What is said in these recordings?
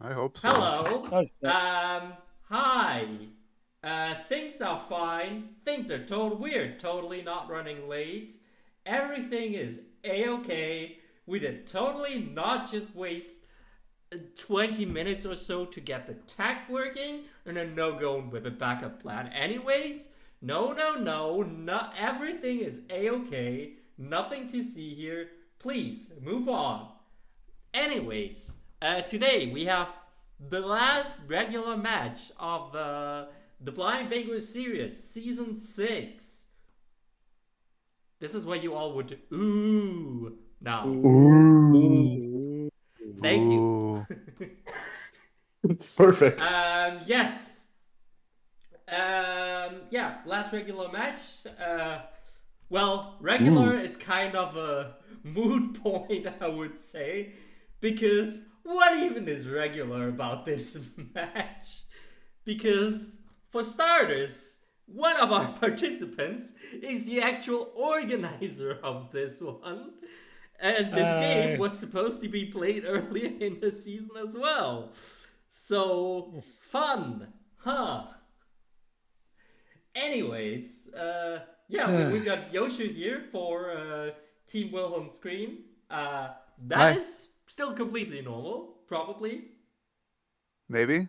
I hope so. Hello. Oh, shit. Hi. Things are fine. Things are we're totally not running late. Everything is a-okay. We did totally not just waste 20 minutes or so to get the tech working and then no going with a backup plan. Anyways, no. Not everything is a-okay. Nothing to see here. Please move on. Anyways, today we have the last regular match of the Blind Bingo series, season 6. This is where you all would ooh now. Ooh. Ooh. Thank you. Ooh. Perfect. Yes. Yeah, last regular match. Well, regular is kind of a mood point, I would say, because what even is regular about this match? Because, for starters, one of our participants is the actual organizer of this one. And this game was supposed to be played earlier in the season as well. So, fun, huh? Anyways, yeah, we got Yosha here for Team Wilhelm Scream. That Hi. is still completely normal, probably. Maybe.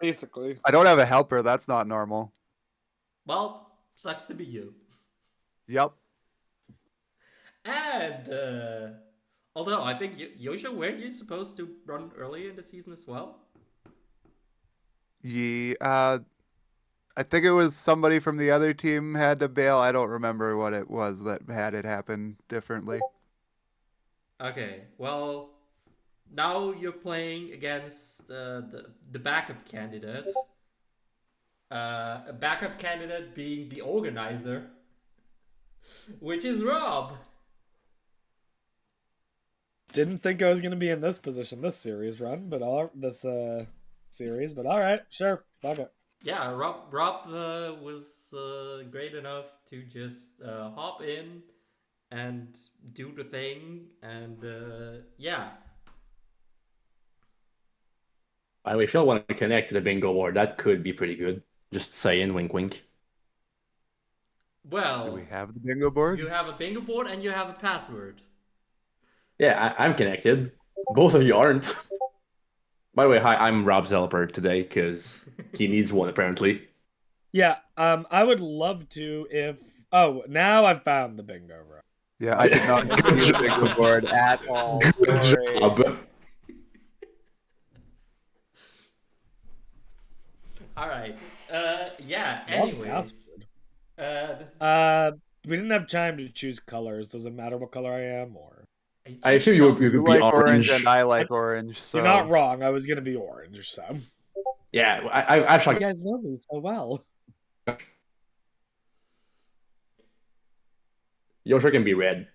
Basically. I don't have a helper. That's not normal. Well, sucks to be you. Yep. And although I think Yosha, weren't you supposed to run earlier in the season as well? Yeah. I think it was somebody from the other team had to bail. I don't remember what it was that had it happen differently. Okay, well, now you're playing against the backup candidate. A backup candidate being the organizer, which is Rob. Didn't think I was gonna be in this position this series run, but this series, but all right, sure, fuck it. Yeah, Rob was great enough to just hop in and do the thing, and yeah. By the way, if y'all want to connect to the bingo board, that could be pretty good. Just saying, wink, wink. Do we Well, have the bingo you board? have a bingo board and you have a password. Yeah, I'm connected. Both of you aren't. By the way, hi, I'm Rob's helper today because he needs one apparently. Yeah, I would love to if. Oh, now I've found the bingo room. Yeah, I did not see the bingo board at all. Good Sorry. job. All right. Yeah. Wrong Anyways. We didn't have time to choose colors. Does it matter what color I am, or I Just assume you tell would, me. you You could be like orange orange. and I like orange, so you're not wrong? I was gonna be orange, so. Yeah, I've You actually. guys know me so well. Yosher can be red.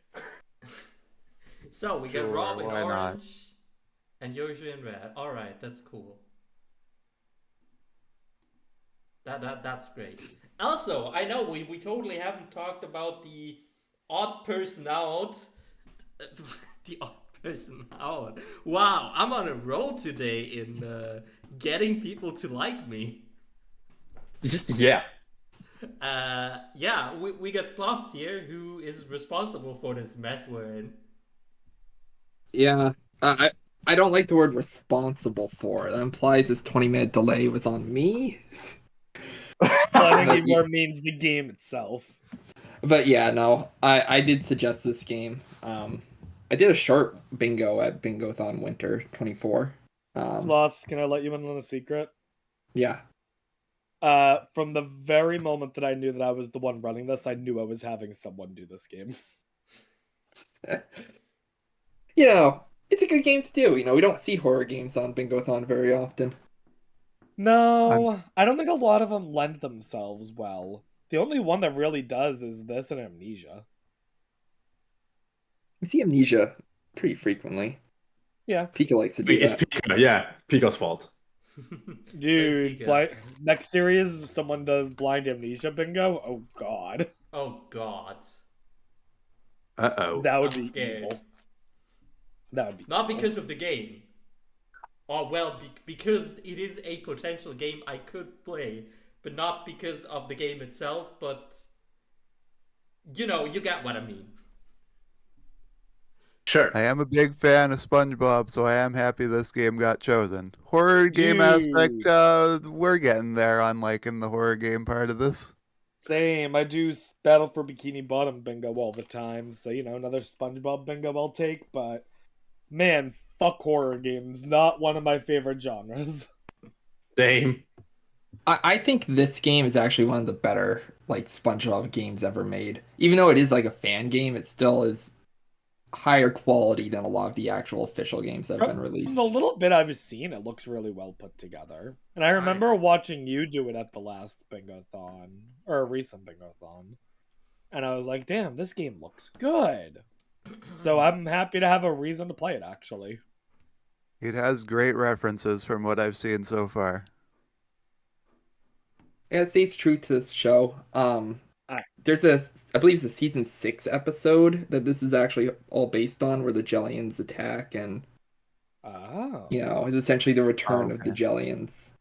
So we got Sure, Rob in why not? orange and Yosha in red. All right, that's cool. That's great. Also, I know we totally haven't talked about the odd person out. The odd person out. Wow, I'm on a roll today in getting people to like me. Yeah. Yeah, we got Sloths here who is responsible for this mess we're in. Yeah, I don't like the word responsible for. That implies this 20-minute delay was on me. Well, I think But it yeah, more means the game itself. but yeah, no, I did suggest this game. I did a short bingo at Bingothon Winter 24. Sloths, can I let you in on a secret? Yeah. From the very moment that I knew that I was the one running this, I knew I was having someone do this game. It's a good game to do. We don't see horror games on Bingothon very often. No, I don't think a lot of them lend themselves well. The only one that really does is this and Amnesia. We see Amnesia pretty frequently. Yeah. Pika likes to do Wait, it's that. Pika. Yeah, Pika's fault. Dude, Pika. next series, someone does blind amnesia bingo. Oh god, Oh god. Uh-oh. that would I'm be scared. evil. That would be Not evil. because of the game. Oh, well, because it is a potential game I could play, but not because of the game itself, but you get what I mean. I Sure. am a big fan of SpongeBob, so I am happy this game got chosen. Horror game aspect, Dude, we're getting there on liking the horror game part of this. same. I do Battle for Bikini Bottom bingo all the time, so another SpongeBob bingo I'll take. But man, fuck horror games. Not one of my favorite genres. Same. I think this game is actually one of the better like SpongeBob games ever made. Even though it is like a fan game, it still is higher quality than a lot of the actual official games that have been From the released. little bit I've seen, it looks really well put together. And I I remember watching you do it at the last bingo-thon, or a recent bingo-thon. And I was like, damn, this game looks good. So I'm happy to have a reason to play it, actually. It has great references from what I've seen so far. Yeah, it stays true to this show. I, There's I believe it's a season 6 episode that this is actually all based on, where the Jellians attack, and oh, it's essentially the Oh, return of the okay. Jellians.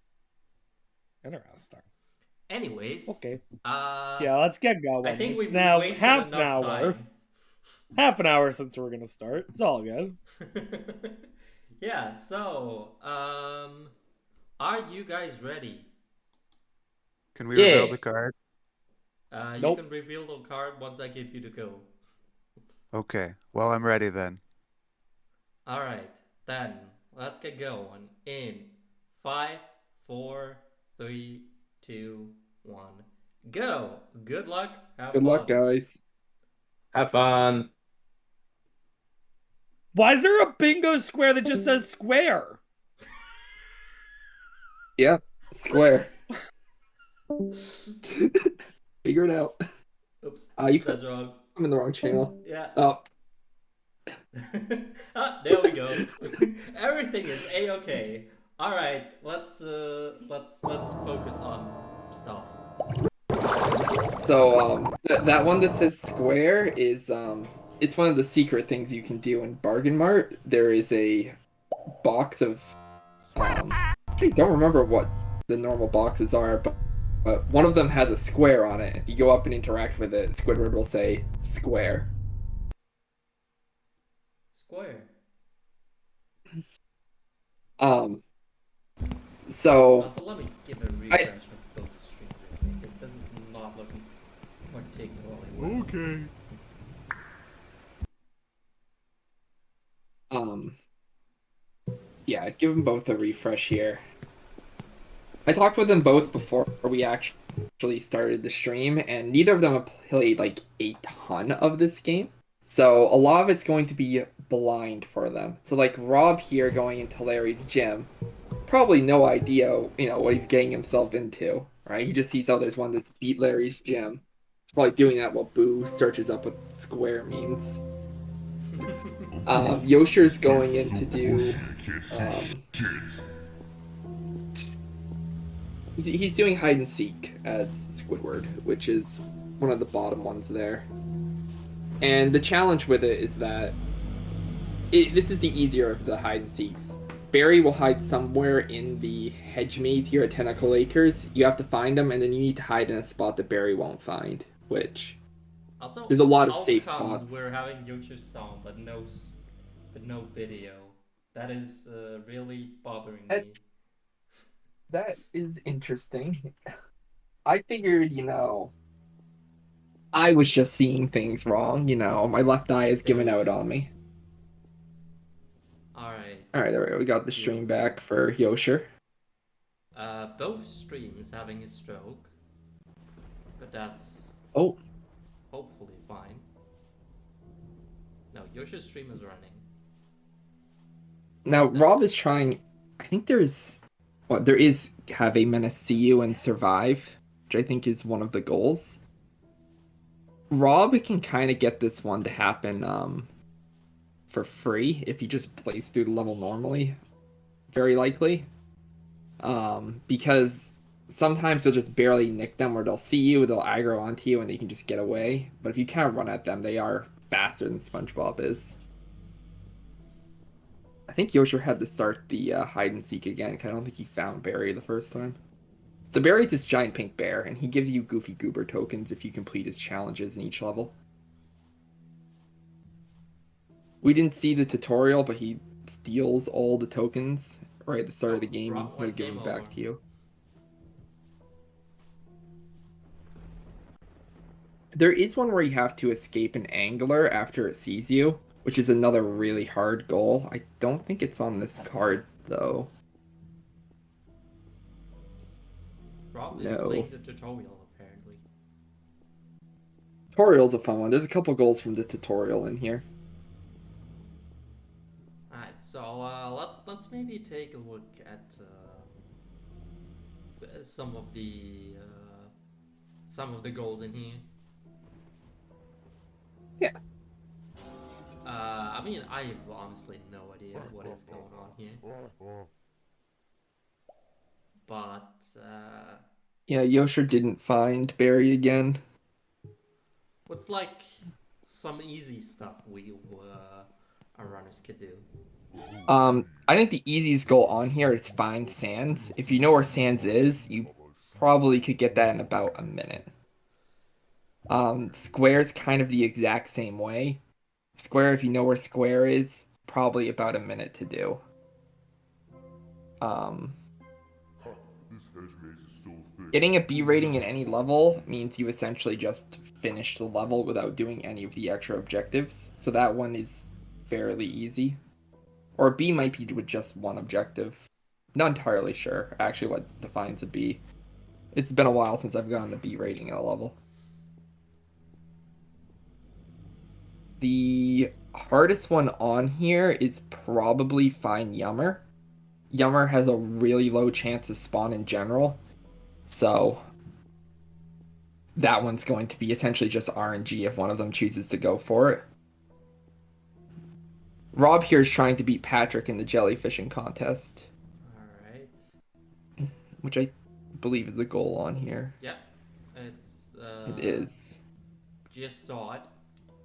interesting. Anyways, Okay. uh, Yeah, let's get I going. think It's we've now wasted enough time. half an hour since we're gonna start. It's all good. Yeah, so, are you guys ready? Can we reveal Yeah. the card? You Nope. can reveal the card once I give you the go. Okay, well, I'm ready then. Alright, then let's get going in 5, 4, 3, 2, 1. Go! Good luck, have Good luck, fun. guys. Have fun. Why is there a bingo square that just says square? Yeah, square. Figure it out. Oops, You that's wrong. I'm in the wrong channel. Yeah. Oh, There we go. Everything is a-okay. All right, let's focus on stuff. so that one that says square is it's one of the secret things you can do in Bargain Mart. There is a box of I don't remember what the normal boxes are, but one of them has a square on it. If you go up and interact with it, Squidward will say square. Square. So Also, let me give a refresh of both streams because this is not looking particularly well. Okay. yeah, give them both a refresh here. I talked with them both before we actually started the stream, and neither of them have played like a ton of this game. So a lot of it's going to be blind for them. So like Rob here going into Larry's gym, probably no idea, what he's getting himself into, right? He just sees, oh, there's one that's beat Larry's gym. He's probably doing that while Boo searches up what square means. Yosher's going in to do. He's doing hide and seek as Squidward, which is one of the bottom ones there. And the challenge with it is that this is the easier of the hide and seeks. Barry will hide somewhere in the hedge maze here at Tentacle Acres. You have to find him, and then you need to hide in a spot that Barry won't find, which Also, there's a lot of how safe come spots. we're having Yoshi's sound but no video? That is really bothering me. That is interesting. I figured, I was just seeing things wrong, my left eye is giving out on me. Alright. Alright, there we go. We got the stream back for Yosher. Both streams having a stroke, but that's Oh, hopefully fine. No, Yoshi's stream is running. now Rob is trying. I think there is have a menace see you and survive, which I think is one of the goals. Rob can kind of get this one to happen for free if he just plays through the level normally. Very likely. Because sometimes they'll just barely nick them, or they'll see you, they'll aggro onto you, and they can just get away. But if you kind of run at them, they are faster than SpongeBob is. I think Yosher had to start the hide and seek again, 'cause I don't think he found Barry the first time. So Barry's this giant pink bear, and he gives you Goofy Goober tokens if you complete his challenges in each level. We didn't see the tutorial, but he steals all the tokens right at the start of the game, and he'll give them back to you. There is one where you have to escape an angler after it sees you, which is another really hard goal. I don't think it's on this card, though. Rob is playing the tutorial, apparently. Tutorial's a fun one. There's a couple goals from the tutorial in here. Alright, so let's maybe take a look at some of the goals in here. Yeah. I mean, I have honestly no idea what is going on here. But yeah, Yosher didn't find Barry again. what's like some easy stuff our runners could do? I think the easiest goal on here is find Sans. If you know where Sans is, you probably could get that in about a minute. Square's kind of the exact same way. Square, if you know where Square is, probably about a minute to do. Getting a B rating in any level means you essentially just finish the level without doing any of the extra objectives. So that one is fairly easy. Or a B might be with just one objective. Not entirely sure actually what defines a B. It's been a while since I've gotten a B rating in a level. The hardest one on here is probably find Yummer. Yummer has a really low chance to spawn in general. So that one's going to be essentially just RNG if one of them chooses to go for it. Rob here is trying to beat Patrick in the jellyfishing contest. Alright. Which I believe is the goal on here. Yeah. It's It is. just saw it,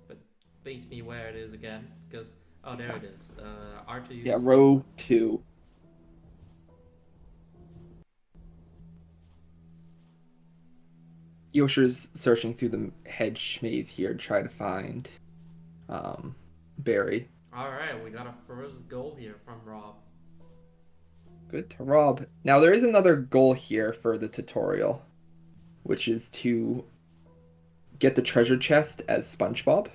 but beats me where it is again, because oh, there it is. R2. Yeah, row 2. Yosher's searching through the hedge maze here to try to find Barry. Alright, we got a first goal here from Rob. Good to Rob. Now there is another goal here for the tutorial, which is to get the treasure chest as SpongeBob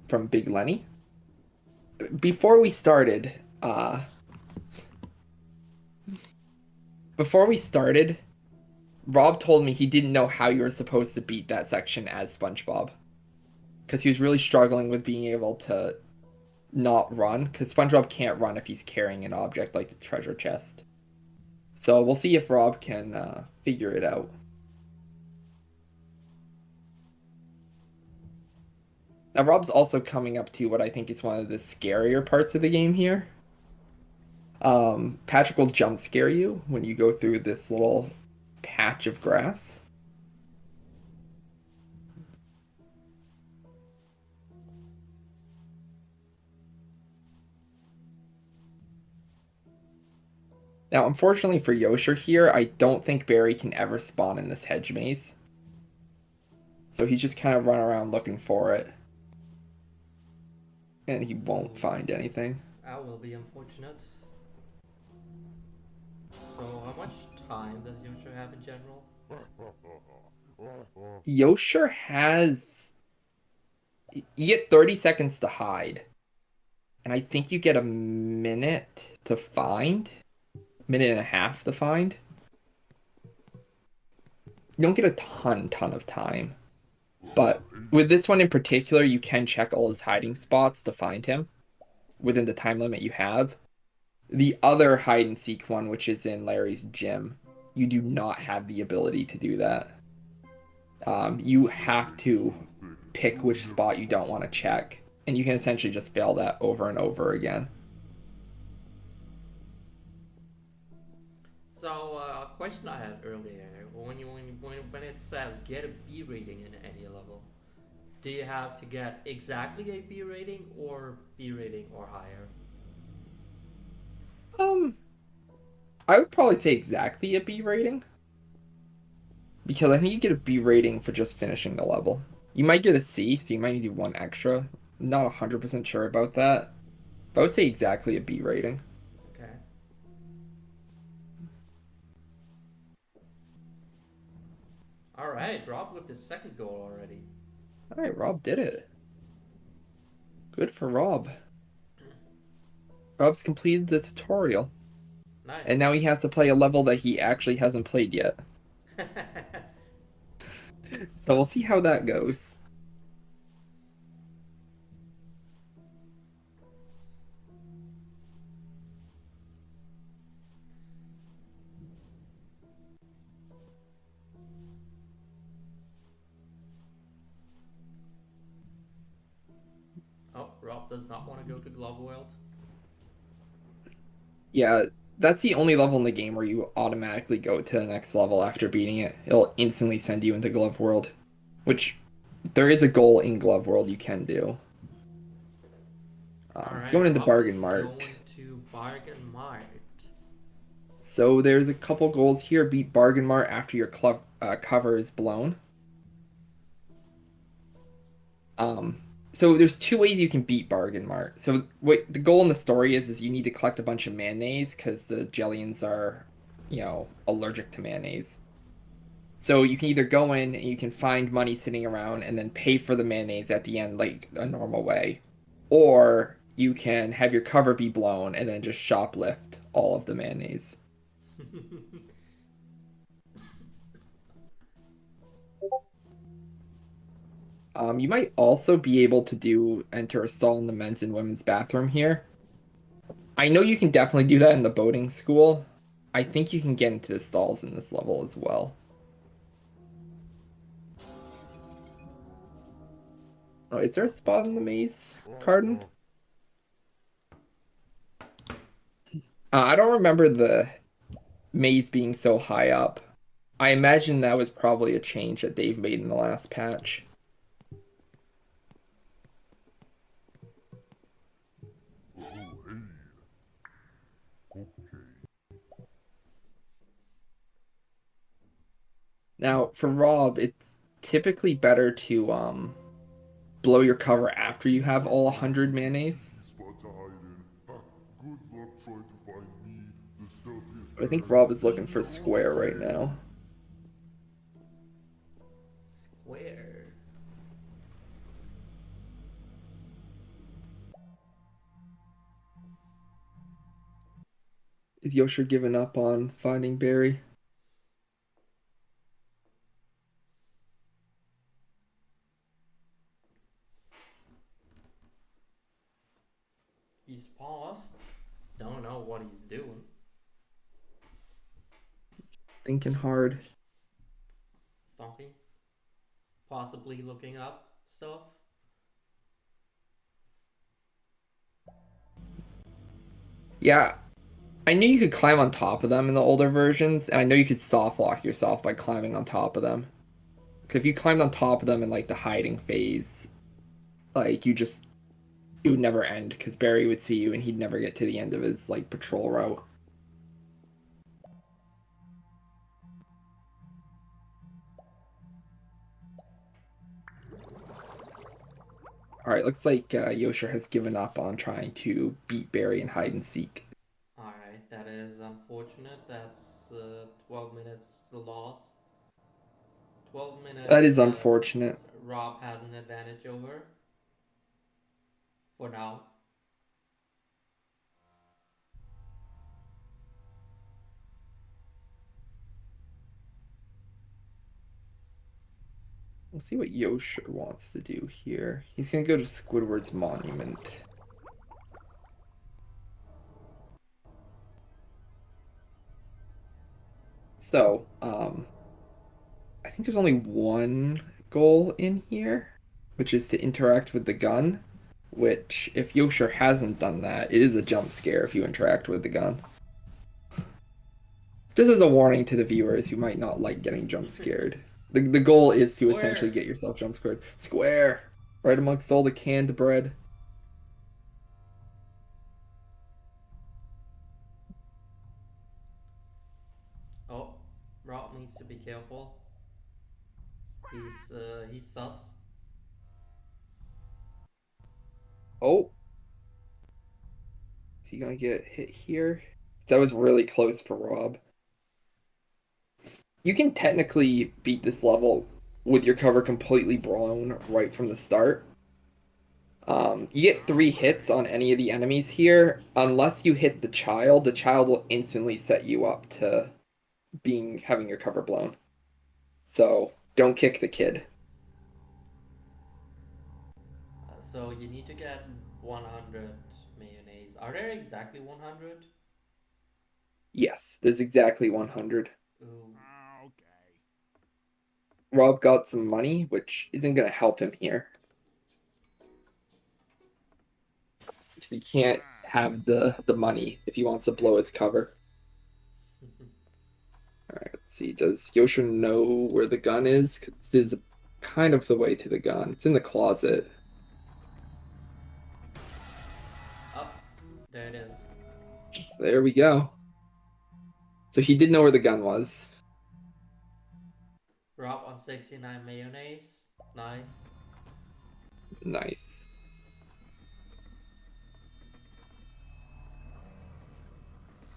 from Big Lenny. Before we started, Rob told me he didn't know how you were supposed to beat that section as SpongeBob. Because he was really struggling with being able to not run. Because SpongeBob can't run if he's carrying an object like the treasure chest. So we'll see if Rob can figure it out. Now Rob's also coming up to what I think is one of the scarier parts of the game here. Patrick will jump scare you when you go through this little patch of grass. Now, unfortunately for Yosher here, I don't think Barry can ever spawn in this hedge maze. So he's just kind of run around looking for it. And he won't find anything. That will be unfortunate. So, how much time does Yosher have in general? Yosher has... You get 30 seconds to hide. And I think you get a minute to find. Minute and a half to find. You don't get a ton of time. But with this one in particular, you can check all his hiding spots to find him within the time limit you have. The other hide and seek one, which is in Larry's gym, you do not have the ability to do that. You have to pick which spot you don't want to check, and you can essentially just fail that over and over again. So, a question I had earlier, when it says get a B rating in any level, do you have to get exactly a B rating or B rating or higher? I would probably say exactly a B rating. Because I think you get a B rating for just finishing the level. You might get a C, so you might need to do one extra. I'm not 100% sure about that. But I would say exactly a B rating. Okay. All right, Rob with the second goal already. Alright, Rob did it. Good for Rob. Rob's completed the tutorial. And now he Nice. has to play a level that he actually hasn't played yet. So we'll see how that goes. Oh, Rob does not want to go to Glove World. Yeah, that's the only level in the game where you automatically go to the next level after beating it. It'll instantly send you into Glove World, which there is a goal in Glove World you can do. All It's right, going into Rob Bargain is Mart. going to Bargain Mart. So there's a couple goals here. Beat Bargain Mart after your cover is blown. Um, so there's two ways you can beat Bargain Mart. So what the goal in the story is you need to collect a bunch of mayonnaise because the Jellians are, allergic to mayonnaise. So you can either go in and you can find money sitting around and then pay for the mayonnaise at the end like a normal way. Or you can have your cover be blown and then just shoplift all of the mayonnaise. You might also be able to enter a stall in the men's and women's bathroom here. I know you can definitely do that in the boating school. I think you can get into the stalls in this level as well. Oh, is there a spot in the maze, Cardin? I don't remember the maze being so high up. I imagine that was probably a change that they've made in the last patch. Now, for Rob, it's typically better to blow your cover after you have all 100 mayonnaise. But I think Rob is looking for square right now. Square. Is Yosher giving up on finding Barry? He's paused. Don't know what he's doing. Thinking hard. Thoughty. Possibly looking up stuff. Yeah, I knew you could climb on top of them in the older versions, and I know you could soft lock yourself by climbing on top of them. Because if you climbed on top of them in like the hiding phase, like it would never end because Barry would see you and he'd never get to the end of his like patrol route. All right, looks like Yosher has given up on trying to beat Barry in hide and seek. Alright, that is unfortunate. That's 12 minutes to loss. 12 That minutes is unfortunate. Rob has an advantage over. For now. We'll see what Yosher wants to do here. He's gonna go to Squidward's monument. So, I think there's only one goal in here, which is to interact with the gun. Which, if Yosher hasn't done that, it is a jump scare if you interact with the gun. This is a warning to the viewers who might not like getting jump scared. The goal is to essentially Square. get yourself jump scared. Square! Right amongst all the canned bread. needs to be careful. He's sus. Oh, is he gonna get hit here? That was really close for Rob. You can technically beat this level with your cover completely blown right from the start. You get 3 hits on any of the enemies here. Unless you hit the child will instantly set you up to having your cover blown. So don't kick the kid. So you need to get 100 mayonnaise. Are there exactly 100? Yes, there's exactly 100. Ooh. Rob got some money, which isn't going to help him here. Because he can't have the money if he wants to blow his cover. Alright, let's see. Does Yosher know where the gun is? Because this is kind of the way to the gun. It's in the closet. Oh, there it is. There we go. So he did know where the gun was. Rob on 69 mayonnaise. Nice. Nice.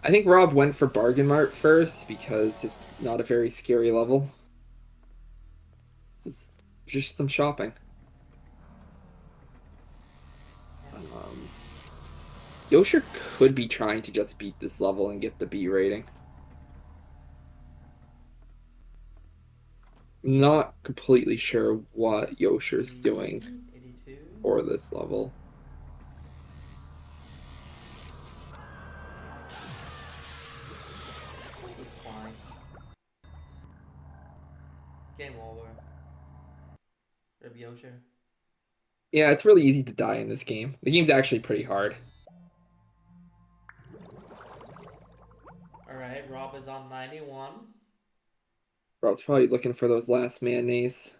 I think Rob went for Bargain Mart first because it's not a very scary level. This is just some shopping. Yosher could be trying to just beat this level and get the B rating. Not completely sure what Yosher's doing 82. for this level. This is fine. Game over. Rib Yosher. Yeah, it's really easy to die in this game. The game's actually pretty hard. Alright, Rob is on 91. Rob's probably looking for those last mayonnaise.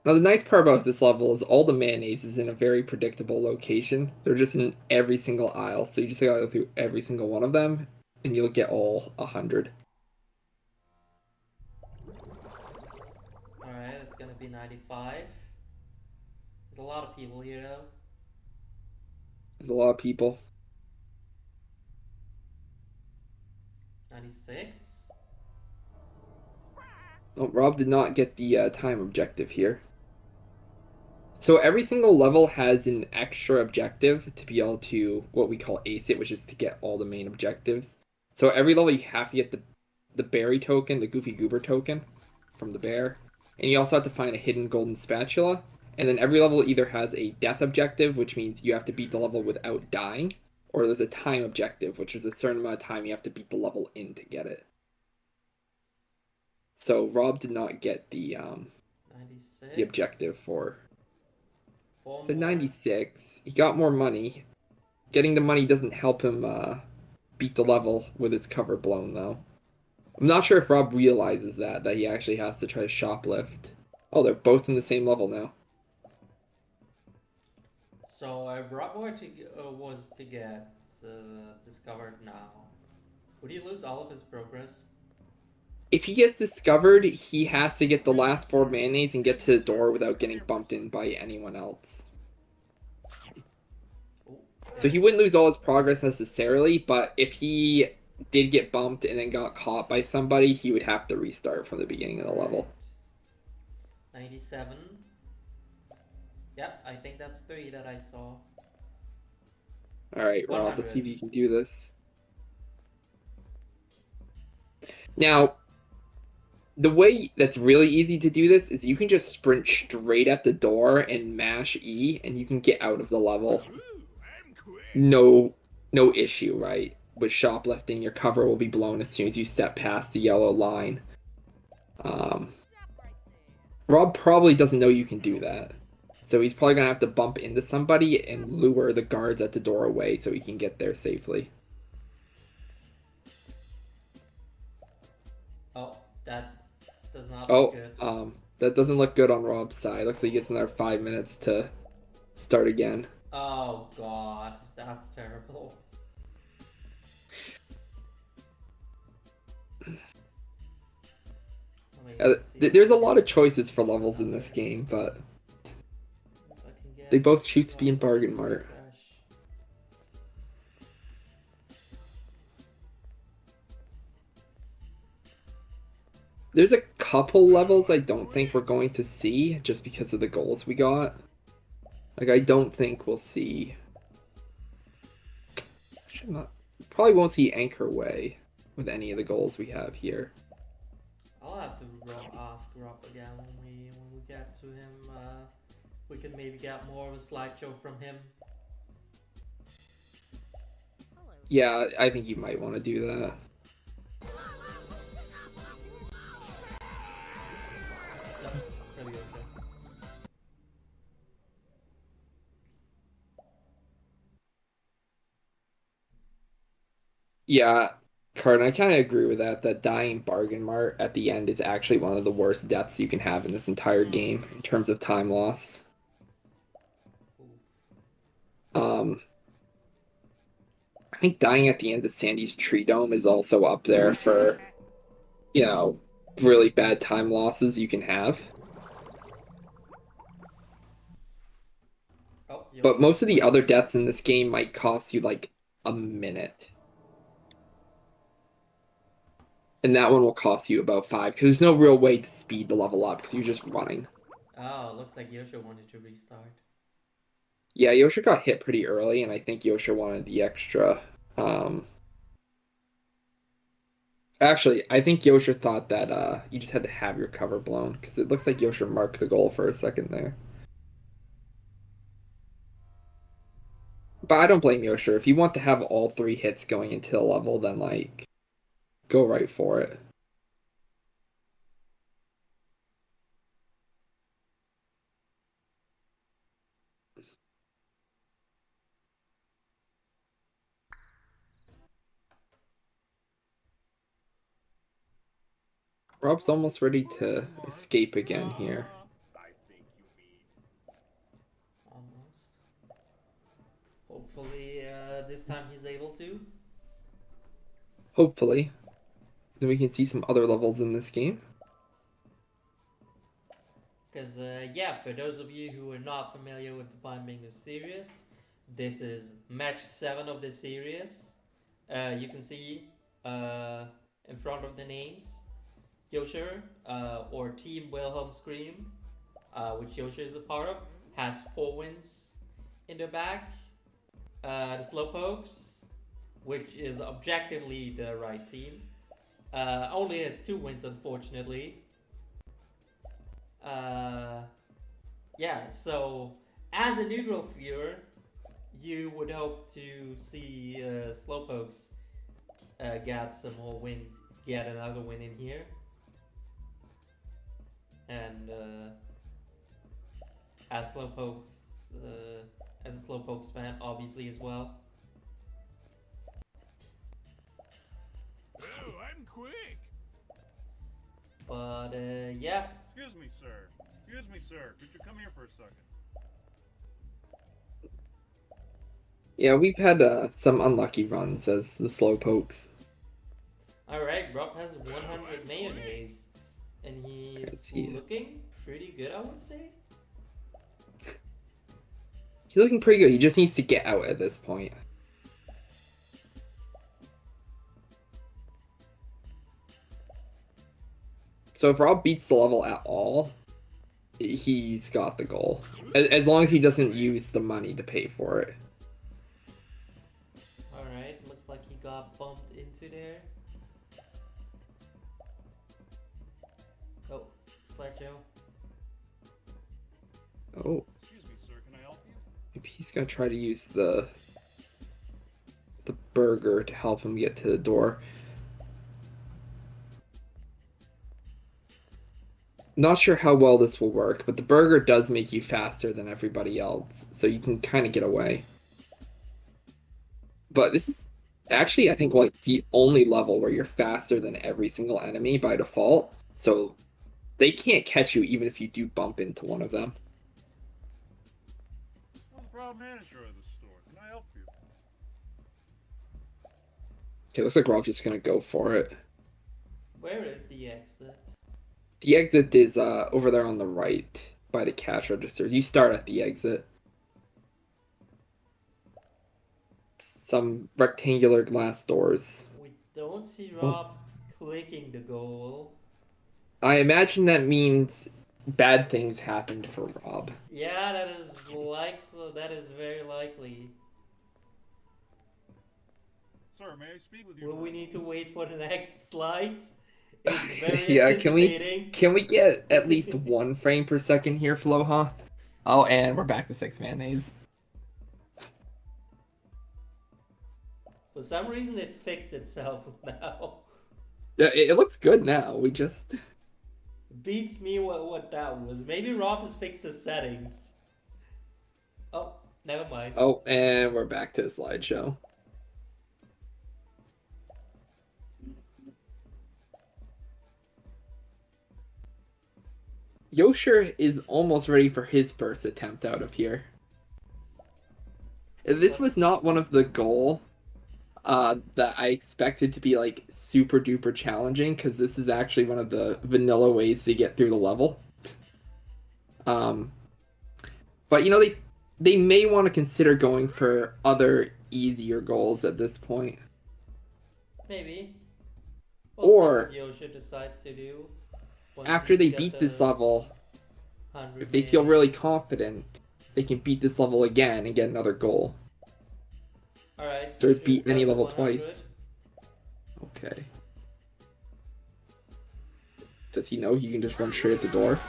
Now, the nice part about this level is all the mayonnaise is in a very predictable location. They're just in every single aisle, so you just gotta go through every single one of them, and you'll get all 100. Alright, it's gonna be 95. There's a lot of people here though. There's a lot of people. 96. Oh, Rob did not get the time objective here. So every single level has an extra objective to be able to what we call ace it, which is to get all the main objectives. So every level you have to get the berry token, the Goofy Goober token from the bear. And you also have to find a hidden golden spatula. And then every level either has a death objective, which means you have to beat the level without dying, or there's a time objective, which is a certain amount of time you have to beat the level in to get it. So Rob did not get the 96. objective for Four the more. 96. He got more money. Getting the money doesn't help him beat the level with his cover blown, though. I'm not sure if Rob realizes that he actually has to try to shoplift. Oh, they're both in the same level now. So if Rob were to, was to get discovered now, would he lose all of his progress? If he gets discovered, he has to get the last 4 mayonnaise and get to the door without getting bumped in by anyone else. Ooh, So he wouldn't lose all his progress necessarily, but if he did get bumped and then got caught by somebody, he would have to restart from the beginning of the level. 97. Yep, I think that's 3 that I saw. Alright, Rob, 100. let's see if you can do this. Now, the way that's really easy to do this is you can just sprint straight at the door and mash E, and you can get out of the level. No issue, right? With shoplifting, your cover will be blown as soon as you step past the yellow line. Rob probably doesn't know you can do that. So he's probably going to have to bump into somebody and lure the guards at the door away so he can get there safely. Oh, that does not look good. That doesn't look good on Rob's side. Looks like he gets another 5 minutes to start again. Oh god, that's terrible. Wait, let's see There's a if I lot can of choices for levels in this game, but get they both choose to be in one Bargain Mart. refresh. There's a couple levels I don't think we're going to see just because of the goals we got. Like, I don't think we'll see. Should not. Probably won't see Anchor Way with any of the goals we have here. I'll have to ask Rob again when we get to him. We can maybe get more of a slideshow from him. Yeah, I think you might want to do that. Yep, really good show. Yeah, Cardin, I kind of agree with that. That dying Bargain Mart at the end is actually one of the worst deaths you can have in this entire game in terms of time loss. Oof. Um, I think dying at the end of Sandy's Tree Dome is also up there for, really bad time losses you can have. Oh, But Yoshi. most of the other deaths in this game might cost you like a minute. And that one will cost you about 5, because there's no real way to speed the level up, because you're just running. Oh, looks like Yoshi wanted to restart. Yeah, Yosha got hit pretty early, and I think Yosha wanted the extra. Actually, I think Yosha thought that you just had to have your cover blown, because it looks like Yosha marked the goal for a second there. But I don't blame Yosha. If you want to have all 3 hits going into a level, then, like, go right for it. Rob's almost ready to escape again here. Almost. Hopefully, this time he's able to. Hopefully. Then we can see some other levels in this game. Because, yeah, for those of you who are not familiar with the Blind Bingo series, this is match 7 of the series. You can see in front of the names, Yosher, or Team Wilhelm Scream, which Yosher is a part of, has 4 wins in the back. The Slowpokes, which is objectively the right team, only has 2 wins, unfortunately. Yeah, so as a neutral viewer, you would hope to see Slowpokes get another win in here, and as a Slowpokes fan, obviously as well. Oh, I'm quick. But yeah. Excuse me, sir. Excuse me, sir. Could you come here for a second? Yeah, we've had some unlucky runs as the Slowpokes. Alright, Rob has 100 mayonnaise, and he's looking pretty good, I would say. He's looking pretty good. He just needs to get out at this point. So if Rob beats the level at all, he's got the goal. As long as he doesn't use the money to pay for it. Alright, looks like he got bumped into there. Oh, Sledgeo. Oh. Excuse me, sir. Can I help you? Maybe he's gonna try to use the burger to help him get to the door. Not sure how well this will work, but the burger does make you faster than everybody else, so you can kind of get away. But this is actually, I think, like the only level where you're faster than every single enemy by default, so they can't catch you even if you do bump into one of them. I'm the proud manager of the store. Can I help you? Okay, looks like Rob's just gonna go for it. The exit is over there on the right by the cash registers. You start at the exit. Some rectangular glass doors. We don't see Oh. Rob clicking the goal. I imagine that means bad things happened for Rob. Yeah, that is likely. That is very likely. Sir, may I speak with you? Will for we a need to moment? wait for the next slide? It's very Yeah, anticipating. can we get at least 1 frame per second here, Floha? Oh, and we're back to 6 mayonnaise. For some reason, it fixed itself now. Yeah, it looks good now. We just Beats me what that was. Maybe Rob has fixed his settings. Oh, never mind. Oh, and we're back to the slideshow. Yosher is almost ready for his first attempt out of here. This was not one of the goal that I expected to be like super duper challenging, because this is actually one of the vanilla ways to get through the level. But you know, they may want to consider going for other easier goals at this point. Maybe. Or- see what Yosha decides to do. once After he's they got beat the this level, 100 if they feel really mayonnaise. confident, they can beat this level again and get another goal. Alright. So it's Yosha's beat any got the level 100. twice. Okay. Does he know he can just run straight at the door?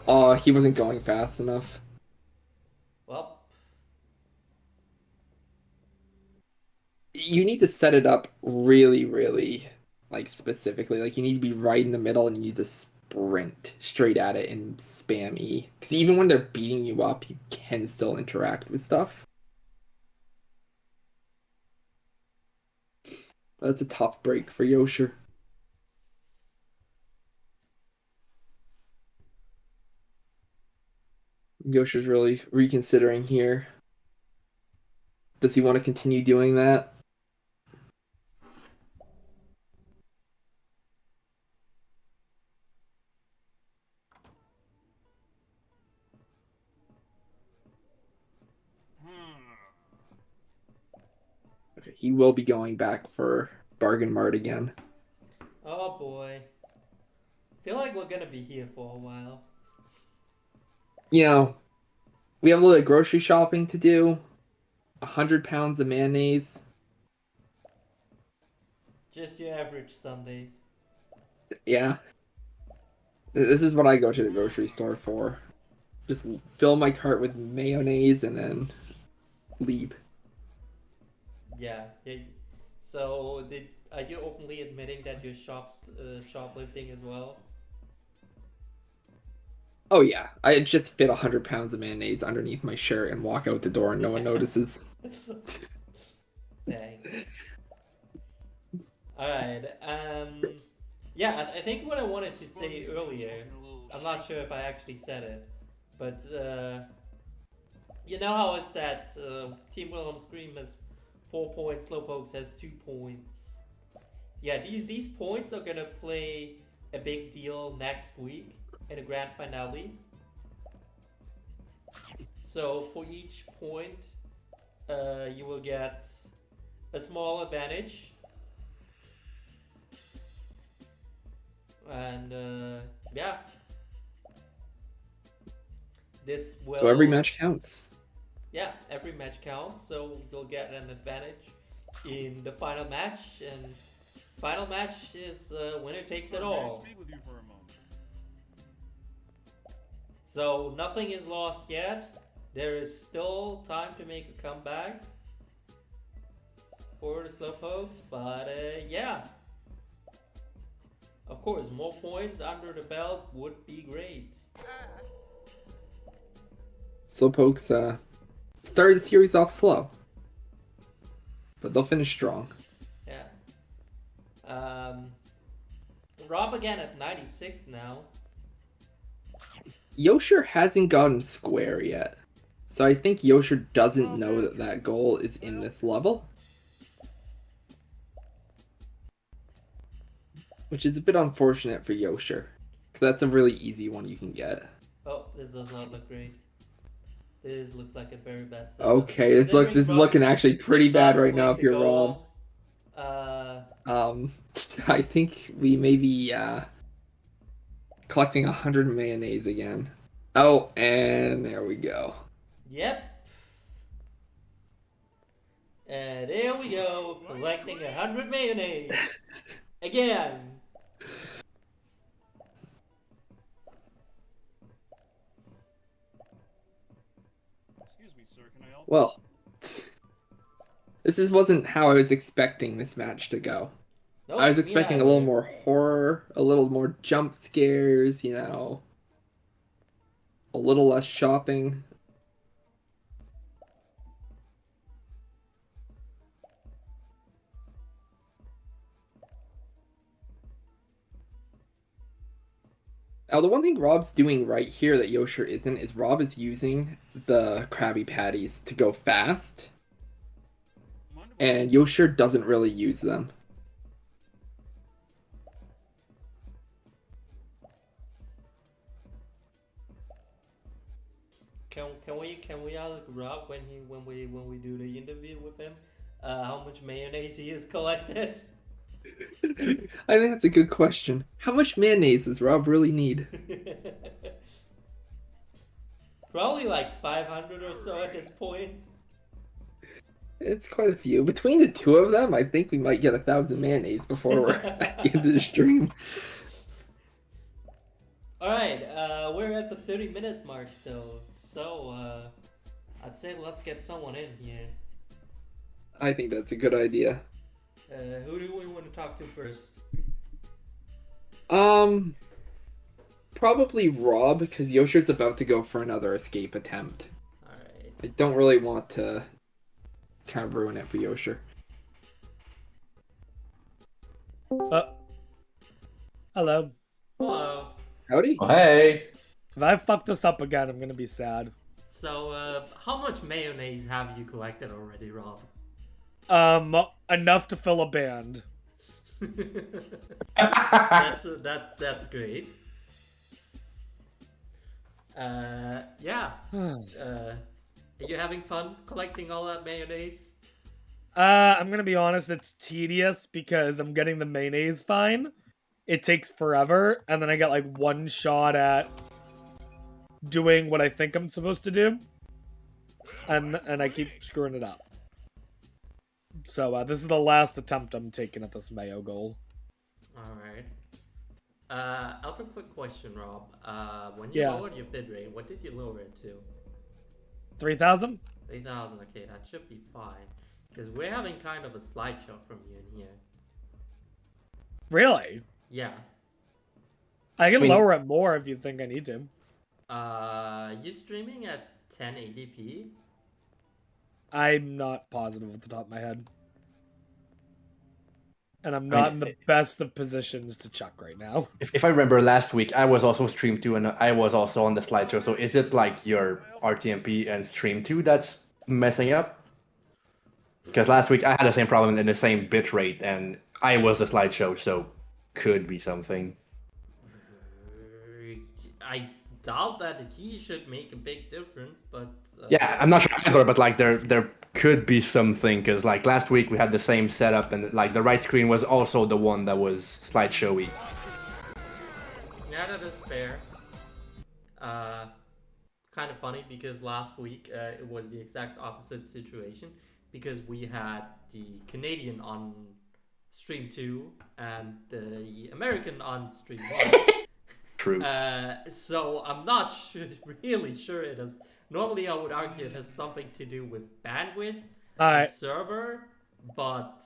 Oh, he wasn't going fast enough. Well, You need to set it up really, really, like, specifically. Like, you need to be right in the middle and you need to sprint straight at it and spam E. Because even when they're beating you up, you can still interact with stuff. But that's a tough break for Yosher. Yosher's really reconsidering here. Does he want to continue doing that? Okay, he will be going back for Bargain Mart again. oh boy. Feel like we're gonna be here for a while. You know, we have a little grocery shopping to do. 100 pounds of mayonnaise. Just your average Sunday. Yeah. This is what I go to the grocery store for. Just fill my cart with mayonnaise and then leave. Yeah. So, are you openly admitting that you're shoplifting as well? Oh yeah, I just fit 100 pounds of mayonnaise underneath my shirt and walk out the door and no one notices. Dang. Alright, yeah, I think what I wanted to say earlier, I'm not sure if I actually said it, but, you know how it's that Team Wilhelm Scream has 4 points, Slowpokes has 2 points. Yeah, these points are gonna play a big deal next week in the grand finale. So for each point, you will get a small advantage. And yeah, this will. So every match counts. Yeah, every match counts. So you'll get an advantage in the final match, and final match is winner takes Sir, it may I all. speak with you for a moment? So nothing is lost yet. There is still time to make a comeback for the Slowpokes, but yeah. Of course, more points under the belt would be great. Slowpokes started the series off slow, but they'll finish strong. Yeah. Rob again at 96 now. Yosher hasn't gotten square yet, so I think Yosher doesn't know that that goal is in this level. Which is a bit unfortunate for Yosher. That's a really easy one you can get. Oh, this does not look great. This looks like a very bad setup. Okay, this Considering is looking Rob actually pretty did bad not right now click if the you're Rob. goal. Uh, I think we may be collecting 100 mayonnaise again. Oh, and there we go. yep. And there we go, collecting 100 mayonnaise. Again. Excuse me, sir. Can I help? Well, wasn't how I was expecting this match to go. Nope, I was me expecting a little neither. more horror, a little more jump scares, a little less shopping. Now, the one thing Rob's doing right here that Yosher isn't is Rob is using the Krabby Patties to go fast, Mind if I- and Yosher doesn't really use them. Can we ask Rob when we do the interview with him, how much mayonnaise he has collected? I think that's a good question. How much mayonnaise does Rob really need? Probably like 500 or so at this point. It's quite a few. Between the two of them, I think we might get 1,000 mayonnaise before we're at the end of the stream. Alright, we're at the 30-minute mark though, so I'd say let's get someone in here. I think that's a good idea. Who do we want to talk to first? Probably Rob, because Yosher's about to go for another escape attempt. Alright. I don't really want to kind of ruin it for Yosher. Hello. Hello. Howdy? Oh, hey. If I fuck this up again, I'm gonna be sad. So, how much mayonnaise have you collected already, Rob? Enough to fill a band. That's great. Yeah. Are you having fun collecting all that mayonnaise? I'm gonna be honest, it's tedious because I'm getting the mayonnaise fine. It takes forever, and then I get like one shot at doing what I think I'm supposed to do. And I keep screwing it up. So this is the last attempt I'm taking at this mayo goal. Alright. Also quick question, Rob. When you lowered your bid rate, what did you lower it to? 3,000? 3,000, okay, that should be fine. Because we're having kind of a slideshow from you in here. Really? Yeah. I can lower it more if you think I need to. You streaming at 1080p? I'm not positive at the top of my head. And I'm not in the best of positions to check right now. If I remember last week, I was also stream 2 and I was also on the slideshow. So is it like your RTMP and stream 2 that's messing up? Because last week I had the same problem in the same bit rate and I was the slideshow, so could be something. I doubt that the key should make a big difference, but... Yeah, I'm not sure either, but like there could be something, because like last week we had the same setup and like the right screen was also the one that was slideshowy. Yeah, that is fair. Kind of funny because last week it was the exact opposite situation, because we had the Canadian on stream 2 and the American on stream 1. True. So I'm not really sure it has. Normally I would argue it has something to do with bandwidth and server, but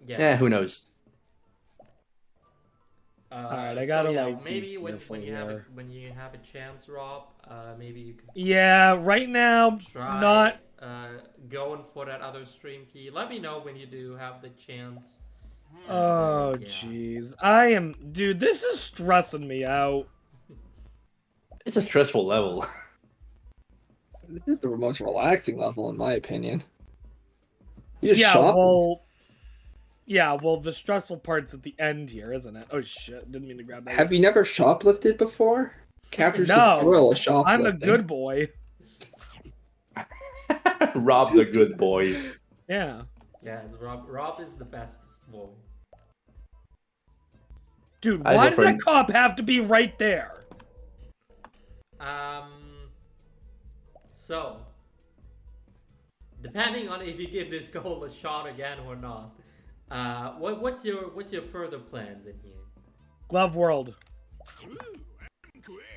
yeah, who knows? Alright, I gotta maybe when you have a chance, Rob, maybe you could. Yeah, right now, try not going for that other stream key. Let me know when you do have the chance. Oh, jeez. Dude, this is stressing me out. It's a stressful level. This is the most relaxing level, in my opinion. You just shop. Well, Yeah, well, the stressful part's at the end here, isn't it? Oh shit! Didn't mean to grab that. Have you never shoplifted before? Captures the No, thrill of I'm shoplifting. a good boy. Rob the good boy. Yeah, Yeah, Rob is the bestest boy. dude. I Why vote does for- that cop have to be right there? So, depending on if you give this goal a shot again or not, what's your further plans in here? Glove World.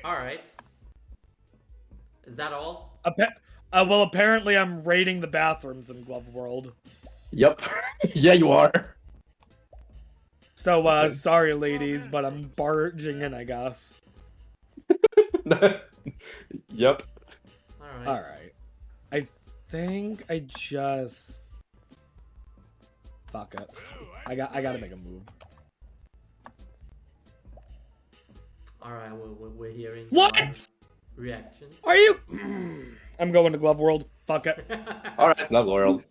All right. Is that all? Well, apparently I'm raiding the bathrooms in Glove World. Yep. Yeah, you are. So, sorry, ladies, but I'm barging in, I guess. Yep. All right. All right. I think I just. Fuck it. I gotta make a move. All right. We're hearing What? reactions. Are you? I'm going to Glove World. Fuck it. All right, love world.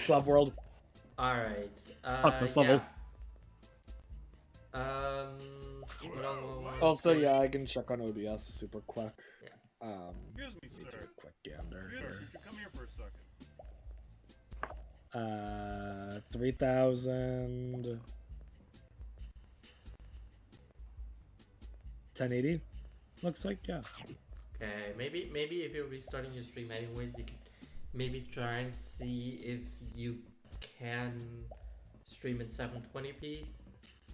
Glove World. All right. Fuck this level. Yeah. Also, yeah, I can check on OBS super quick. Yeah. Excuse me, Let me sir. take a quick gander Excuse me, here. could you come here for a second? 3,000. 1080. Looks like, yeah. Okay. Maybe if you're restarting your stream anyways, you could maybe try and see if you can stream in 720p.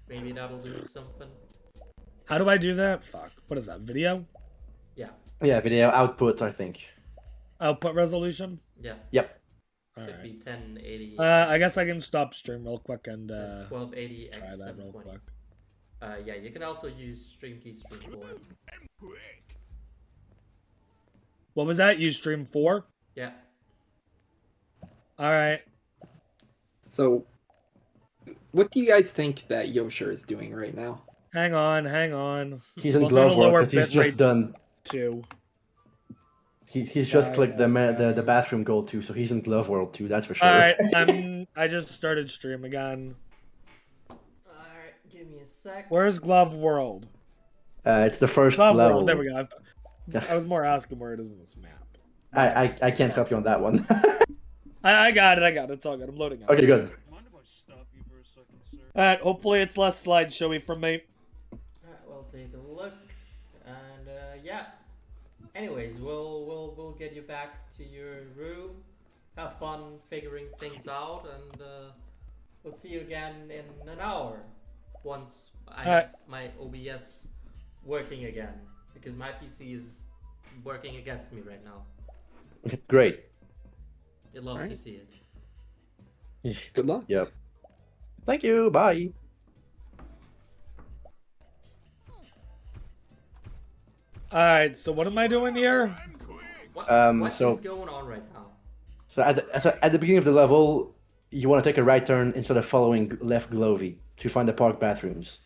Maybe that'll do something. How do I do that? Fuck. What is that? Video? Yeah. Yeah, video output, I think. Output resolution? Yeah. Yep. Should be 1080. I guess I can stop stream real quick and 1280 try x that real 720. quick. Yeah, you can also use Stream Key Stream 4. What was that? You stream 4? Yeah. Alright. So, what do you guys think that Yosher is doing right now? Hang on. He's in Wasn't glove gonna world lower because he's bitrate just done. 2. He's just Yeah, clicked yeah. the bathroom goal too, so he's in glove world too. That's for sure. Alright, I just started stream again. Alright, give me a sec. Where's Glove World? It's the first Glove level. World, there we go. I was more asking where it is in this map. I can't help you on that one. I got it. It's all good. I'm loading up. Okay, good. Mind if I stop you for a second, sir? Alright, hopefully it's less slideshowy from me. Alright, we'll take a look. And yeah. Anyways, we'll get you back to your room. Have fun figuring things out, and we'll see you again in an hour. Once I have my OBS working again. Because my PC is working against me right now. Great. You'd love to Alright. see it. Good luck. Yep. Thank you. Bye. Alright, so what am I doing here? What so- is going on right now? So at the beginning of the level, you want to take a right turn instead of following left glovey to find the park bathrooms.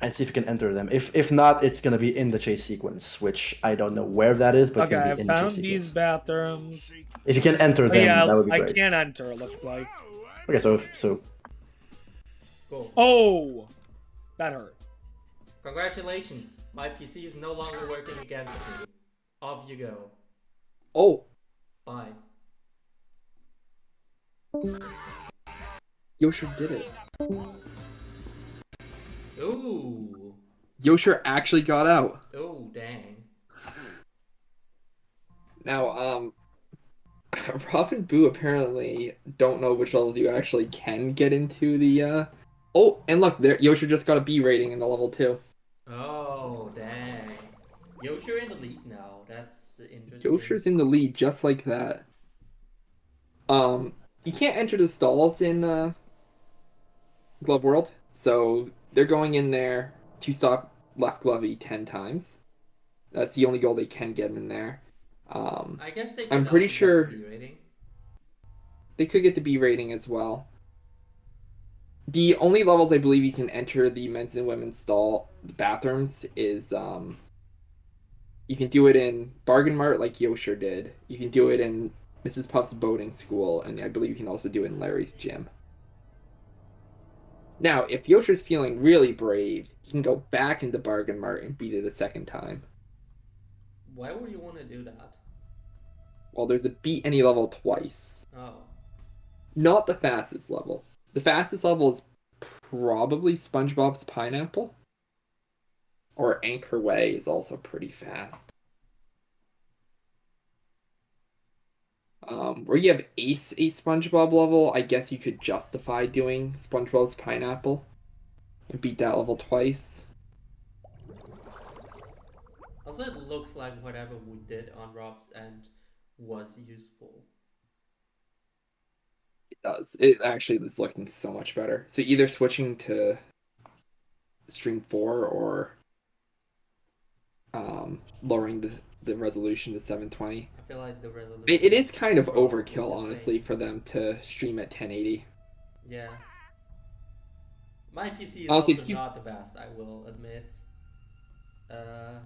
And see if you can enter them. If not, it's gonna be in the chase sequence, which I don't know where that is, but it's Okay, gonna I be in the found chase these sequence. bathrooms. If you can enter Oh, them, yeah, that would be I great. can't enter, it looks like. Okay, so Go. Oh! That hurt. Congratulations. My PC is no longer working against me. Off you go. Oh, Bye. Yosher did it. Ooh. Yosher actually got out. Oh, dang. Now, Rob and Boo apparently don't know which levels you actually can get into the, Oh, and look, there, Yosher just got a B rating in the level 2. Oh, dang. Yosher in the lead now. That's interesting. Yosher's in the lead just like that. You can't enter the stalls in, Glove World, so they're going in there to stop left glovey 10 times. That's the only goal they can get in there. I guess they I'm could pretty also get sure- the B rating. They could get the B rating as well. The only levels I believe you can enter the men's and women's stall bathrooms is you can do it in Bargain Mart like Yosher did. You can do it in Mrs. Puff's boating school, and I believe you can also do it in Larry's gym. Now, if Yosher's feeling really brave, he can go back into Bargain Mart and beat it a second time. Why would you want to do that? Well, there's a beat any level twice. Oh. Not the fastest level. The fastest level is probably SpongeBob's Pineapple. Or Anchor Way is also pretty fast. Where you have Ace a SpongeBob level, I guess you could justify doing SpongeBob's Pineapple and beat that level twice. Also, it looks like whatever we did on Rob's end was useful. It does. It actually is looking so much better. So either switching to Stream 4 or lowering the resolution to 720. I feel like the resolution. It is kind of probably overkill, the honestly, same. for them to stream at 1080. Yeah. My PC is Honestly, also if you- not the best, I will admit. So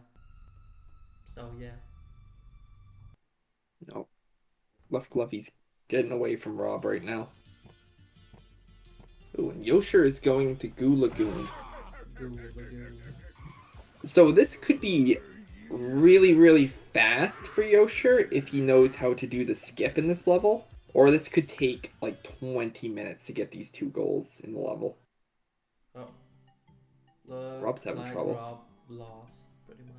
yeah. No. Left Glovey's getting away from Rob right now. Ooh, and Yosher is going to Goo Lagoon. So this could be really, really fast for Yosher if he knows how to do the skip in this level. Or this could take like 20 minutes to get these 2 goals in the level. Oh. Look Rob's having like trouble. Rob lost, pretty much.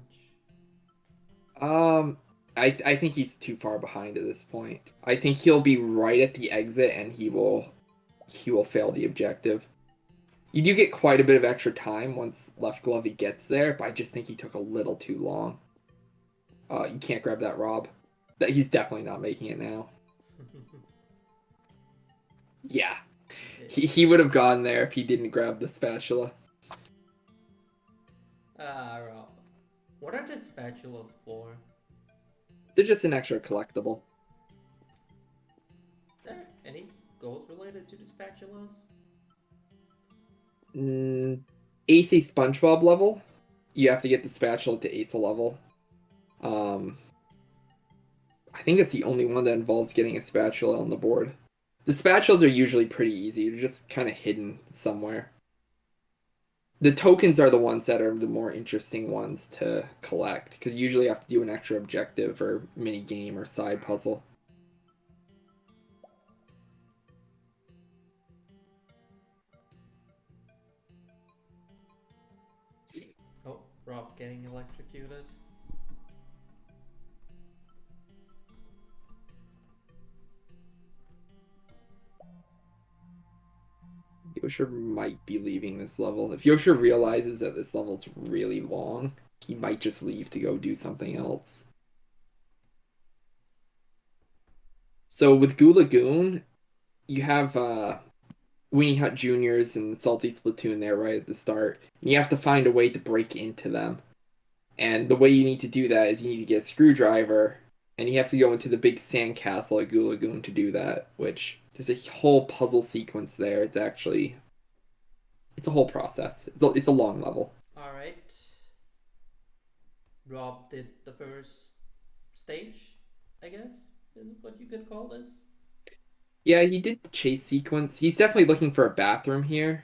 I think he's too far behind at this point. I think he'll be right at the exit and he will fail the objective. You do get quite a bit of extra time once Left Glovey gets there, but I just think he took a little too long. You can't grab that, Rob. He's definitely not making it now. Yeah. He would have gone there if he didn't grab the spatula. Rob. What are the spatulas for? They're just an extra collectible. Are there any goals related to the spatulas? Ace a SpongeBob level. You have to get the spatula to ace a level. I think that's the only one that involves getting a spatula on the board. The spatulas are usually pretty easy. They're just kind of hidden somewhere. The tokens are the ones that are the more interesting ones to collect, because you usually have to do an extra objective or mini game or side puzzle. Oh, Rob getting electrocuted. Yosher might be leaving this level. If Yosher realizes that this level's really long, he might just leave to go do something else. So with Goo Lagoon, you have Weenie Hut Juniors and Salty Splatoon there right at the start. And you have to find a way to break into them. And the way you need to do that is you need to get a screwdriver, and you have to go into the big sandcastle at Goo Lagoon to do that, which there's a whole puzzle sequence there. It's a whole process. It's a long level. Alright. Rob did the first stage, I guess, is what you could call this. Yeah, he did the chase sequence. He's definitely looking for a bathroom here.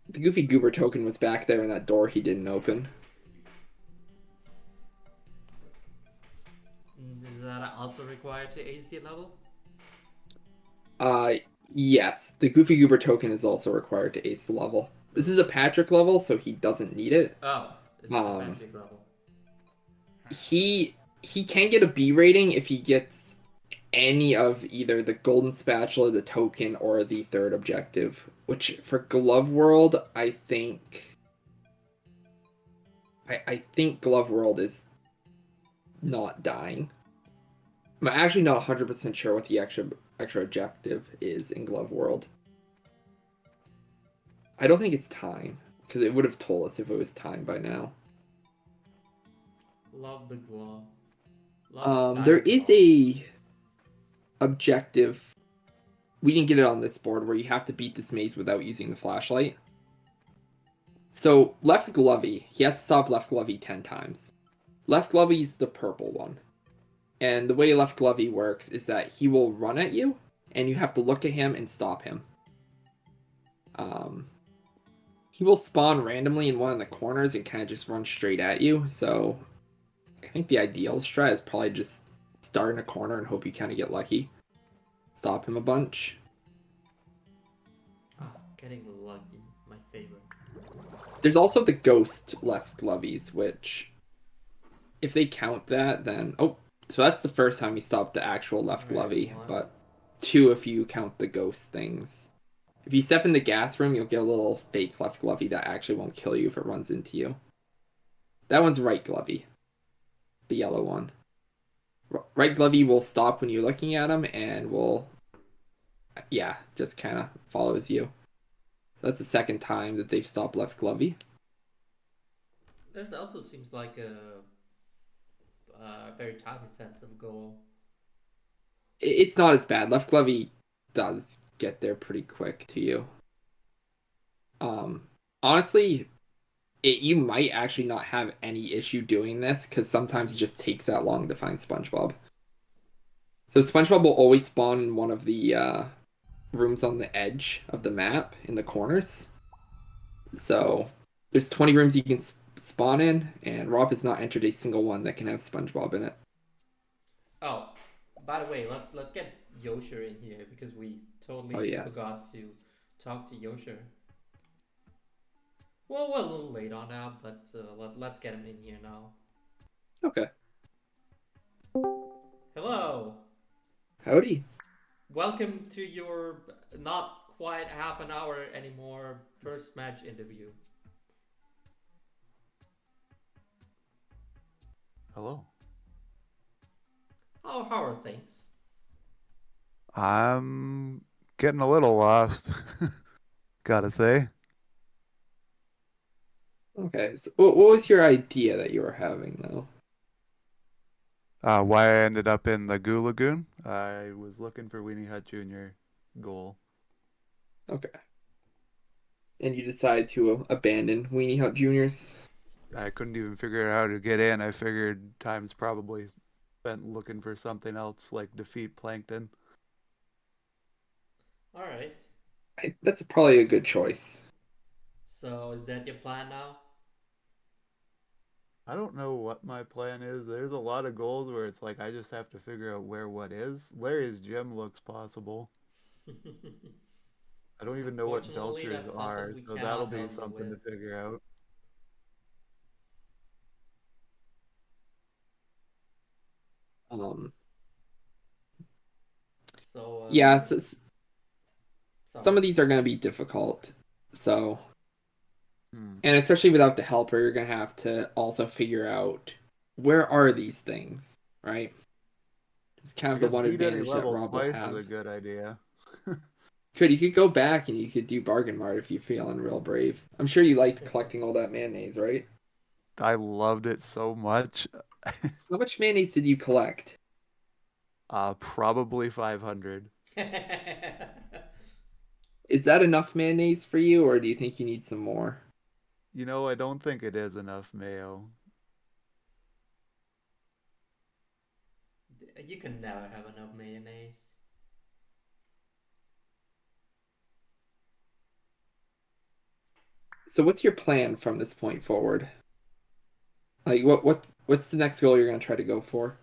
The Goofy Goober token was back there in that door he didn't open. Is that also required to ace the level? Yes. The Goofy Goober token is also required to ace the level. This is a Patrick level, so he doesn't need it. Oh, it's a Patrick level. He can get a B rating if he gets any of either the golden spatula, the token, or the third objective. Which for Glove World, I think Glove World is not dying. I'm actually not 100% sure what the extra objective is in Glove World. I don't think it's time, because it would have told us if it was time by now. Love the glove. Love There the is glove. a objective. We didn't get it on this board where you have to beat this maze without using the flashlight. So Left Glovey, he has to stop Left Glovey 10 times. Left Glovey's the purple one. And the way Left Glovey works is that he will run at you, and you have to look at him and stop him. He will spawn randomly in one of the corners and kind of just run straight at you, so I think the ideal strat is probably just start in a corner and hope you kind of get lucky. Stop him a bunch. Ah, getting lucky, my favorite. There's also the ghost Left Gloveys, which, if they count that, then... Oh, so that's the first time he stopped the actual Left Glovey, but 2 if you count the ghost things. If you step in the gas room, you'll get a little fake Left Glovey that actually won't kill you if it runs into you. That one's Right Glovey, the yellow one. Right Glovey will stop when you're looking at him and will, yeah, just kind of follows you. So that's the second time that they've stopped Left Glovey. This also seems like a very time-intensive goal. It's not as bad. Left Glovey does get there pretty quick to you. Honestly, you might actually not have any issue doing this because sometimes it just takes that long to find SpongeBob. So SpongeBob will always spawn in one of the rooms on the edge of the map in the corners. So there's 20 rooms you can spawn in, and Rob has not entered a single one that can have SpongeBob in it. Oh, by the way, let's get Yosher in here because we totally forgot to talk to Yosher. Well, we're a little late on that, but let's get him in here now. Okay. Hello. Howdy. Welcome to your not quite half an hour anymore first match interview. Hello. How are things? I'm getting a little lost, gotta say. Okay, so what was your idea that you were having, though? Why I ended up in the Goo Lagoon? I was looking for Weenie Hut Jr. goal. Okay. And you decided to abandon Weenie Hut Juniors? I couldn't even figure out how to get in. I figured time's probably spent looking for something else, like defeat Plankton. Alright. That's probably a good choice. So, is that your plan now? I don't know what my plan is. There's a lot of goals where it's like I just have to figure out where what is. Larry's gym looks possible. I don't even know what Unfortunately, Belchers that's are, something we so cannot that'll be help you something to with. figure out. So, Yeah, sorry. some of these are going to be difficult. So, Hmm. and especially without the helper, you're going to have to also figure out where are these things, right? It's kind I of the guess one beat any advantage that level Rob will twice is have. a good idea. You could go back and you could do Bargain Mart if you're feeling real brave. I'm sure you liked collecting all that mayonnaise, right? I loved it so much. How much mayonnaise did you collect? Probably 500. Is that enough mayonnaise for you, or do you think you need some more? You know, I don't think it is enough mayo. You can never have enough mayonnaise. So what's your plan from this point forward? Like what's the next goal you're gonna try to go for?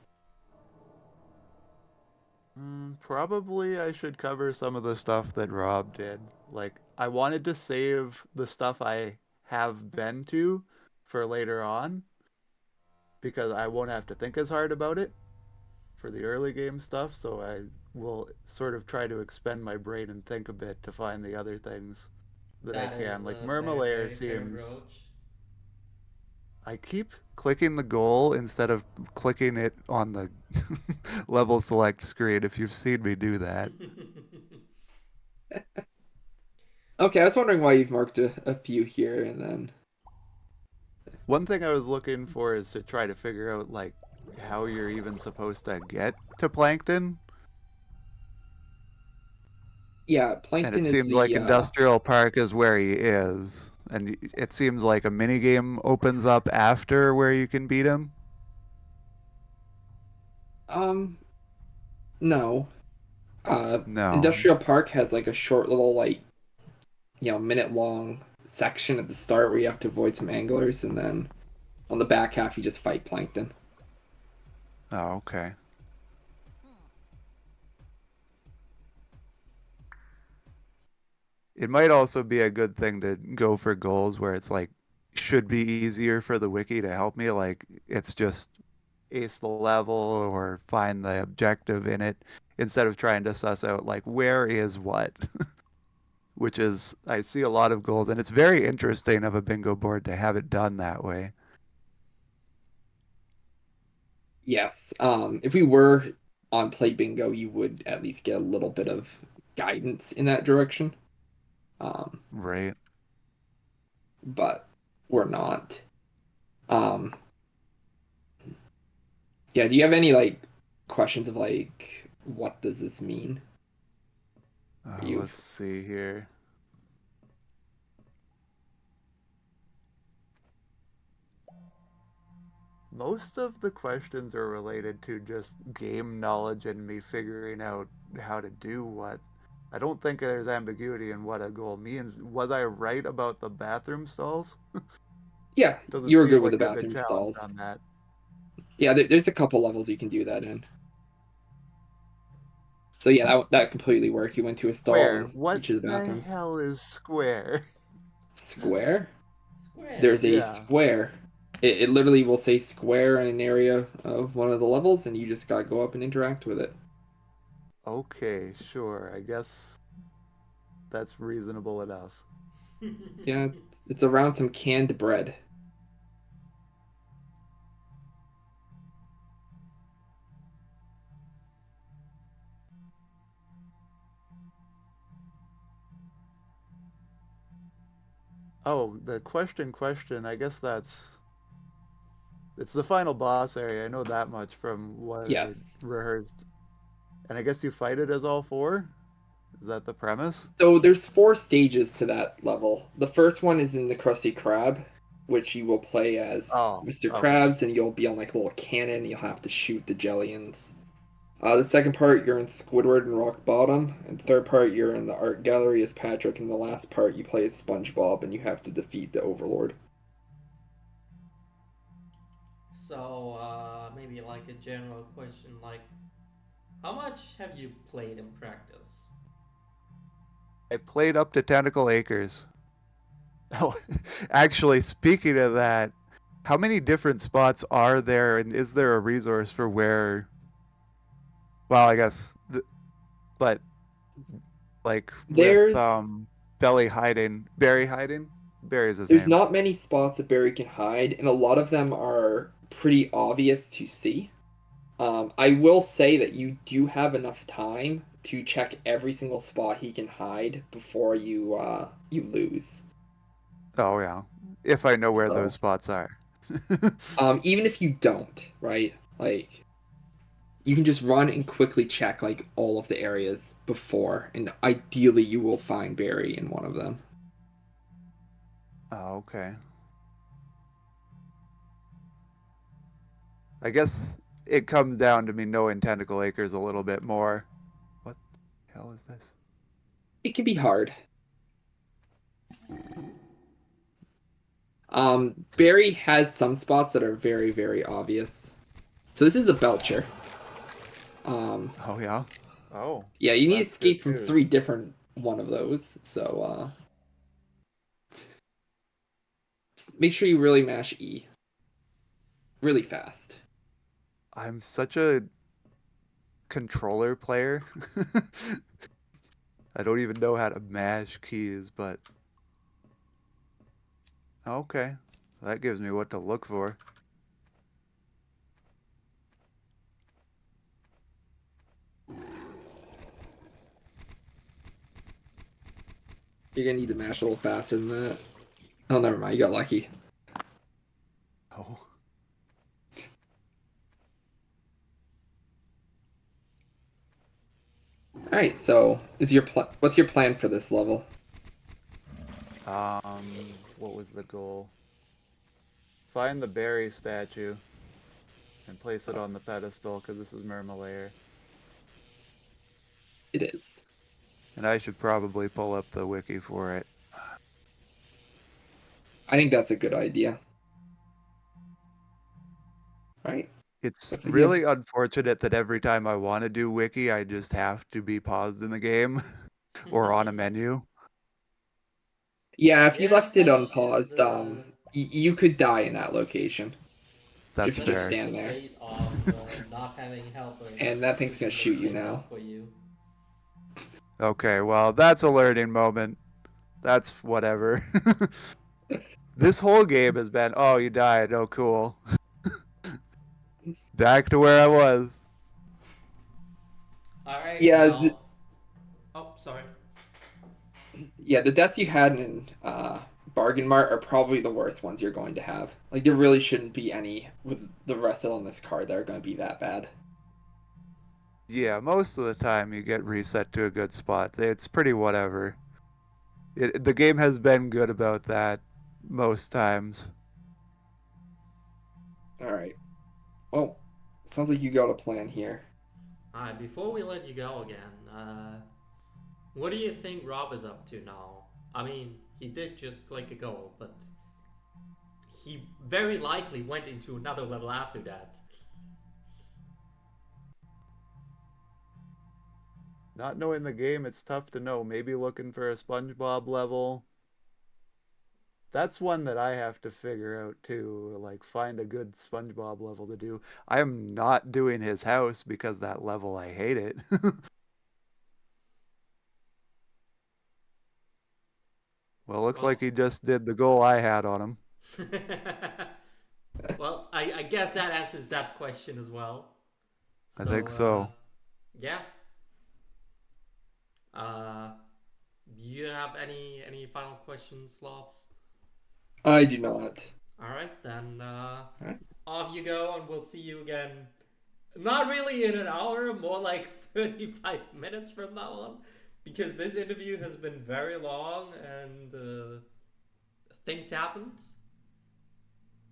Probably I should cover some of the stuff that Rob did. Like, I wanted to save the stuff I have been to for later on because I won't have to think as hard about it for the early game stuff, so I will sort of try to expend my brain and think a bit to find the other things that I That can. is Like a very, Murmalayer very fair seems approach. I keep clicking the goal instead of clicking it on the level select screen if you've seen me do that. Okay, I was wondering why you've marked a few here and then. One thing I was looking for is to try to figure out like how you're even supposed to get to Plankton. Yeah, And it Plankton is seems like the Industrial Park is where he is. And it seems like a mini game opens up after where you can beat him. No. No. Industrial Park has like a short little like minute long section at the start where you have to avoid some anglers, and then on the back half you just fight plankton. Oh, okay. It might also be a good thing to go for goals where it's like should be easier for the wiki to help me. Like it's just ace the level or find the objective in it instead of trying to suss out like where is what. Which is I see a lot of goals and it's very interesting of a bingo board to have it done that way. Yes. If we were on Play Bingo, you would at least get a little bit of guidance in that direction. Um, Right. but we're not. Um, yeah, do you have any like questions of like what does this mean? Let's You've see here. Most of the questions are related to just game knowledge and me figuring out how to do what. I don't think there's ambiguity in what a goal means. Was I right about the bathroom stalls? Yeah, Doesn't you were seem good with the like there's a bathroom challenge stalls. on that. Yeah, there's a couple levels you can do that in. So yeah, that completely worked. You went to a stall Square. in What each of the the bathrooms. hell is square? Square? Square. There's a Yeah. square. It literally will say square in an area of one of the levels, and you just gotta go up and interact with it. Okay, sure. I guess that's reasonable enough. Yeah, it's around some canned bread. Oh, the question, I guess that's it's the final boss area. I know that much from what I Yes. rehearsed. And I guess you fight it as all four? Is that the premise? So there's four stages to that level. The first one is in the Krusty Krab, which you will play as Oh, Mr. okay. Krabs, and you'll be on like a little cannon. You'll have to shoot the jellions. The second part, you're in Squidward and Rock Bottom, and the third part, you're in the art gallery as Patrick, and the last part, you play as SpongeBob, and you have to defeat the Overlord. So, maybe like a general question, like, how much have you played in practice? I played up to Tentacle Acres. Oh, actually, speaking of that, how many different spots are there, and is there a resource for where? Well, I guess, but like with There's Belly hiding, Barry hiding, Barry's his there's name. not many spots that Barry can hide, and a lot of them are pretty obvious to see. I will say that you do have enough time to check every single spot he can hide before you lose. Oh yeah, if I know where those So, spots are. even if you don't, right? Like you can just run and quickly check like all of the areas before, and ideally you will find Barry in one of them. Oh, okay. I guess it comes down to me knowing Tentacle Acres a little bit more. What the hell is this? It can be hard. Barry has some spots that are very, very obvious. So this is a Belcher. Um, Oh yeah. Oh, yeah, you need to that's good escape from news. three different one of those. So just make sure you really mash E really fast. I'm such a controller player. I don't even know how to mash keys, but okay. That gives me what to look for. You're gonna need to mash a little faster than that. Oh, never mind. You got lucky. Oh. All right. So, what's your plan for this level? What was the goal? Find the Barry statue. and place it on the pedestal because this is Mermalayer. It is. And I should probably pull up the wiki for it. I think that's a good idea. Right? It's Looks like you really unfortunate that every time I want to do wiki, I just have to be paused in the game or on a menu. Yeah, if you Yeah, left it such is unpaused, you could die in that location. That's If you such just is fair. the stand there. fate of not having helpers And that thing's who gonna can look shoot you things now. up for you. Okay, well, that's a learning moment. That's whatever. This whole game has been, oh, you died. Oh, cool. Back to where I was. All right, Yeah, well. Oh, sorry. yeah, the deaths you had in Bargain Mart are probably the worst ones you're going to have. Like, there really shouldn't be any with the rest on this card that are going to be that bad. Yeah, most of the time you get reset to a good spot. It's pretty whatever. The game has been good about that most times. Alright. Well, sounds like you got a plan here. Alright, before we let you go again, what do you think Rob is up to now? I mean, he did just click a goal, but he very likely went into another level after that. Not knowing the game, it's tough to know. Maybe looking for a SpongeBob level. That's one that I have to figure out too. Like, find a good SpongeBob level to do. I am not doing his house because that level, I hate it. Well, looks like Well, he just did the goal I had on him. well, I guess that answers that question as well. I So, think so. yeah. Do you have any final questions, Sloths? I do not. Alright, then Alright. off you go, and we'll see you again. Not really in an hour, more like 35 minutes from now on. Because this interview has been very long and things happened.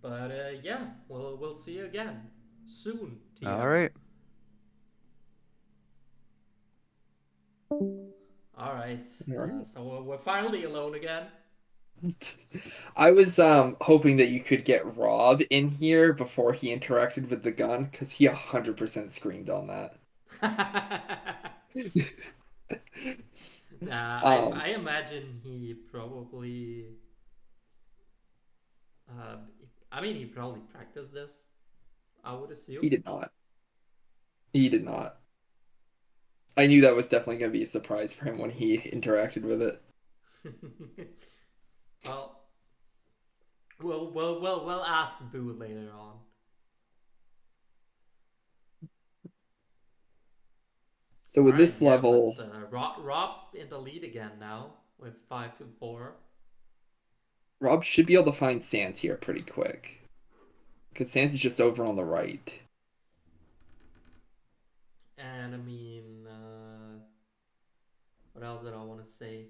But yeah, we'll see you again soon, Tia. All right. All right. Alright. So we're finally alone again. I was hoping that you could get Rob in here before he interacted with the gun, because he 100% screamed on that. I imagine he probably. I mean, he probably practiced this. I would assume. He did not. He did not. I knew that was definitely going to be a surprise for him when he interacted with it. We'll ask Boo later on. So with Alright, this yeah, level, but, Rob in the lead again now with 5-4. Rob should be able to find Sans here pretty quick. Because Sans is just over on the right. And I mean, what else did I want to say?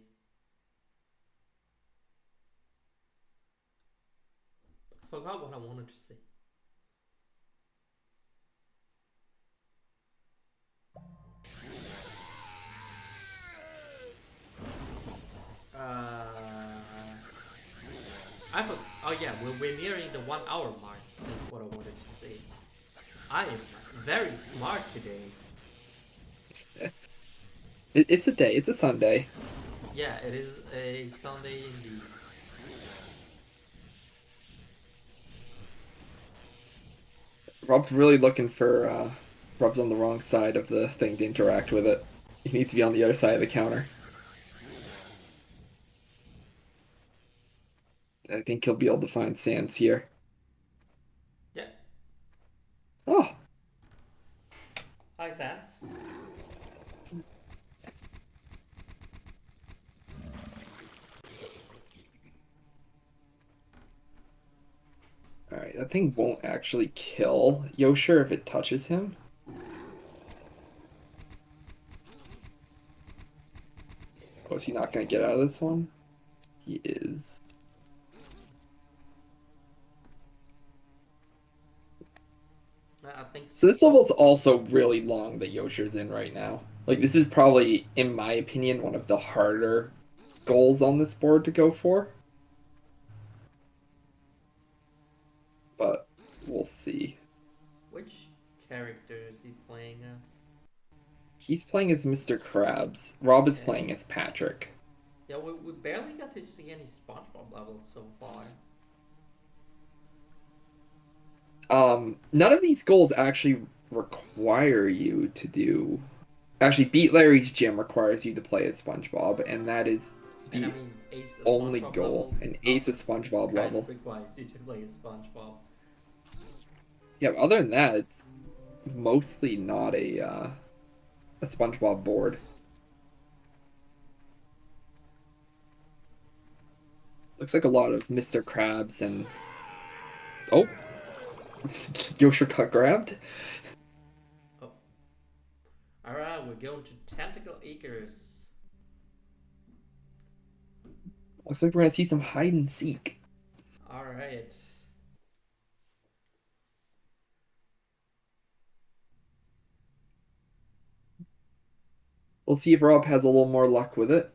I forgot what I wanted to say. Oh yeah, we're nearing the 1 hour mark. Is what I wanted to say. I am very smart today. It's a day. It's a Sunday. Yeah, it is a Sunday indeed. Rob's really looking for. Rob's on the wrong side of the thing to interact with it. He needs to be on the other side of the counter. I think he'll be able to find Sans here. Yeah. Oh, Hi, Sans. alright. That thing won't actually kill Yosher if it touches him. Oh, is he not going to get out of this one? He is. I think So this so. level's also really long that Yosher's in right now. Like this is probably, in my opinion, one of the harder goals on this board to go for. But we'll see. Which character is he playing as? He's playing as Mr. Krabs. Rob is Okay. playing as Patrick. Yeah, we barely got to see any SpongeBob levels so far. None of these goals actually require you to do. Actually, Beat Larry's Gym requires you to play as SpongeBob, and that is And I the mean, Ace a only SpongeBob goal. level An Ace also of SpongeBob kind level. of requires you to play as SpongeBob. Yeah, other than that, it's mostly not a SpongeBob board. Looks like a lot of Mr. Krabs and oh, Yosher got grabbed. Oh. Alright, we're going to Tentacle Acres. Looks like we're gonna see some hide and seek. Alright. We'll see if Rob has a little more luck with it.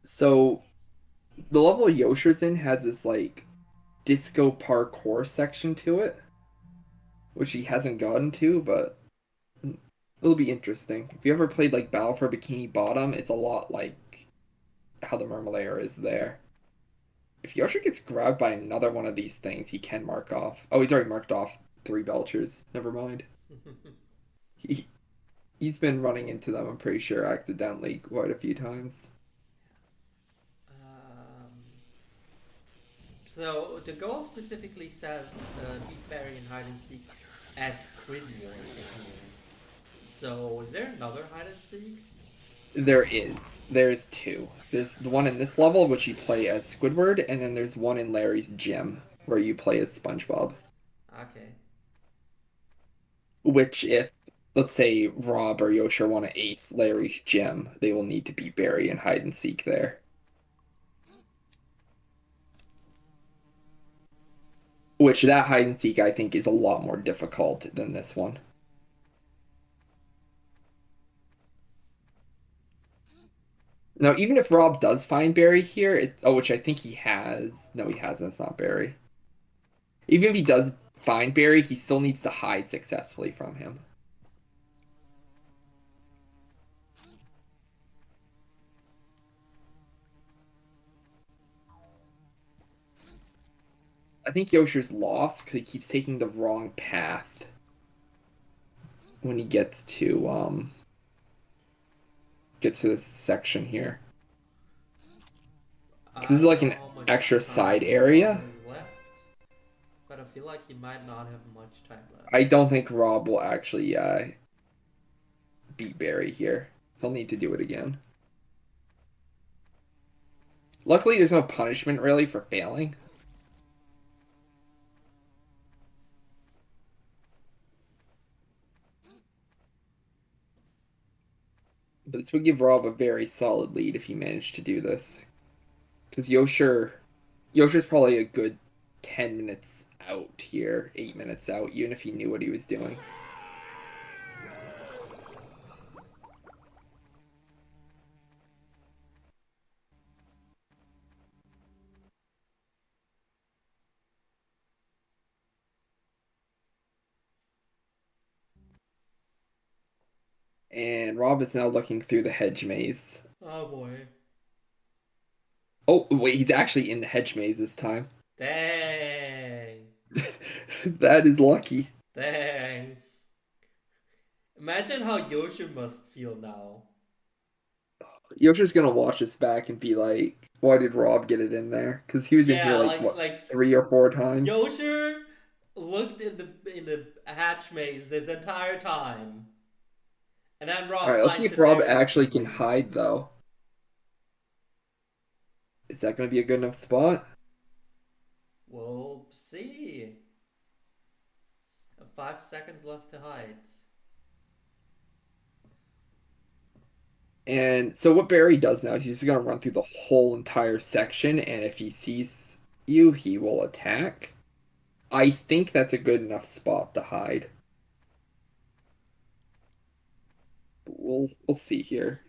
So the level Yosher's in has this like disco parkour section to it, which he hasn't gotten to, but it'll be interesting. If you ever played like Battle for Bikini Bottom, it's a lot like how the Mermalayer is there. If Yosher gets grabbed by another one of these things, he can mark off. Oh, he's already marked off 3 Belchers. Never mind. He, he's been running into them, I'm pretty sure, accidentally quite a few times. um, so the goal specifically says beat Barry and hide and seek as Squidward in here. So is there another hide and seek? There is. There's two. There's the one in this level, which you play as Squidward, and then there's one in Larry's Gym, where you play as SpongeBob. Okay. Which, if, let's say, Rob or Yosher want to ace Larry's Gym, they will need to beat Barry and hide and seek there. Which, that hide and seek, I think, is a lot more difficult than this one. Now, even if Rob does find Barry here, which I think he has. No, he hasn't. It's not Barry. Even if he does find Barry, he still needs to hide successfully from him. I think Yosher's lost because he keeps taking the wrong path when he gets to this section here. This is I don't like know an how much extra time side Rob area. has left, but I feel like he might not have much time left. I don't think Rob will actually beat Barry here. He'll need to do it again. Luckily, there's no punishment really for failing. But this would give Rob a very solid lead if he managed to do this. Because Yosher's probably a good 10 minutes out here, 8 minutes out, even if he knew what he was doing. And Rob is now looking through the hedge maze. Oh boy. Oh, wait, he's actually in the hedge maze this time. Dang. That is lucky. Dang. Imagine how Yosha must feel now. Yosher's gonna watch this back and be like, why did Rob get it in there? Because he was in here Yeah, like, what, like 3 or 4 times? Yosha looked in the hatch maze this entire time. And then Rob Alright, let's see finds if it Rob very actually can easily. hide, though. Is that gonna be a good enough spot? We'll see. 5 seconds left to hide. And so what Barry does now is he's just gonna run through the whole entire section, and if he sees you, he will attack. I think that's a good enough spot to hide. We'll see here.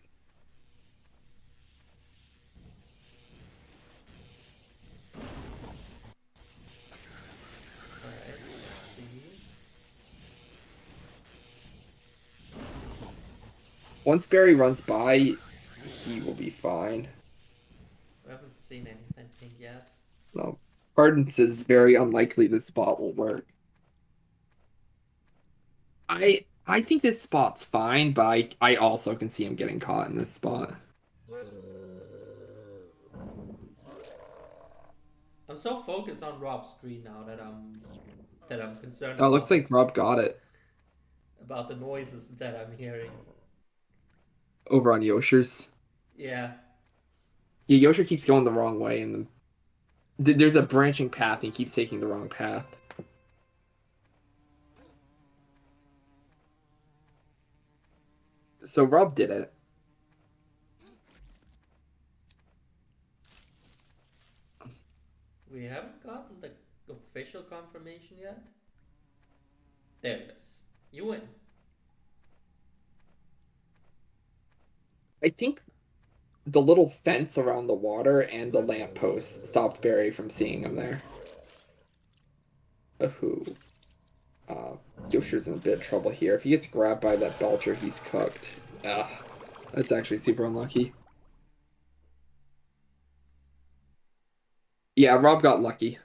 Alright, let's see. Once Barry runs by, he will be fine. We haven't seen anything yet. No, Pardon says very unlikely this spot will work. I think this spot's fine, but I also can see him getting caught in this spot. I'm so focused on Rob's screen now that I'm concerned Oh, it looks like Rob got it about the noises that I'm hearing. over on Yosher's. Yeah. Yeah, Yosher keeps going the wrong way, and there's a branching path, and he keeps taking the wrong path. So Rob did it. We haven't gotten the official confirmation yet. There it is. You win. I think the little fence around the water and the lamppost stopped Barry from seeing him there. Ooh. Yosher's in a bit of trouble here. If he gets grabbed by that Belcher, he's cooked. Ugh. That's actually super unlucky. Yeah, Rob got lucky.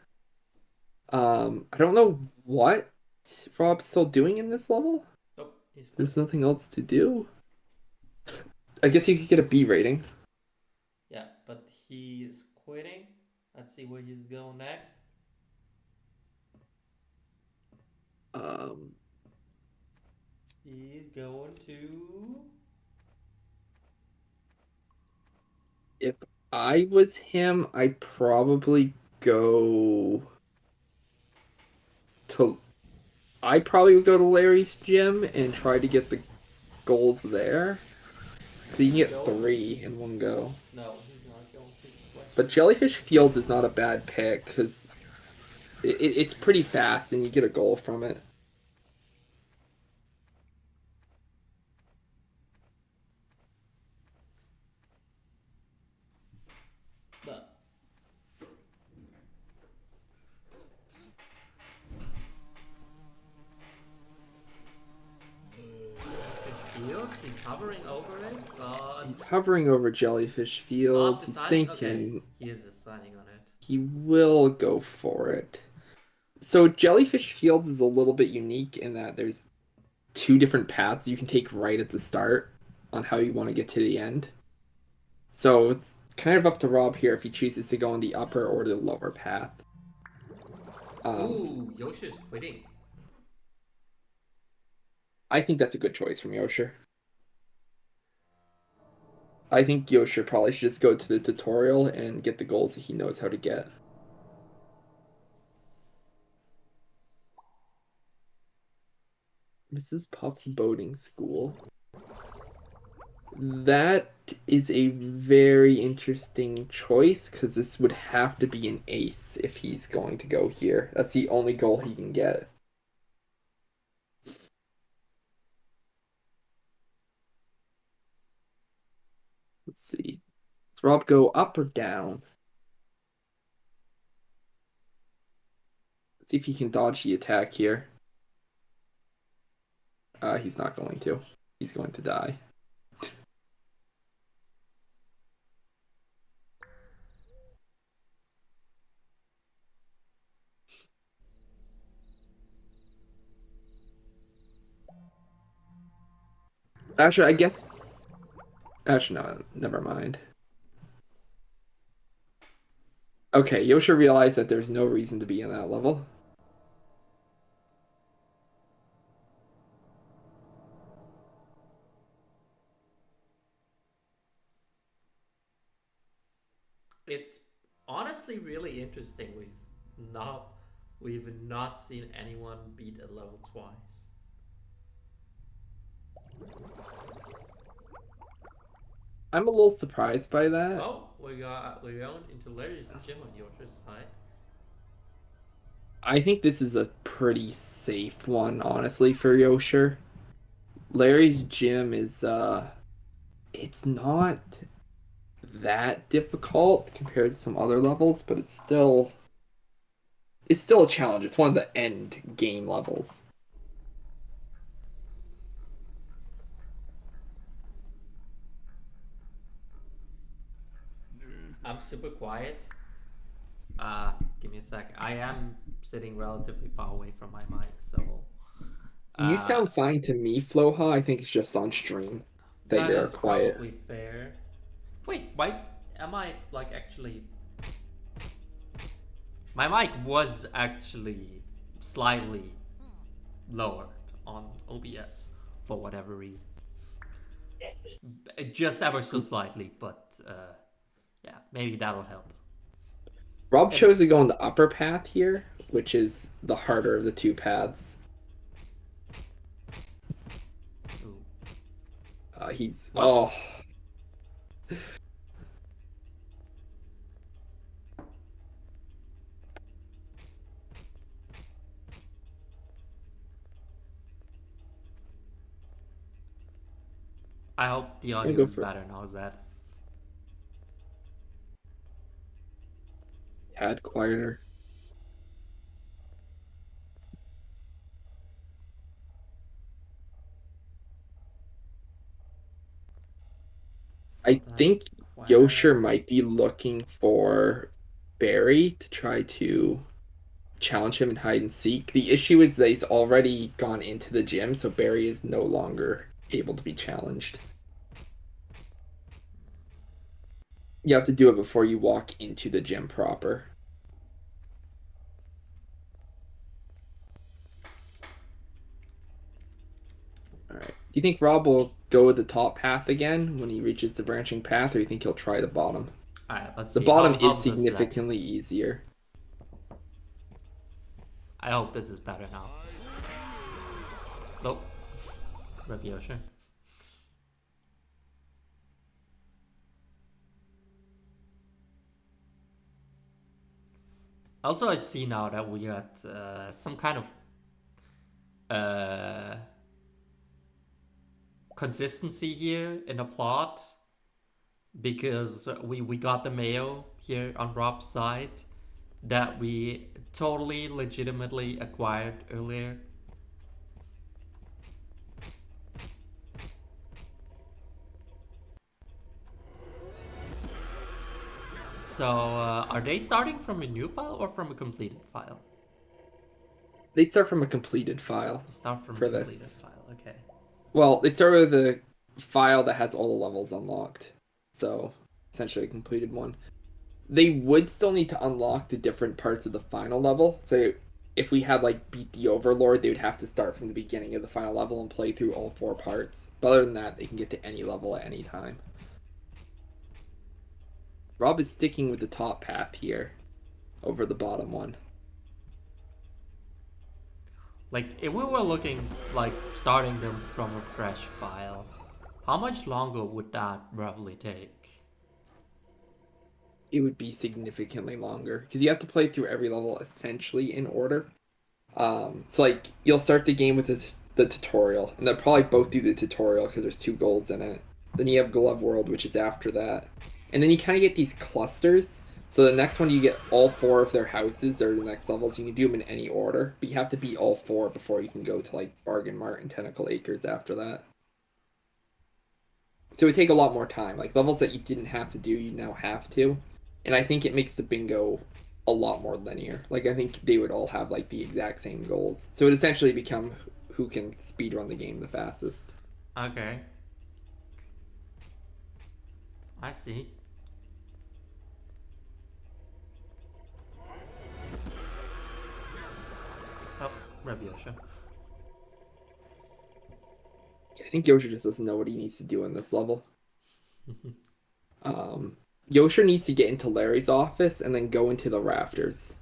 I don't know what Rob's still doing in this level. Oh, he's quit. There's nothing else to do. I guess you could get a B rating. Yeah, but he is quitting. Let's see where he's going next. He's going to. If I was him, I'd probably go to. I probably would go to Larry's gym and try to get the goals there. So you can get 3 in one go. No, he's not going to. But Jellyfish Fields is not a bad pick because it's pretty fast and you get a goal from it. But Fields, he's hovering over it, but He's hovering over Jellyfish Fields. not He's deciding. thinking Okay, he is deciding on it. he will go for it. So Jellyfish Fields is a little bit unique in that there's 2 different paths you can take right at the start on how you want to get to the end. So it's kind of up to Rob here if he chooses to go on the upper or the lower path. Ooh, Yoshi's quitting. I think that's a good choice from Yosher. I think Yosher probably should just go to the tutorial and get the goals that he knows how to get. Mrs. Puff's boating school. That is a very interesting choice because this would have to be an ace if he's going to go here. That's the only goal he can get. Let's see. Does Rob go up or down? Let's see if he can dodge the attack here. He's not going to. He's going to die. Actually, I guess... Actually, no, never mind. Okay, Yosha realized that there's no reason to be in that level. It's honestly really interesting. We've not seen anyone beat a level twice. I'm a little surprised by that. Oh, we're going into Larry's gym on Yoshi's side. I think this is a pretty safe one, honestly, for Yosher. Larry's gym is it's not that difficult compared to some other levels, but it's still a challenge. It's one of the end game levels. I'm super quiet. Give me a sec. I am sitting relatively far away from my mic, so You sound fine to me, Floha. I think it's just on stream that that you're is quiet. probably fair. Wait, why am I like actually? My mic was actually slightly lowered on OBS for whatever reason. Just ever so slightly, but yeah, maybe that'll help. Rob chose to go on the upper path here, which is the harder of the two paths. Ooh. He's What? oh. I hope the audio Go is for it. better now, Zed. Tad quieter. I think Yosher might be looking for Barry to try to challenge him in hide and seek. The issue is that he's already gone into the gym, so Barry is no longer able to be challenged. You have to do it before you walk into the gym proper. Alright. Do you think Rob will go with the top path again when he reaches the branching path, or do you think he'll try the bottom? Alright, let's The see. bottom How is does that- significantly easier. I hope this is better now. Nope. ChaoticYosher. Also, I see now that we got some kind of consistency here in the plot, because we got the mayo here on Rob's side that we totally legitimately acquired earlier. So are they starting from a new file or from a completed file? They start from a completed file. They start from For a completed this. file, okay. Well, they start with a file that has all the levels unlocked. So, essentially a completed one. They would still need to unlock the different parts of the final level. So, if we had, like, beat the Overlord, they would have to start from the beginning of the final level and play through all 4 parts. But other than that, they can get to any level at any time. Rob is sticking with the top path here over the bottom one. Like, if we were looking, like, starting them from a fresh file, how much longer would that roughly take? It would be significantly longer because you have to play through every level essentially in order. So like you'll start the game with the tutorial, and they'll probably both do the tutorial because there's 2 goals in it. Then you have Glove World, which is after that, and then you kind of get these clusters. So the next one you get all 4 of their houses or the next levels. You can do them in any order, but you have to beat all 4 before you can go to like Bargain Mart and Tentacle Acres after that. So it would take a lot more time. Like levels that you didn't have to do, you now have to. And I think it makes the bingo a lot more linear. Like I think they would all have like the exact same goals. So it essentially become who can speedrun the game the fastest. Okay. I see. Oh, ChaoticYosher. I think Yosher just doesn't know what he needs to do in this level. Yosher needs to get into Larry's office and then go into the rafters.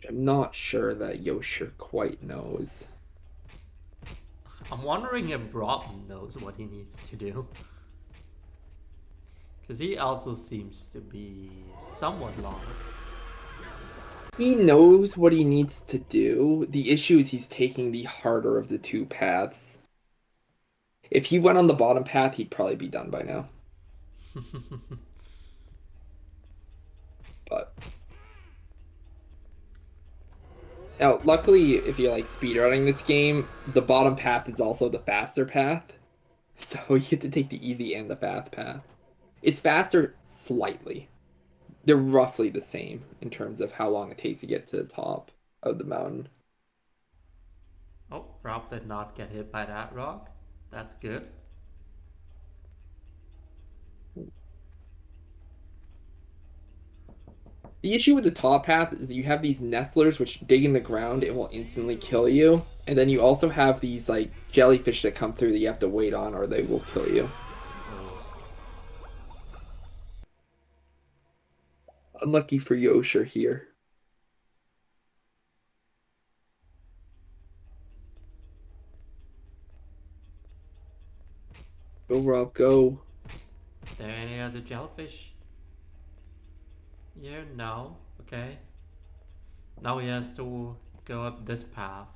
I'm not sure that Yosher quite knows. I'm wondering if Rob knows what he needs to do. Because he also seems to be somewhat lost. He knows what he needs to do. The issue is he's taking the harder of the two paths. If he went on the bottom path, he'd probably be done by now. But now, luckily, if you're like speedrunning this game, the bottom path is also the faster path. So you get to take the easy and the fast path. It's faster slightly. They're roughly the same in terms of how long it takes to get to the top of the mountain. Oh, Rob did not get hit by that rock. That's good. The issue with the top path is you have these nestlers which dig in the ground and will instantly kill you. And then you also have these like jellyfish that come through that you have to wait on or they will kill you. Unlucky for Yosher here. Go, Rob, go. There any other jellyfish? Yeah, no. Okay. Now he has to go up this path.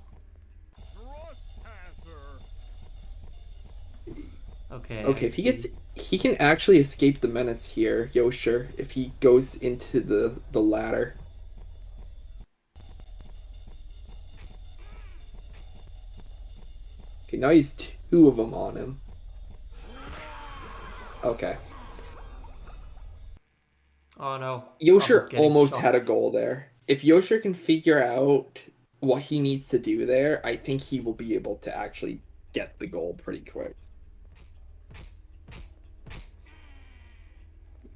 Okay. Okay, if he can actually escape the menace here, Yosher, if he goes into the ladder. Okay, now he's two of them on him. Okay. Oh no. Yosher almost had a goal there. If Yosher can figure out what he needs to do there, I think he will be able to actually get the goal pretty quick.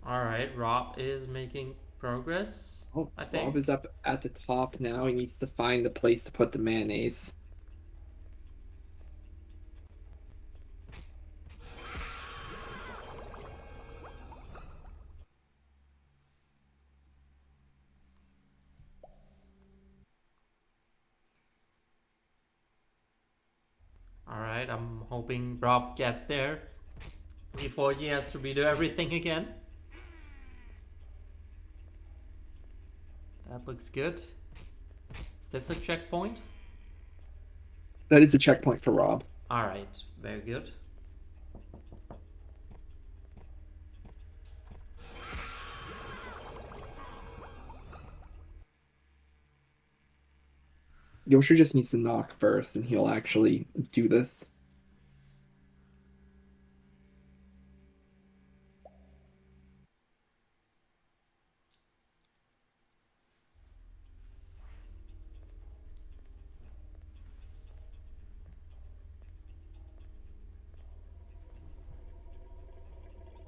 Alright, Rob is making progress. Oh, I think. Rob is up at the top now. He needs to find the place to put the mayonnaise. Alright, I'm hoping Rob gets there before he has to redo everything again. That looks good. Is this a checkpoint? That is a checkpoint for Rob. Alright, very good. Yosher just needs to knock first and he'll actually do this.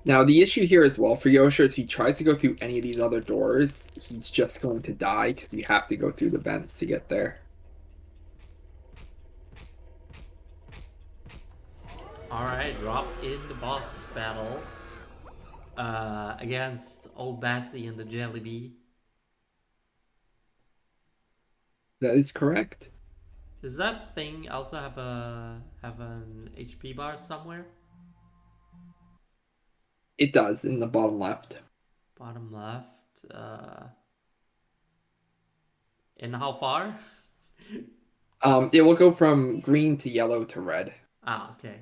Now, the issue here as well for Yosher is he tries to go through any of these other doors, he's just going to die because you have to go through the vents to get there. Alright, Rob in the boss battle against Old Bassy and the Jelly Bee. That is correct. Does that thing also have an HP bar somewhere? It does in the bottom left. Bottom left. And how far? It will go from green to yellow to red. Ah, okay.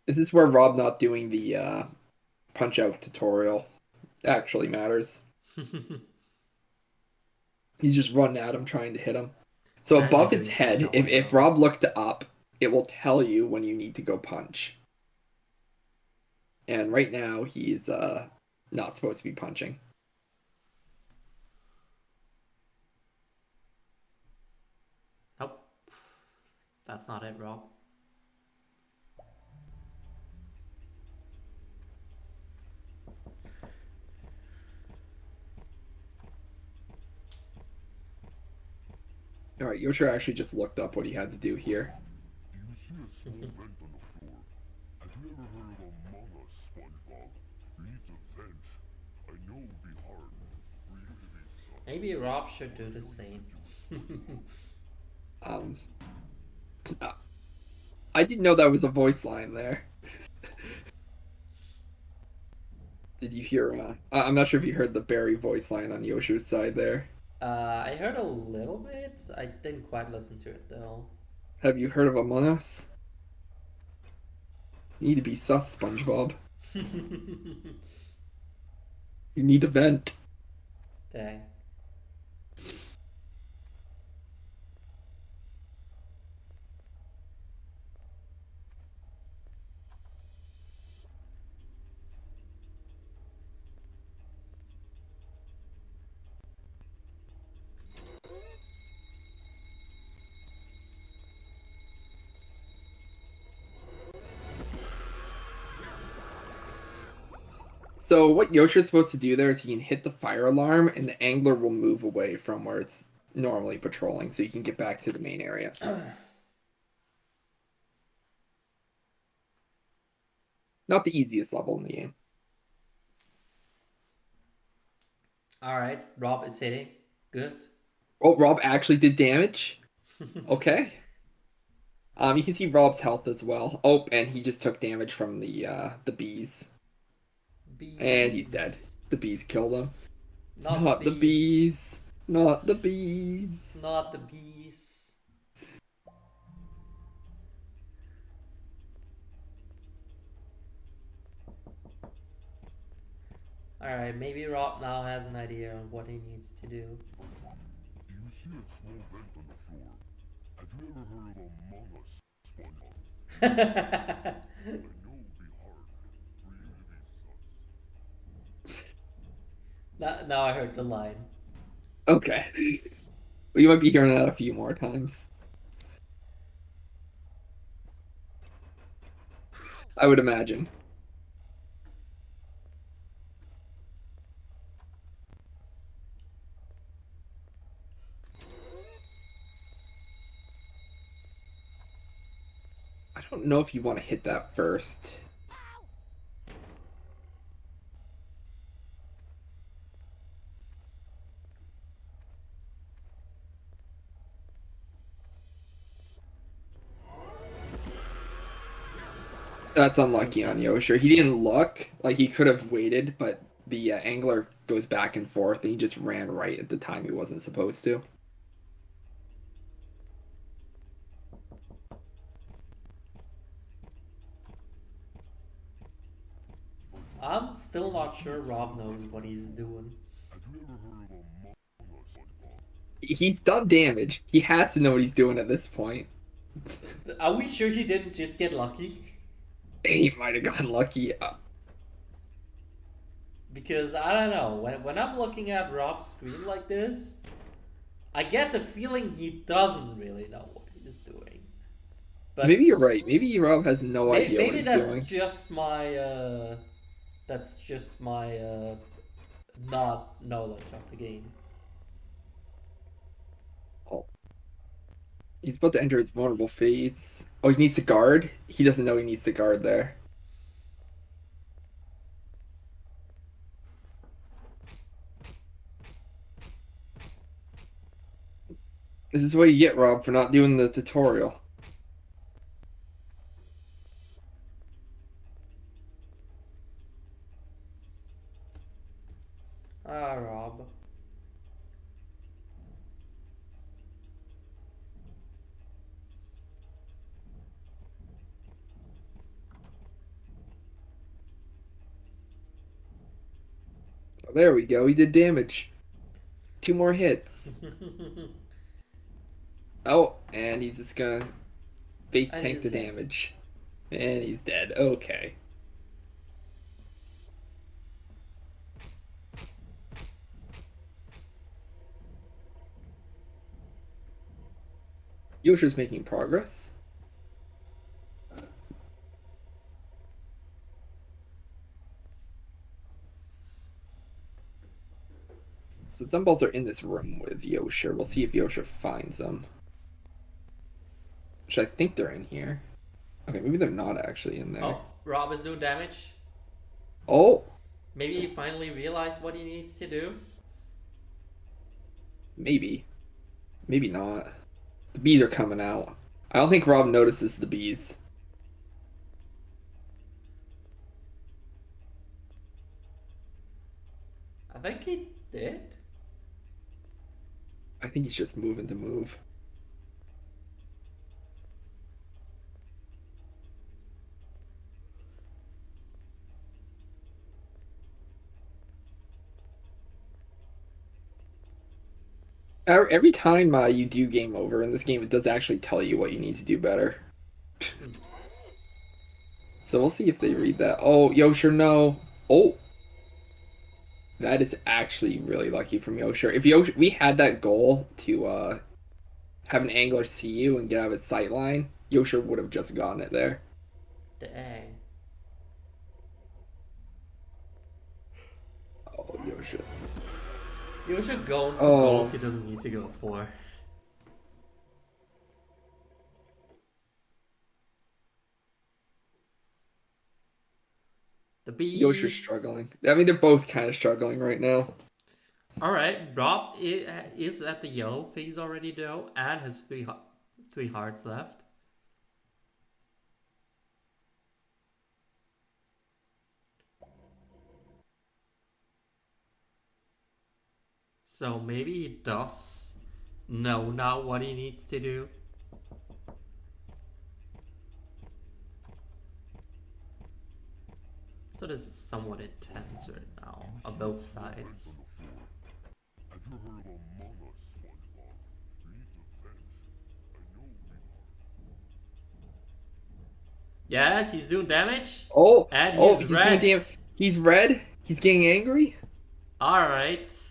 This is where Rob not doing the punch out tutorial actually matters. He's just running at him trying to hit him. So And above he his didn't head, kill if him. Rob looked up, it will tell you when you need to go punch. And right now, he's not supposed to be punching. Nope. That's not it, Rob. Alright, Yosher actually just looked up what he had to do here. Do you see a small vent on the floor? Have you ever heard of Among Us, SpongeBob? You need to vent. I know it would be hard for you to be so. Maybe Rob should do the same. Um, I didn't know that was a voice line there. Did you hear? I'm not sure if you heard the Barry voice line on Yosher's side there. I heard a little bit. I didn't quite listen to it though. Have you heard of Among Us? You need to be sus, SpongeBob. You need to vent. Dang. So what Yosher's supposed to do there is he can hit the fire alarm and the angler will move away from where it's normally patrolling so you can get back to the main area. Not the easiest level in the game. Alright, Rob is hitting. Good. Oh, Rob actually did damage? Okay. You can see Rob's health as well. Oh, and he just took damage from the bees. Bees. And he's dead. The bees killed him. Not the bees. Not the bees. Not the bees. Alright, maybe Rob now has an idea of what he needs to do. Do you see a small vent on the floor? Have you ever heard of Among Us, SpongeBob? I know it'd be hard for you to be sus. Now I heard the line. Okay. Well, you might be hearing that a few more times. I would imagine. I don't know if you want to hit that first. That's unlucky on Yosher. He didn't look like he could have waited, but the angler goes back and forth, and he just ran right at the time he wasn't supposed to. I'm still not sure Rob knows what he's doing. Have you ever heard of Among Us, SpongeBob? He's done damage. He has to know what he's doing at this point. Are we sure he didn't just get lucky? He might have gotten lucky. Because I don't know, when I'm looking at Rob's screen like this, I get the feeling he doesn't really know what he's doing. But Maybe you're right. Maybe Rob has no idea what maybe he's that's doing. just my not knowledge of the game. Oh. He's about to enter his vulnerable phase. Oh, he needs to guard? He doesn't know he needs to guard there. This is what you get, Rob, for not doing the tutorial. Ah, Rob. Oh, there we go. He did damage. 2 more hits. Oh, and he's just gonna base And tank he's the dead. damage. And he's dead. Okay. Yosher's making progress. So the dumbbells are in this room with Yosher. We'll see if Yosher finds them. Which I think they're in here. Okay, maybe they're not actually in there. Oh, Rob is doing damage. Oh, Maybe he finally realized what he needs to do. maybe. Maybe not. The bees are coming out. I don't think Rob notices the bees. I think he did. I think he's just moving to move. Every time you do game over in this game, it does actually tell you what you need to do better. So we'll see if they read that. Oh, Yosher, no. Oh, that is actually really lucky from Yosher. If we had that goal to have an angler see you and get out of its sight line, Yosher would have just gotten it there. Dang. Oh, Yosher. You should go for Oh. goals he doesn't need to go for. The bees. Yosher's struggling. I mean, they're both kind of struggling right now. Alright, Rob is at the yellow phase already though, and has three hearts left. So maybe he does know now what he needs to do. So this is somewhat intense right now on both sides. Have you heard of Among Us, SpongeBob? We need to vent. I know we are. Yes, he's doing damage. Oh, And oh, he's he's red. doing damn. He's red. He's getting angry. Alright.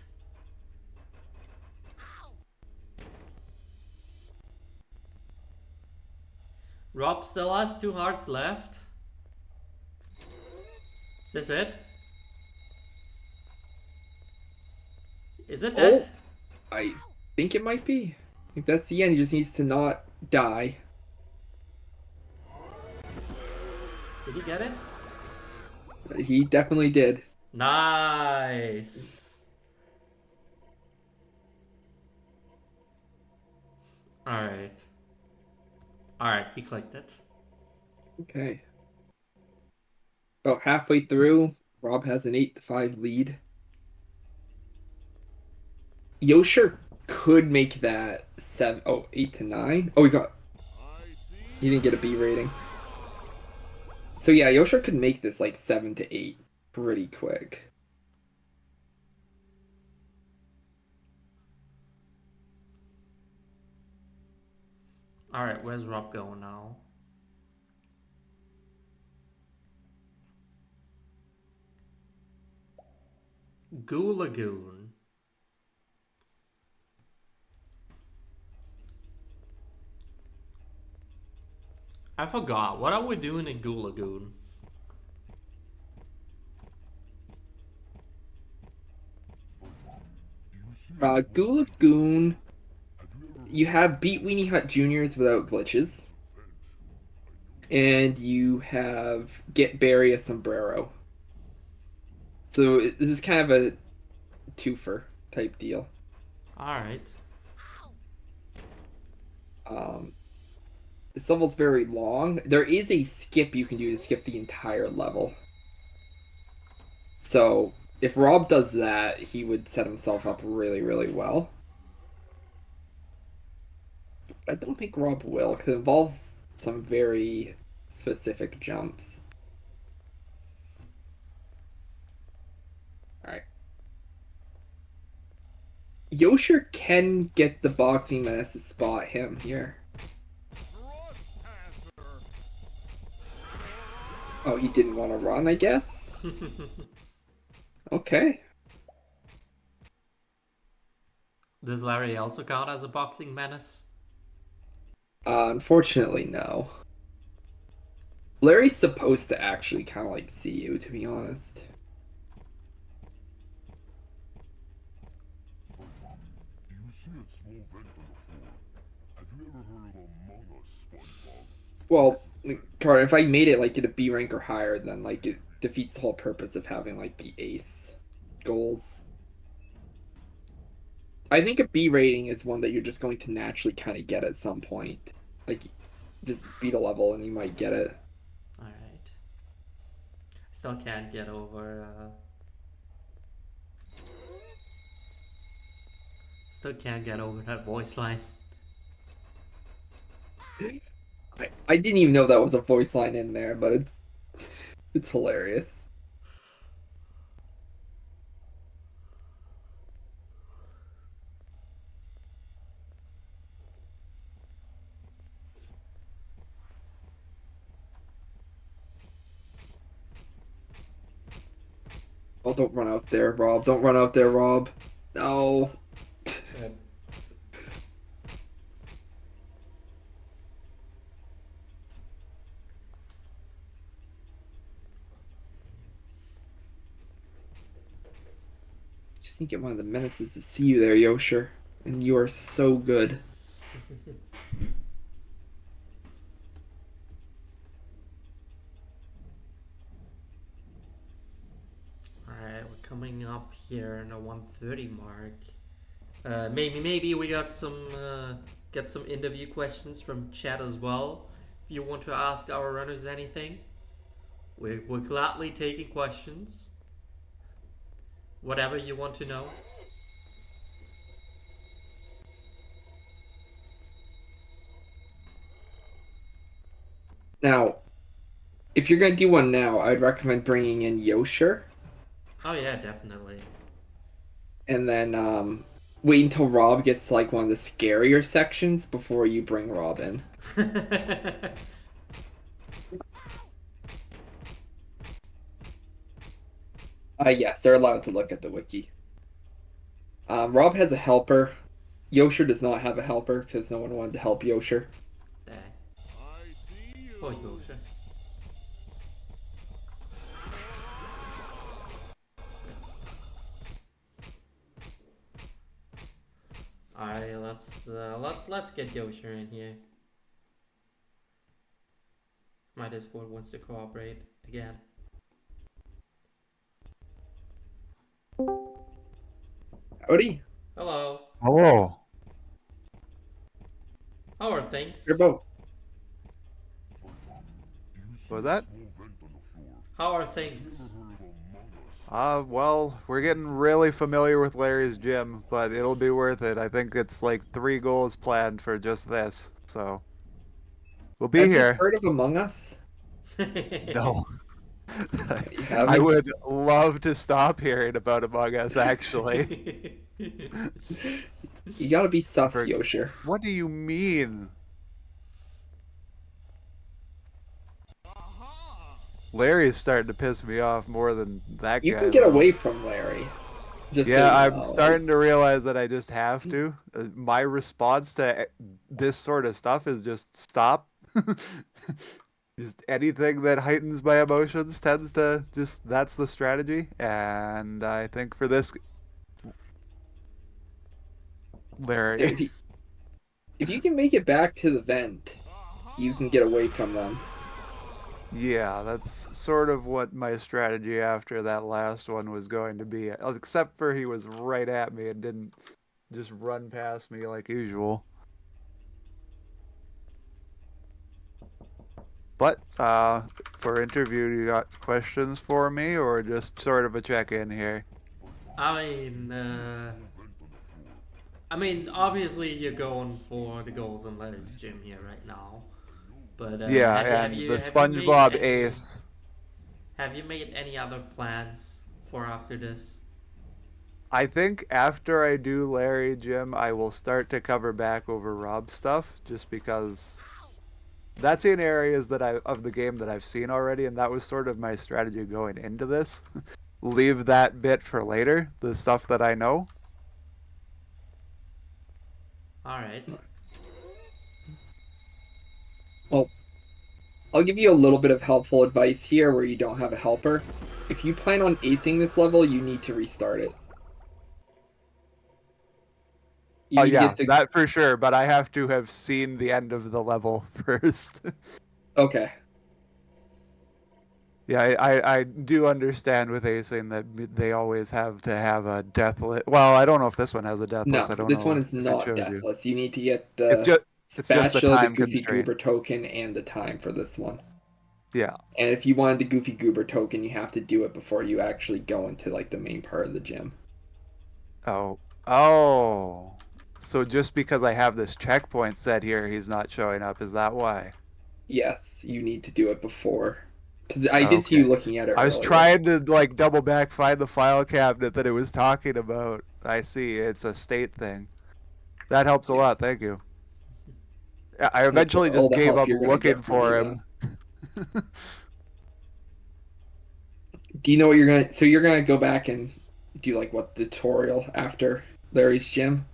Rob still has 2 hearts left. Is this it? Is it dead? I think it might be. I think that's the end. He just needs to not die. Did he get it? He definitely did. Nice. Alright. Alright, he clicked it. Okay. About halfway through, Rob has an 8-5 lead. Yosher could make that 8-9. Oh, he didn't get a B rating. So yeah, Yosher could make this like 7-8 pretty quick. Alright, where's Rob going now? Goo Lagoon. I forgot. What are we doing in Goo Lagoon? Goo Lagoon, you have beat Weenie Hut Juniors without glitches. And you have get Barry a sombrero. So this is kind of a twofer type deal. Alright. This level's very long. There is a skip you can do to skip the entire level. So if Rob does that, he would set himself up really, really well. I don't think Rob will, because it involves some very specific jumps. Alright. Yosher can get the boxing menace to spot him here. Oh, he didn't want to run, I guess? Okay. Does Larry also count as a boxing menace? Unfortunately, no. Larry's supposed to actually kind of like see you, to be honest. Do you see a small vent on the floor? Have you ever heard of Among Us, SpongeBob? Well, Carter, if I made it like at a B rank or higher, then like it defeats the whole purpose of having like the ace goals. I think a B rating is one that you're just going to naturally kind of get at some point. Like, just beat a level and you might get it. Alright. Still can't get over Still can't get over that voice line. I didn't even know that was a voice line in there, but it's hilarious. Oh, don't run out there, Rob. Don't run out there, Rob. No. Just need to get one of the menaces to see you there, Yosher. And you are so good. Alright, we're coming up here in the 130 mark. Maybe we got some get some interview questions from chat as well. If you want to ask our runners anything, we're gladly taking questions. Whatever you want to know. Now, if you're gonna do one now, I'd recommend bringing in Yosher, Oh yeah, definitely. and then wait until Rob gets to like one of the scarier sections before you bring Rob in. Yes, they're allowed to look at the wiki. Rob has a helper. Yosher does not have a helper because no one wanted to help Yosher. Dang. I see you. Oh, Yosha. Alright, let's get Yosha in here. My Discord wants to cooperate again. Howdy. Hello. Hello. How are things? You're both. Do you see Was a that? small vent on the floor? How are Ever things? heard of Among Us? Well, we're getting really familiar with Larry's gym, but it'll be worth it. I think it's like 3 goals planned for just this, so we'll be Have you here. heard of Among Us? No. You I haven't? would love to stop hearing about Among Us, actually. You gotta be sus, For- Yosher. What do you mean? Larry's starting to piss me off more than that You guy. can get though. away from Larry. Just so Yeah, you I'm know. starting to realize that I just have to. My response to this sort of stuff is just stop. Just anything that heightens my emotions tends to just, that's the strategy. And I think for this, Larry. If you can make it back to the vent, you can get away from them. Yeah, that's sort of what my strategy after that last one was going to be. Except for he was right at me and didn't just run past me like usual. But for interview, you got questions for me or just sort of a check-in here? I mean, obviously you're going for the goals on Larry's gym here right now. But Yeah, have and you the have you made SpongeBob any Ace. have you made any other plans for after this? I think after I do Larry Jim, I will start to cover back over Rob stuff, just because that's in areas that of the game that I've seen already, and that was sort of my strategy going into this. Leave that bit for later, the stuff that I know. All right. Well, I'll give you a little bit of helpful advice here where you don't have a helper. If you plan on acing this level, you need to restart it. You Oh need to yeah, get the... that for sure, but I have to have seen the end of the level first. Okay. Yeah, I do understand with acing that they always have to have a deathless. Well, I don't know if this one has a deathless. No, I don't this one know is if it not shows you. deathless. You need to get It's the just the spatula, the time Goofy constraint. Goober token, and the time for this one. Yeah. And if you wanted the Goofy Goober token, you have to do it before you actually go into like the main part of the gym. Oh. So just because I have this checkpoint set here, he's not showing up. Is that why? Yes, you need to do it before. Because I did see Okay. you looking at it I was earlier. trying to like double back find the file cabinet that it was talking about. I see. It's a state thing. That helps a lot. Yes. Thank you. I That's eventually all just the gave help up you're gonna looking get from me, for though. him. Do you know what you're gonna? So you're gonna go back and do like what tutorial after Larry's gym?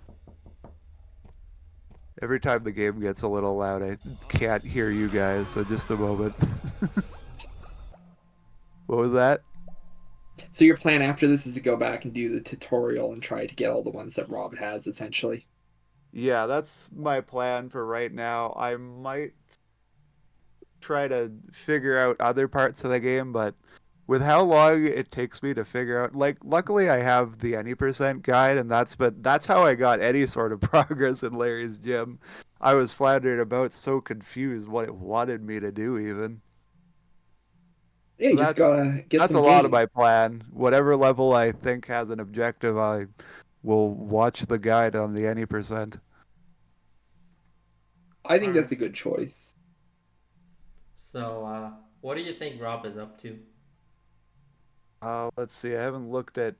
Every time the game gets a little loud, I can't hear you guys, so just a moment. What was that? So your plan after this is to go back and do the tutorial and try to get all the ones that Rob has, essentially. Yeah, that's my plan for right now. I might try to figure out other parts of the game, but with how long it takes me to figure out, like, luckily I have the any percent guide, and that's how I got any sort of progress in Larry's gym. I was floundering about, so confused what it wanted me to do, even. Yeah, So you just gotta get that's some a lot of game. my plan. Whatever level I think has an objective, I will watch the guide on the any percent. I All think right. that's a good choice. So, what do you think Rob is up to? Let's see. I haven't looked at.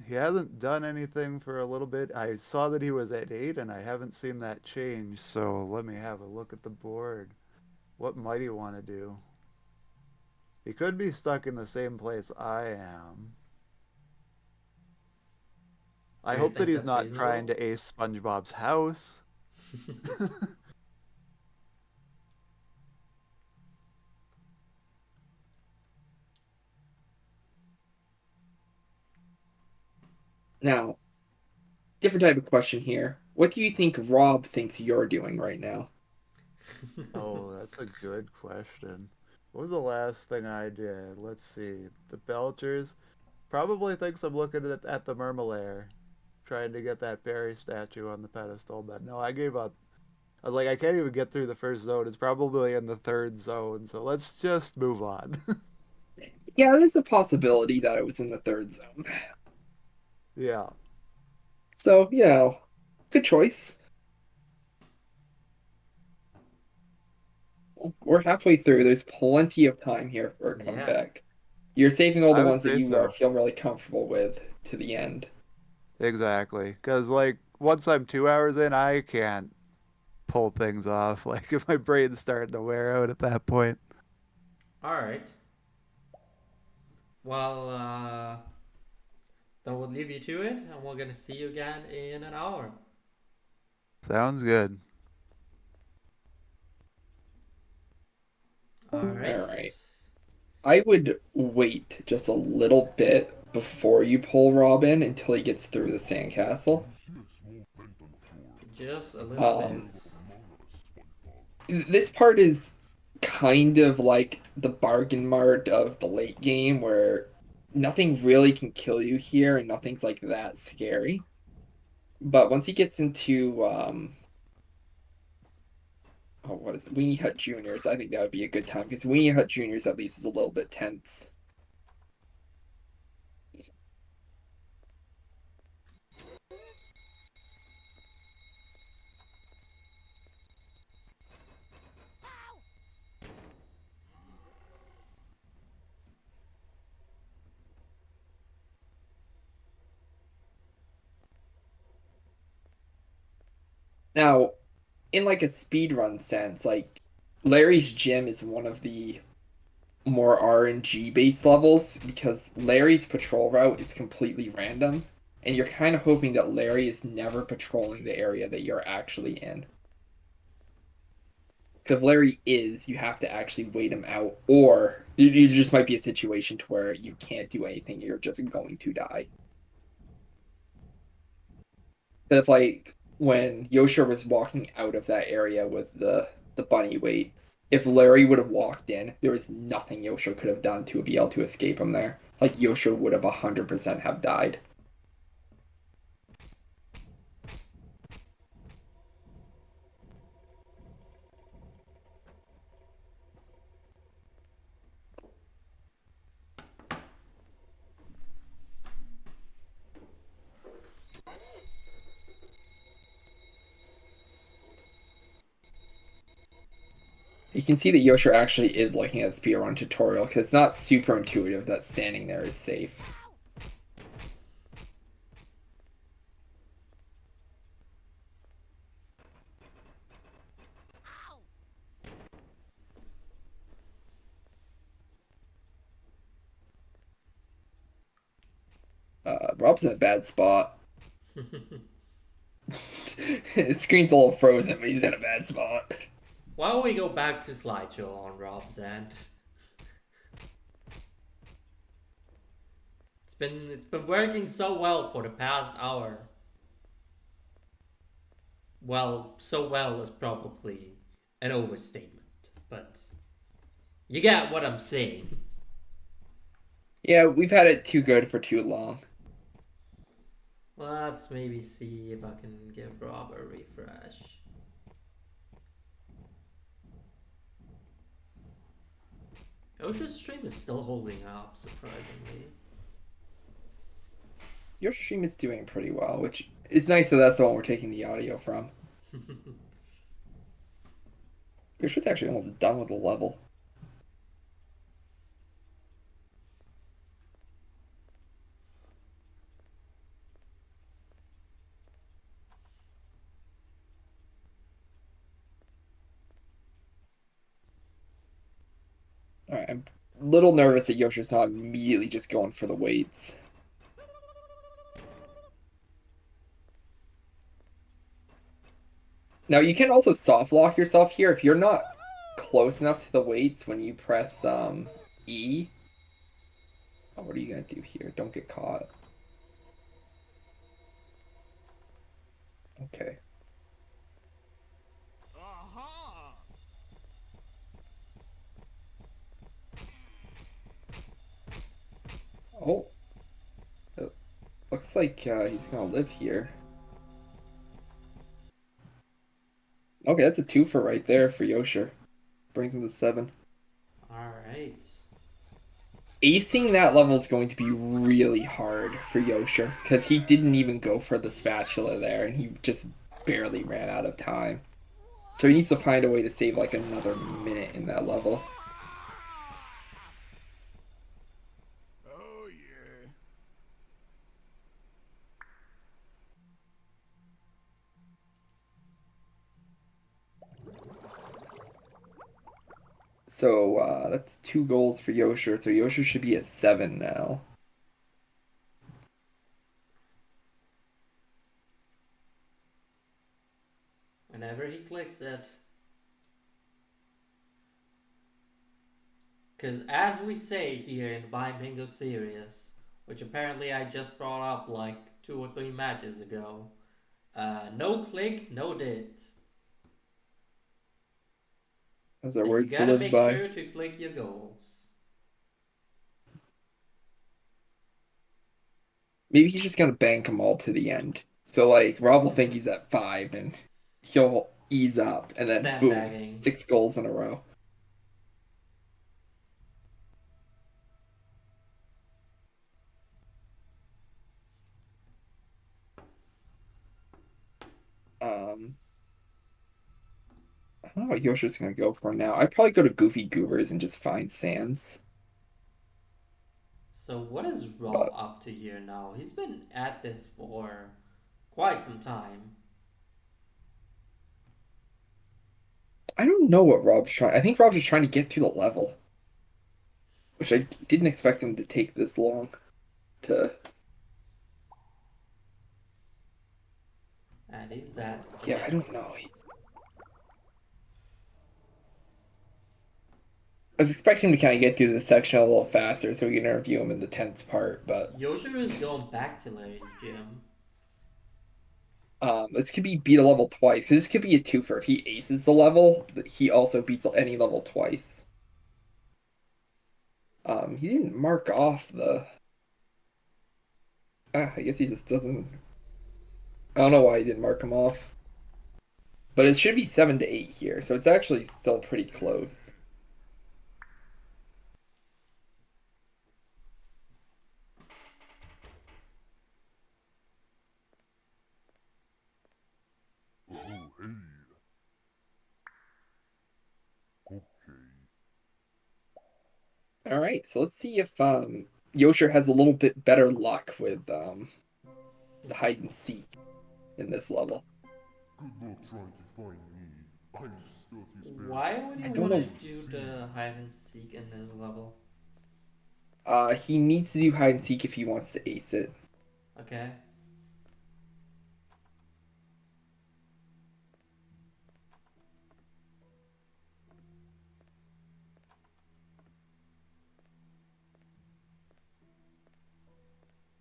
He hasn't done anything for a little bit. I saw that he was at 8, and I haven't seen that change. So let me have a look at the board. What might he want to do? He could be stuck in the same place I am. I Do you hope that think he's that's not trying reasonable? to ace SpongeBob's house. Now, different type of question here. What do you think Rob thinks you're doing right now? Oh, that's a good question. What was the last thing I did? Let's see. The Belchers probably thinks I'm looking at the Mermalair, trying to get that Barry statue on the pedestal, but no, I gave up. I was like, I can't even get through the first zone. It's probably in the third zone, so let's just move on. Yeah, there's a possibility that it was in the third zone. Yeah. So, yeah, good choice. We're halfway through. There's plenty of time here for a Yeah. comeback. You're saving all the I would ones that say you so. feel really comfortable with to the end. Exactly. Because, like, once I'm 2 hours in, I can't pull things off. Like, if my brain's starting to wear out at that point. All right. Well, then we'll leave you to it, and we're gonna see you again in an hour. Sounds good. All All right. right. I would wait just a little bit before you pull Robin until he gets through the sandcastle. You see a small vent on the floor. Just a little Um, bit. Among us, SpongeBob. this part is kind of like the bargain mart of the late game where nothing really can kill you here and nothing's like that scary. But once he gets into oh, what is it? Weenie Hut Juniors, I think that would be a good time because Weenie Hut Juniors at least is a little bit tense. Now, in like a speedrun sense, like Larry's gym is one of the more RNG based levels because Larry's patrol route is completely random, and you're kind of hoping that Larry is never patrolling the area that you're actually in. Because if Larry is, you have to actually wait him out, or you just might be a situation to where you can't do anything, you're just going to die. If like when Yosha was walking out of that area with the bunny weights, if Larry would have walked in, there was nothing Yosha could have done to be able to escape him there. Like Yosha would have 100% have died. You can see that Yosher actually is looking at the speedrun tutorial because it's not super intuitive that standing there is safe. Rob's in a bad spot. His screen's a little frozen, but he's in a bad spot. Why don't we go back to slideshow on Rob's end? It's been working so well for the past hour. Well, so well is probably an overstatement, but you get what I'm saying. Yeah, we've had it too good for too long. Let's maybe see if I can give Rob a refresh. Yoshi's stream is still holding up, surprisingly. Your stream is doing pretty well, which is nice that that's the one we're taking the audio from. Your shit's actually almost done with the level. Alright, I'm a little nervous that Yoshi's not immediately just going for the weights. Now, you can also soft lock yourself here if you're not close enough to the weights when you press E. Oh, what are you gonna do here? Don't get caught. Okay. Oh, it looks like he's gonna live here. Okay, that's a twofer right there for Yosher. Brings him to 7. Alright. Acing that level is going to be really hard for Yosher because he didn't even go for the spatula there and he just barely ran out of time. So he needs to find a way to save like another minute in that level. So that's 2 goals for Yosher. So Yosher should be at 7 now. Whenever he clicks it. Because as we say here in Buy Bingo series, which apparently I just brought up like 2 or 3 matches ago, no click, no dit. Those So are you words to gotta live make by. sure to click your goals. Maybe he's just gonna bank them all to the end. So like Rob will think he's at 5 and he'll ease up and then boom, Sandbagging. 6 goals in a row. I don't know what Yoshi's gonna go for now. I'd probably go to Goofy Goobers and just find Sans. So what is Rob But up to here now? He's been at this for quite some time. I don't know what Rob's trying. I think Rob's just trying to get through the level, which I didn't expect him to take this long to. And he's that. Yeah, I don't know. I was expecting him to kind of get through this section a little faster so we can interview him in the tense part, but Yosher is going back to Larry's gym. this could be beat a level twice. This could be a twofer. If he aces the level, he also beats any level twice. He didn't mark off the. I guess he just doesn't. I don't know why he didn't mark him off. But it should be 7 to 8 here, so it's actually still pretty close. Oh, hey. All right, so let's see if Yosher has a little bit better luck with the hide and seek in this level. Good luck trying to find me. I'm Stealthy Bear. Why would I you don't want to know. do the hide and seek in this level? He needs to do hide and seek if he wants to ace it. Okay.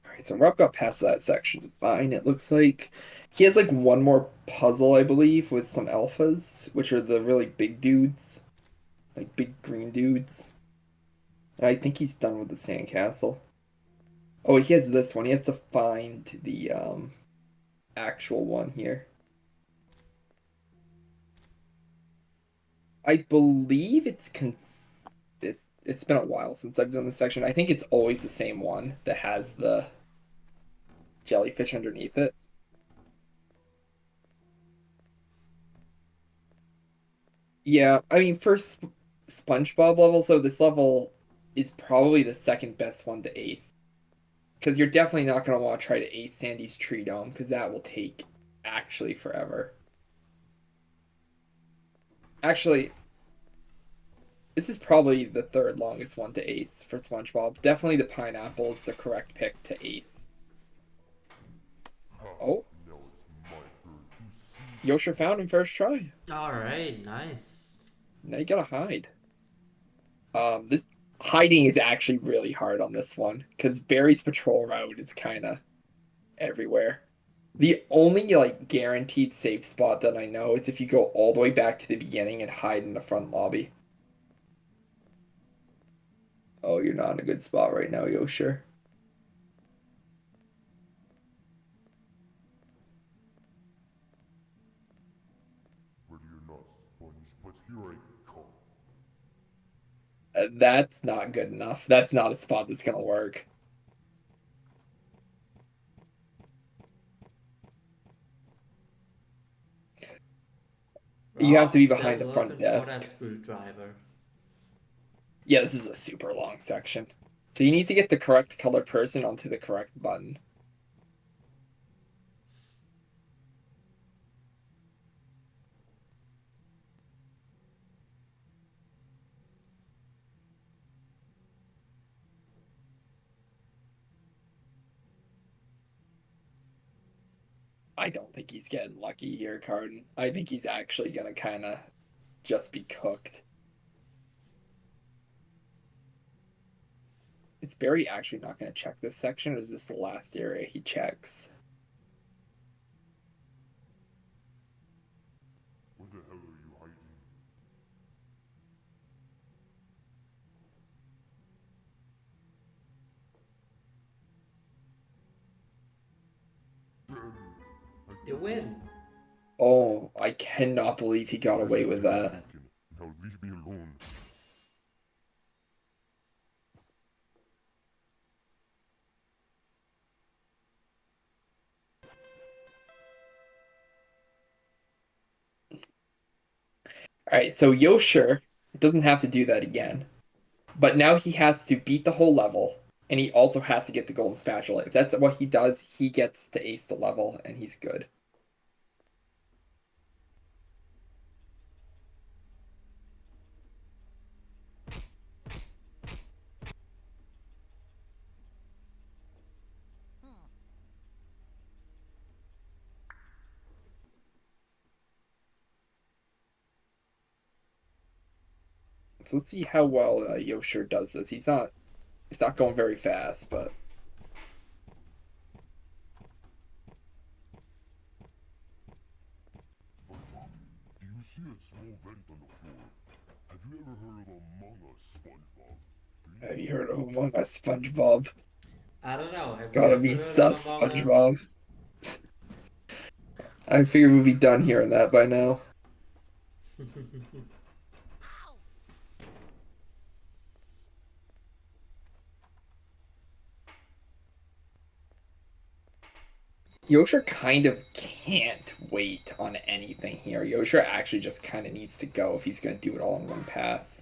All right, so Rob got past that section fine. It looks like he has like one more puzzle, I believe, with some alphas, which are the really big dudes, like big green dudes. And I think he's done with the sandcastle. Oh, he has this one. He has to find the actual one here. I believe it's been a while since I've done this section. I think it's always the same one that has the jellyfish underneath it. Yeah, I mean, first SpongeBob level, so this level is probably the second best one to ace. Because you're definitely not going to want to try to ace Sandy's Tree Dome, because that will take actually forever. Actually, this is probably the third longest one to ace for SpongeBob. Definitely the pineapple is the correct pick to ace. Oh, Now it's my turn to see. Yosher found him first try. Alright, nice. Now you gotta hide. This hiding is actually really hard on this one because Barry's patrol route is kind of everywhere. The only like guaranteed safe spot that I know is if you go all the way back to the beginning and hide in the front lobby. Oh, you're not in a good spot right now, Yosher. Ready or not, Sponge, but here I come. That's not good enough. That's not a spot that's gonna work. You have to be Rob's behind still the front looking for that desk. screwdriver. Yeah, this is a super long section. So you need to get the correct color person onto the correct button. I don't think he's getting lucky here, Carden. I think he's actually gonna kind of just be cooked. Is Barry actually not gonna check this section, or is this the last area he checks? Where the hell are you hiding? Damn it! You win. Oh, I cannot believe he got away with that. Now leave me alone. Alright, so Yosher doesn't have to do that again. But now he has to beat the whole level, and he also has to get the golden spatula. If that's what he does, he gets to ace the level, and he's good. So let's see how well Yosher does this. He's not going very fast, but SpongeBob, do you see a small vent on the floor? Have you ever heard of Among Us, SpongeBob? have you heard of Among Us, SpongeBob? I don't know. Have you Gotta ever be heard sus, of Among SpongeBob. I figured we'd be done hearing that by now. Us? Yosher kind of can't wait on anything here. Yosher actually just kind of needs to go if he's going to do it all in one pass.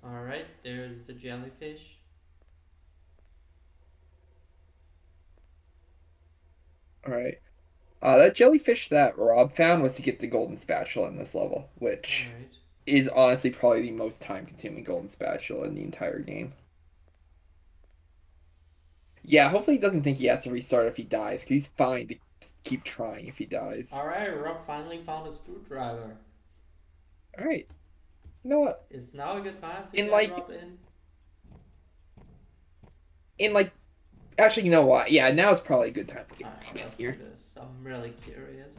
Alright, there's the jellyfish. All right. That jellyfish that Rob found was to get the golden spatula in this level, which Alright. is honestly probably the most time-consuming golden spatula in the entire game. Yeah, hopefully he doesn't think he has to restart if he dies, because he's fine to keep trying if he dies. Alright, Rob finally found a screwdriver. All right. You know what? Is now a good time to In get like- Rob in? Actually, you know what? Yeah, now is probably a good time to get Alright, Rob in let's here. do this. I'm really curious.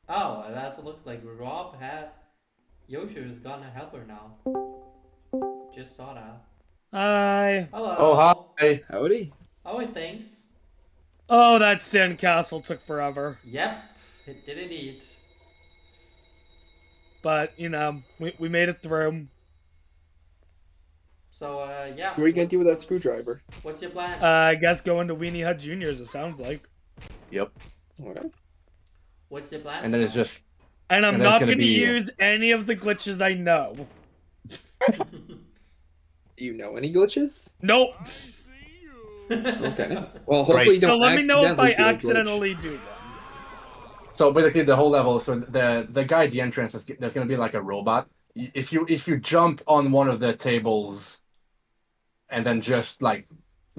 Oh, that's what it looks like. Rob had... Yosher is gonna help her now. Just saw that. Hi. Hello. Oh, hi. Howdy. Oh, it thinks. Oh, that sandcastle took forever. Yep, it did indeed. But, you know, we made it through. So, yeah. So what are you gonna do with that what's- screwdriver? What's your plan? I guess going to Weenie Hut Juniors, it sounds like. Yep. Okay. What's your plan? And then it's just And I'm And that's not gonna going to be- use any of the glitches I know. Do you know any glitches? Nope. Okay. Well, hopefully you Great. don't So let me know if I do a glitch. accidentally do one. so basically the whole level. So the guy at the entrance is there's gonna be like a robot. If you jump on one of the tables, and then just like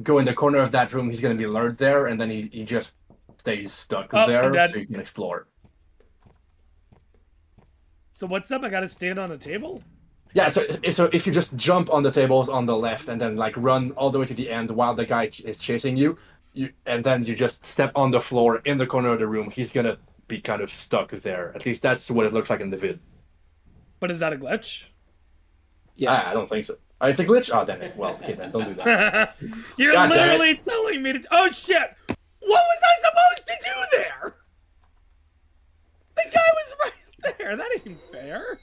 go in the corner of that room, he's gonna be lured there, and then he just stays stuck Oh, I'm there, dead. so you can explore. So what's up? I got to stand on a table? Yeah, so if you just jump on the tables on the left and then like run all the way to the end while the guy is chasing you, and then you just step on the floor in the corner of the room, he's gonna be kind of stuck there. At least that's what it looks like in the vid. But is that a glitch? Yes. I don't think so. It's a glitch? Oh, damn it. Well, okay, then don't do that. You're God damn it. literally telling me to... Oh, shit! What was I supposed to do there? The guy was right there. That ain't fair.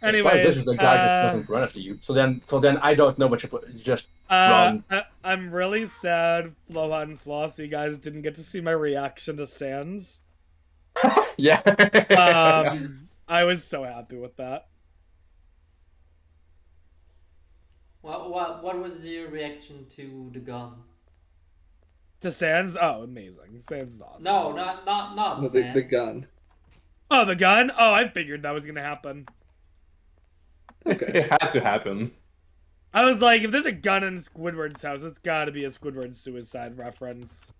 Anyway, It's the guy just doesn't run after you. So then I don't know what you just run. I'm really sad Flohan and Sloth, you guys didn't get to see my reaction to Sans. Yeah. I was so happy with that. What was your reaction to the gun? To Sans? Oh, amazing. Sans is awesome. No, not No, the Sans. gun. Oh, the gun? Oh, I figured that was gonna happen. Okay. It had to happen. I was like, if there's a gun in Squidward's house, it's gotta be a Squidward suicide reference.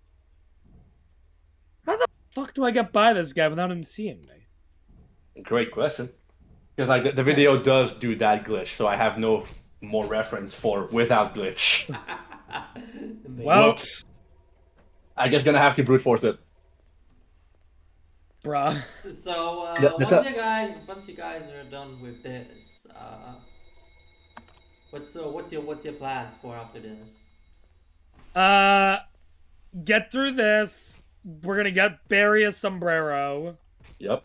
How the fuck do I get by this guy without him seeing me? Great question. Because like the video does do that glitch, so I have no more reference for without glitch. Well, Whoops. I guess gonna have to brute force it. bruh. So The- once you guys are done with this, what's your plans for after this? Get through this. We're gonna get Barry a sombrero. Yep.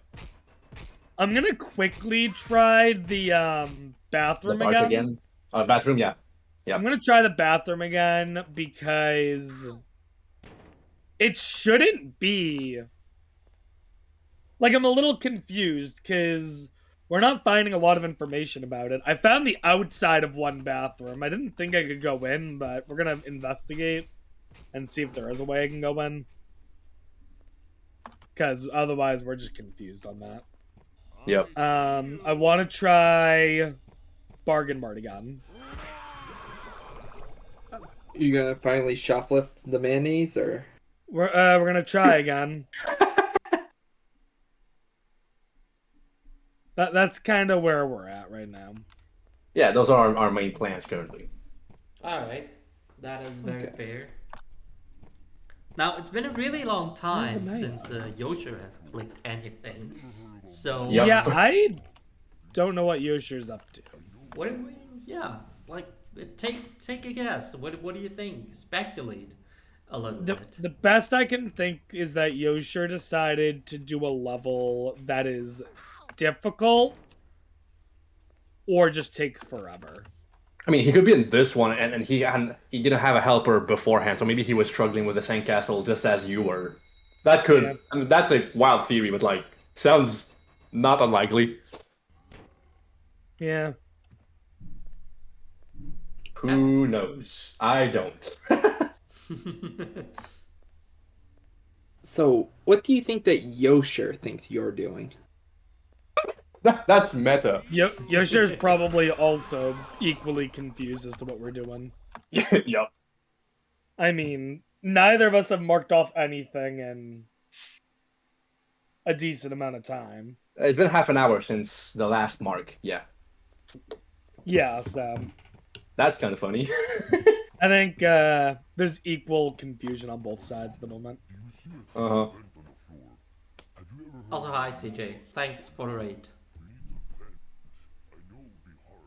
I'm gonna quickly try the The bathroom parts again. again. Bathroom, yeah. I'm gonna try the bathroom again because it shouldn't be. Like, I'm a little confused because we're not finding a lot of information about it. I found the outside of one bathroom. I didn't think I could go in, but we're gonna investigate and see if there is a way I can go in. Because otherwise, we're just confused on that. Yep. I want to try Bargain Mart again. You gonna finally shoplift the mayonnaise, or? We're gonna try again. That's kind of where we're at right now. Yeah, those are our main plans currently. All right, that is very Okay. fair. Now it's been a really long time Where's the since Yosher has clicked anything. So Yep. Yeah, I don't know what Yosher's up to. what do we? Yeah, like take a guess. What do you think? Speculate a little bit. The best I can think is that Yosher decided to do a level that is difficult or just takes forever. I mean, he could be in this one, and he didn't have a helper beforehand, so maybe he was struggling with the sandcastle just as you were. That could. Yeah. I mean, that's a wild theory, but like sounds Not unlikely. Yeah. Who knows? I don't. So, what do you think that Yosher thinks you're doing? That's meta. Yosher's probably also equally confused as to what we're doing. Yep. I mean, neither of us have marked off anything in a decent amount of time. It's been half an hour since the last mark. Yeah. Yeah, so That's kind of funny. I think there's equal confusion on both sides at the moment. Do you see a Uh-huh. small vent on the floor? Have you ever heard Also, of hi CJ. Thanks for the raid. I know it would be hard.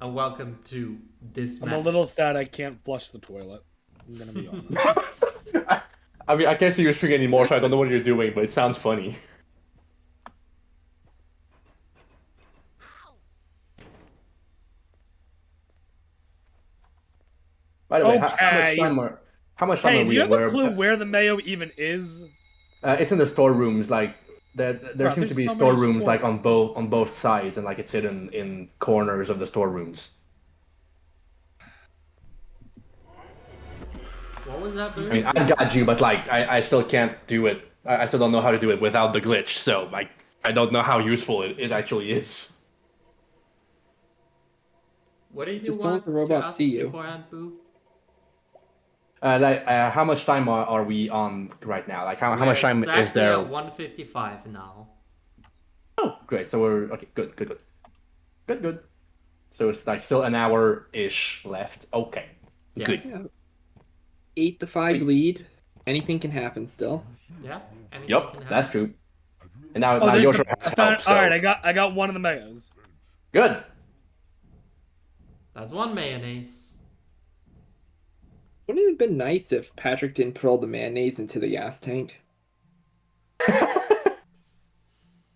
And welcome to this I'm mess. a little sad I can't flush the toilet. I'm gonna be honest. I mean, I can't see your string anymore, so I don't know what you're doing, but it sounds funny. By the way, Okay. how much time Hey, are do we you in? have a clue where the mayo even is? It's in the storerooms. Like there Bro, seems to there's be so many storerooms like on storerooms. both sides, and like it's hidden in corners of the storerooms. What was that, Boo? I mean, I got you, but like I still can't do it. I still don't know how to do it without the glitch. So like I don't know how useful it actually is. What did you Just don't want let the to robots ask see you. beforehand, Boo? How much time are we on right now? Like how much time is Exactly there? at 1:55 now. Oh, great. So we're okay. Good. So it's like still an hour-ish left. Okay, Yeah. good. Yeah. 8-5 lead. Anything can happen still. Yeah. Anything Yep, can that's happen. true. And now Oh, there's Yosha some, has help. So all right, I got one of the mayos. good. That's one mayonnaise. Wouldn't it have been nice if Patrick didn't put all the mayonnaise into the gas tank?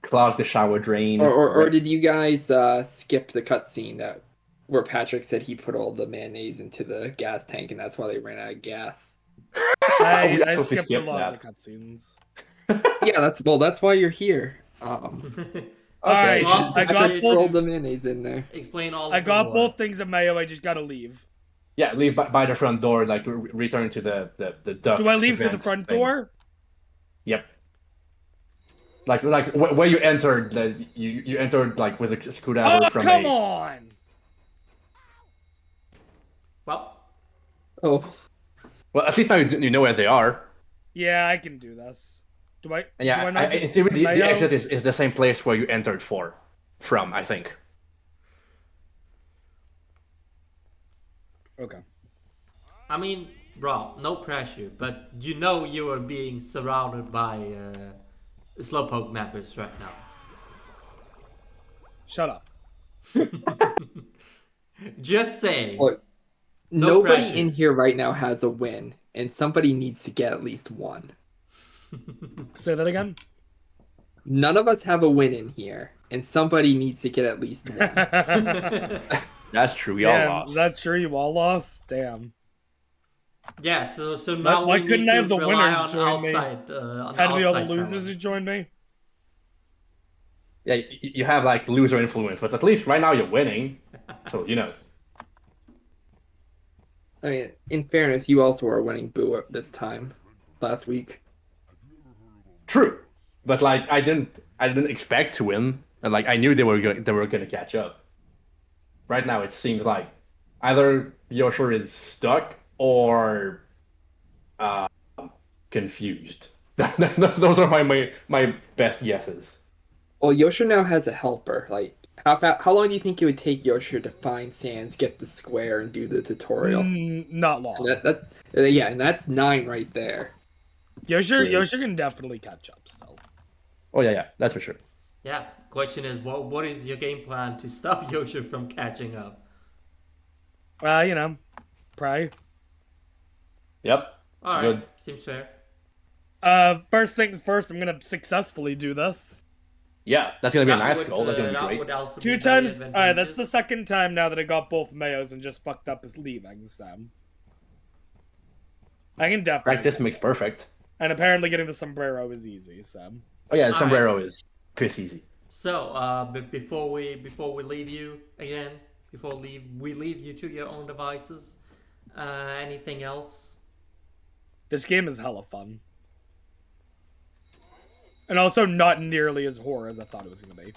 Clog the shower drain. Or did you guys skip the cutscene that where Patrick said he put all the mayonnaise into the gas tank and that's why they ran out of gas? I absolutely skipped a lot that. of the cutscenes. Yeah, that's why you're here. All right, Well, I got you Put all both. the mayonnaise in there. Explain all I of got the both things of mayo. I just gotta leave. Yeah, leave by the front door. Like return to the duct. Do I leave through the vent front thing. door? Yep. Like where you entered, you entered like with a screwdriver Oh, from come on! Well, Oh, Well, at least now you know where they are. Yeah, I can do this. Do I? And yeah, do I not just in theory, the mayo? exit is the same place where you entered from, I think. Okay. I mean, bro, no pressure, but you know you are being surrounded by Slowpoke members right now. Shut up. Just saying. look, No nobody pressure. in here right now has a win, and somebody needs to get at least one. Say that again. None of us have a win in here, and somebody needs to get at least one. That's true. We all Damn, lost. is that true? You all lost? Damn. Yeah, so now Why we couldn't need I to have the rely winners on join me? outside. On Had to be all the outside losers who talent. joined me. Yeah, you have like loser influence, but at least right now you're winning. So you know. I mean, in fairness, you also are winning Boo up this time. Last week. True, but like I didn't expect to win, and like I knew they were gonna catch up. Right now, it seems like either Yosher is stuck or confused. Those are my best guesses. Well, Yosher now has a helper. Like, how long do you think it would take Yosher to find Sans, get the square, and do the tutorial? Not long. That's yeah, and that's 9 right there. Yosher can definitely catch up still. Oh yeah, that's for sure. Yeah, question is, what is your game plan to stop Yosha from catching up? You know, pray. Yep. Alright, Good. seems fair. First things first, I'm gonna successfully do this. Yeah, that's gonna be a That nice would, goal. That's gonna be that great. would also Two be very times. Alright, that's the advantageous. second time now that I got both mayos and just fucked up as leaving, so. I can definitely. Practice makes perfect. And apparently getting the sombrero is easy, so. Oh yeah, the Alright. sombrero is piss easy. So, before we leave you again, we leave you to your own devices. Anything else? This game is hella fun. And also not nearly as horror as I thought it was going to be.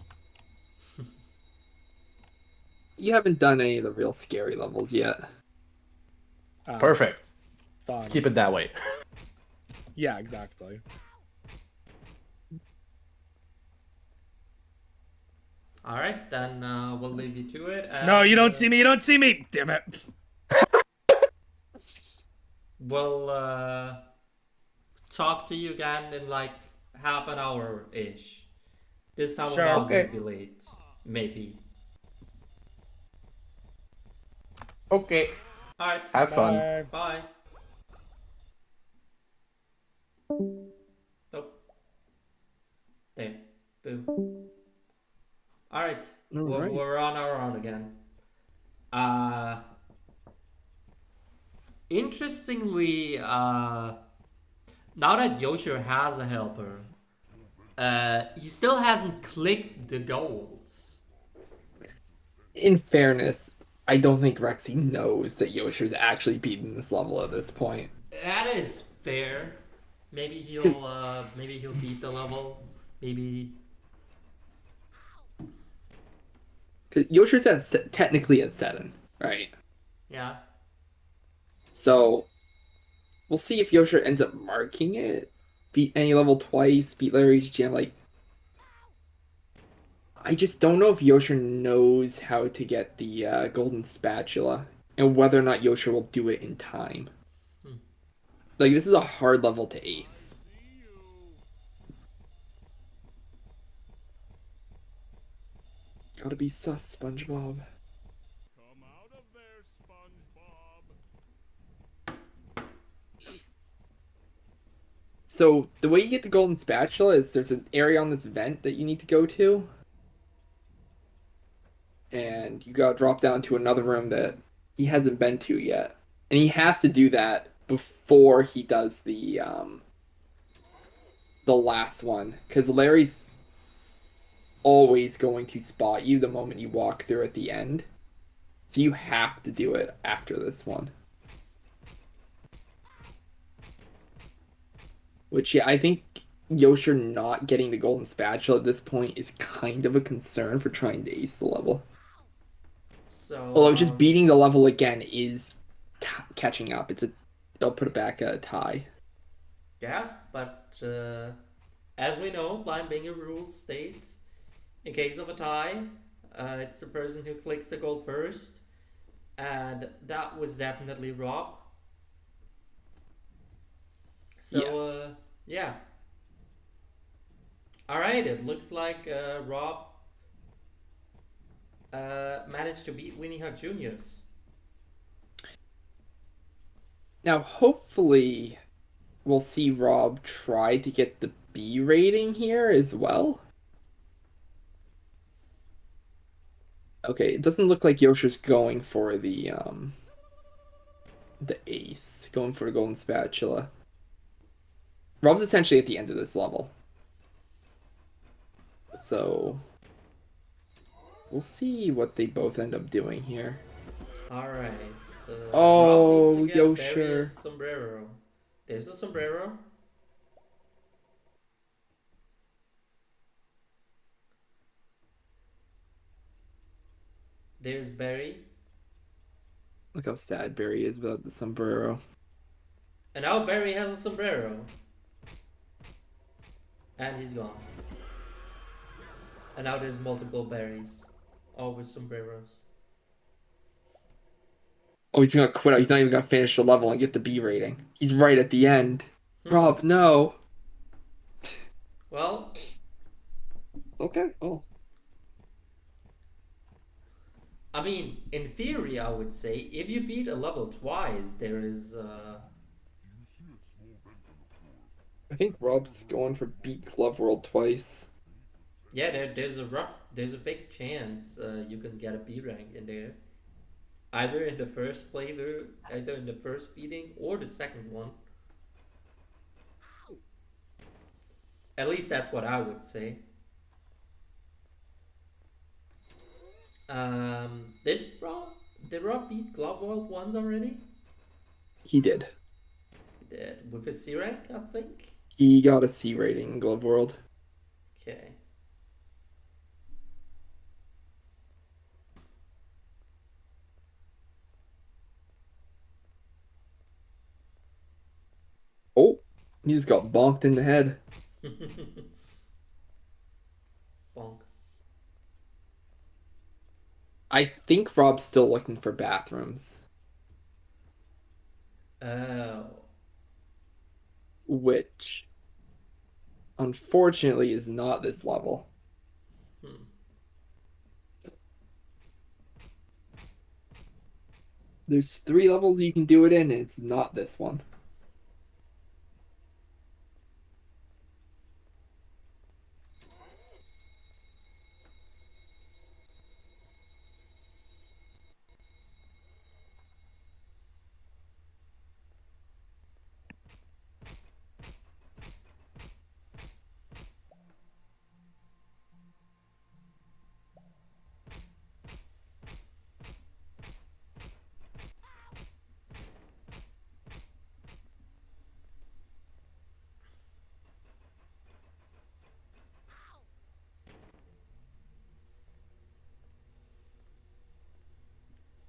You haven't done any of the real scary levels yet. Perfect. Fun. Let's keep it that way. Yeah, exactly. All right, then we'll leave you to it. And, No, you don't see me. You don't see me. Damn it. We'll talk to you again in like half an hour ish. This time Sure. we're not Okay. gonna be late. Maybe. Okay. All right. Have fun. Bye. Bye. Nope. There. Boo. All right. Alright. We're on our own again. Interestingly, now that Yosher has a helper, he still hasn't clicked the goals. In fairness, I don't think Rexy knows that Yosher's actually beaten this level at this point. That is fair. Maybe he'll beat the level. Maybe. 'Cause Yosher's technically at 7, right? Yeah. So we'll see if Yosher ends up marking it. Beat any level twice, beat Larry's gym. Like, I just don't know if Yosher knows how to get the golden spatula and whether or not Yosher will do it in time. Like, this is a hard level to ace. Gotta be sus, SpongeBob. Come out of there, SpongeBob. So the way you get the golden spatula is there's an area on this vent that you need to go to. And you gotta drop down to another room that he hasn't been to yet. And he has to do that before he does the last one. Because Larry's always going to spot you the moment you walk through at the end. So you have to do it after this one. Which, yeah, I think Yosher not getting the golden spatula at this point is kind of a concern for trying to ace the level. So. Although just beating the level again is catching up. It'll put it back at a tie. Yeah, but as we know, blind bingo rules state, in case of a tie, it's the person who clicks the goal first, and that was definitely Rob. So Yes. yeah. All right, it looks like Rob managed to beat Winnie Hut Juniors. Now, hopefully, we'll see Rob try to get the B rating here as well. Okay, it doesn't look like Yosher's going for the ace, going for the golden spatula. Rob's essentially at the end of this level. So we'll see what they both end up doing here. All right. Oh, Rob needs to get Barry a Yosher. sombrero. There's a sombrero. There's Barry. Look how sad Barry is without the sombrero. And now Barry has a sombrero. And he's gone. And now there's multiple berries. All with sombreros. Oh, he's gonna quit. He's not even gonna finish the level and get the B rating. He's right at the end. Rob, no. Well, Okay. Oh. I mean, in theory, I would say if you beat a level twice, there is. Do you see a small vent on the floor? I think Rob's going for beat Glove World twice. Yeah, there's a big chance you can get a B rank in there. Either in the first playthrough, either in the first beating or the second one. At least that's what I would say. Did Rob beat Glove World once already? He did. He did with his C rank, I think. He got a C rating in Glove World. Okay. Oh, he just got bonked in the head. Bonk. I think Rob's still looking for bathrooms, Oh. which unfortunately is not this level. Hmm. There's 3 levels you can do it in, and it's not this one.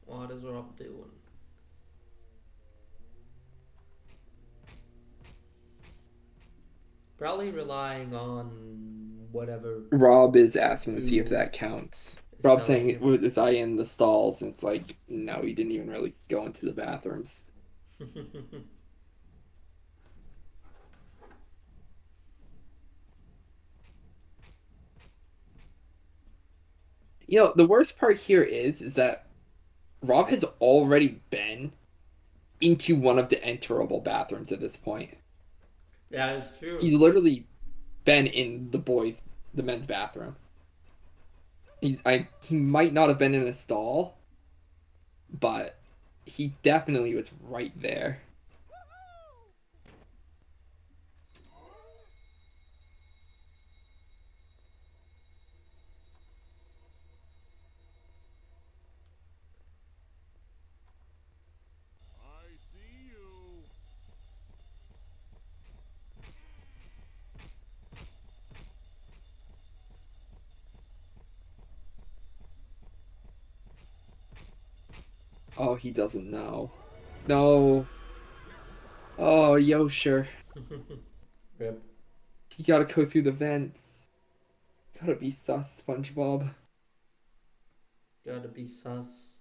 What is Rob doing? Probably relying on whatever Rob is asking to see if Boo that counts. is Rob's telling saying, him. was I in the stalls? And it's like, no, he didn't even really go into the bathrooms. The worst part here is that Rob has already been into one of the enterable bathrooms at this point. That is true. He's literally been in the men's bathroom. He might not have been in a stall, but he definitely was right there. I see you. Oh, he doesn't know. No. Oh, Yosher. Rip. You gotta go through the vents. Gotta be sus, SpongeBob. Gotta be sus.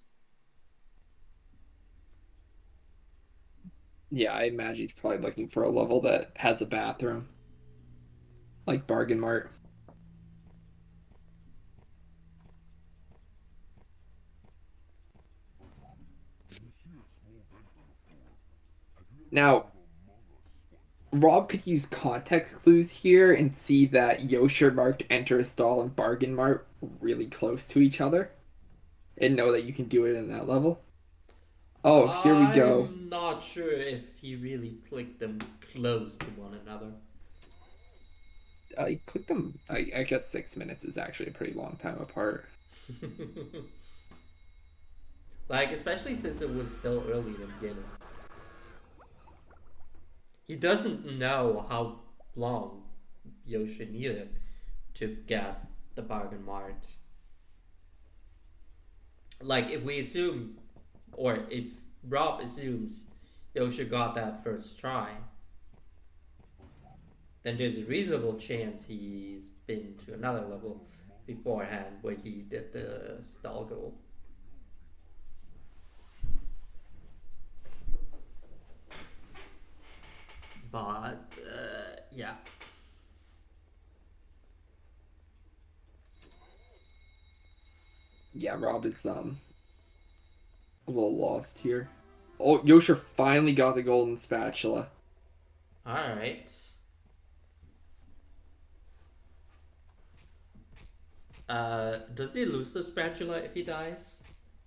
Yeah, I imagine he's probably looking for a level that has a bathroom. Like Bargain Mart. You see a small vent on the floor. Have you ever Now, heard of Among Us, SpongeBob? Rob could use context clues here and see that Yosher marked Enter a Stall and Bargain Mart really close to each other. And know that you can do it in that level. Oh, here we go. I'm not sure if he really clicked them close to one another. I clicked them. I guess 6 minutes is actually a pretty long time apart. Like, especially since it was still early in the beginning. He doesn't know how long Yoshi needed to get the bargain mart. Like, if we assume, or if Rob assumes Yoshi got that first try, then there's a reasonable chance he's been to another level beforehand where he did the stall goal. But, yeah. Yeah, Rob is a little lost here. Oh, Yosher finally got the golden spatula. Alright. Does he lose the spatula if he dies?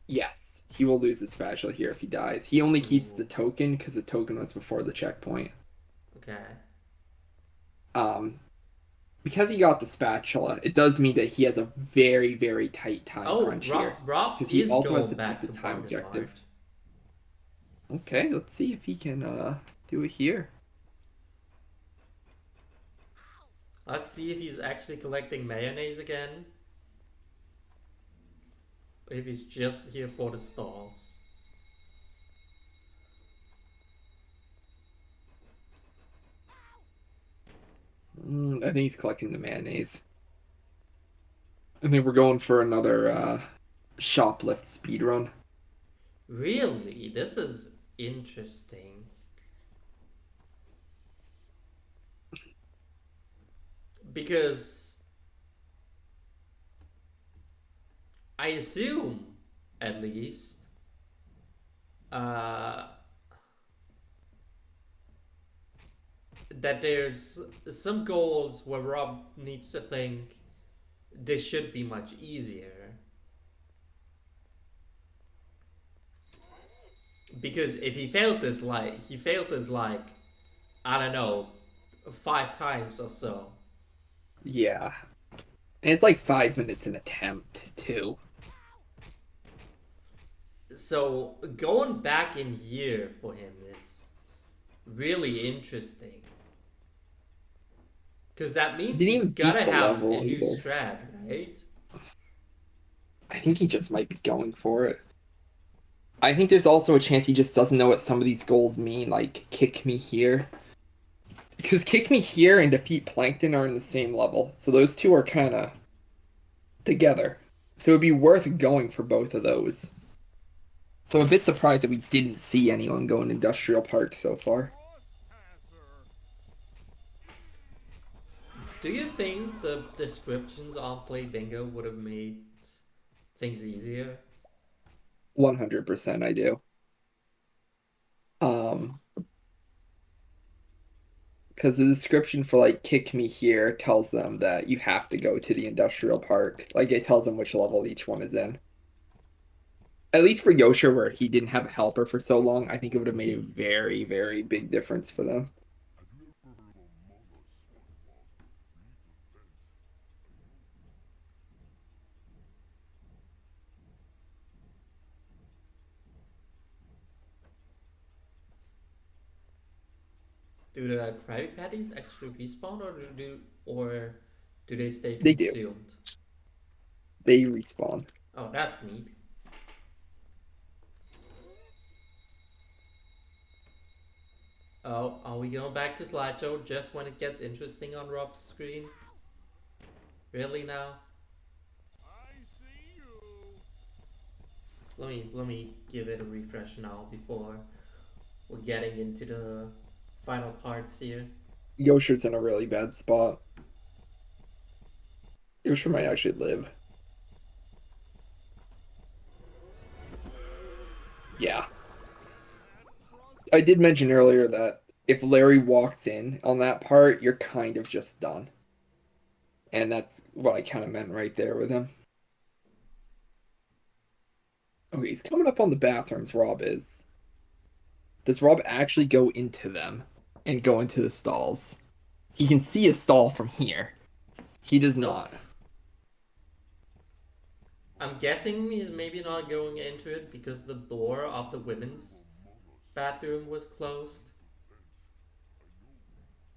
Yes, he will lose the spatula here if he dies. He only keeps the token because the token was before the checkpoint. Okay. because he got the spatula, it does mean that he has a very, very tight time Oh, crunch here. Rob Because he is also has going to beat back the to time Bargain objective. Mart. Okay, let's see if he can do it here. Let's see if he's actually collecting mayonnaise again. Or if he's just here for the stalls. I think he's collecting the mayonnaise. I think we're going for another shoplift speedrun. Really? This is interesting. Because I assume, at least, that there's some goals where Rob needs to think this should be much easier. Because if he failed this like, I don't know, 5 times or so. Yeah. And it's like 5 minutes an attempt, too. So going back in here for him is really interesting. Because that means Didn't he's even beat gotta the have a level new either. strat, right? I think he just might be going for it. I think there's also a chance he just doesn't know what some of these goals mean, like kick me here. Because kick me here and defeat Plankton are in the same level, so those two are kind of together. So it'd be worth going for both of those. So I'm a bit surprised that we didn't see anyone go in Industrial Park so far. Do you think the descriptions on Play Bingo would have made things easier? 100% I do. Because the description for like kick me here tells them that you have to go to the industrial park. Like it tells them which level each one is in. At least for Yosher, where he didn't have a helper for so long, I think it would have made a very, very big difference for them. Have you ever heard of Among Us, SpongeBob? Do the Krabby Patties actually respawn, or do they stay They do. consumed? They respawn. Oh, that's neat. Oh, are we going back to slideshow just when it gets interesting on Rob's screen? Really now? I see you. Let me give it a refresh now before we're getting into the final parts here. Yosher's in a really bad spot. Yosher might actually live. Yeah. I did mention earlier that if Larry walks in on that part, you're kind of just done. And that's what I kind of meant right there with him. Okay, he's coming up on the bathrooms, Rob is. Does Rob actually go into them and go into the stalls? He can see a stall from here. He does not. I'm guessing he's maybe not going into it because the door of the women's bathroom was closed.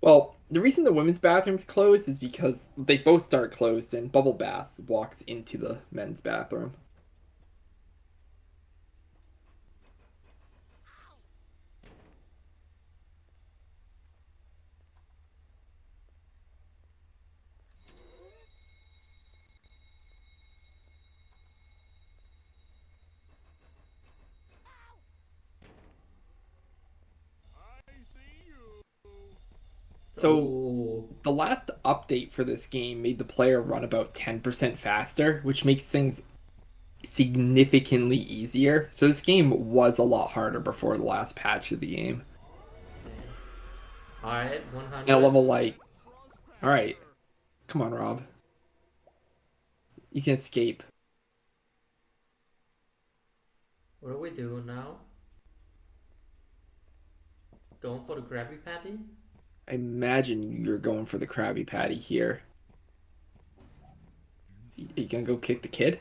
Well, the reason the women's bathroom's closed is because they both start closed and Bubble Bass walks into the men's bathroom. I see you. So Ooh. the last update for this game made the player run about 10% faster, which makes things significantly easier. So this game was a lot harder before the last patch of the game. Alright, 100. And a level like, all right, come on, Rob. You can escape. What are we doing now? Going for the Krabby Patty? I imagine you're going for the Krabby Patty here. You gonna go kick the kid?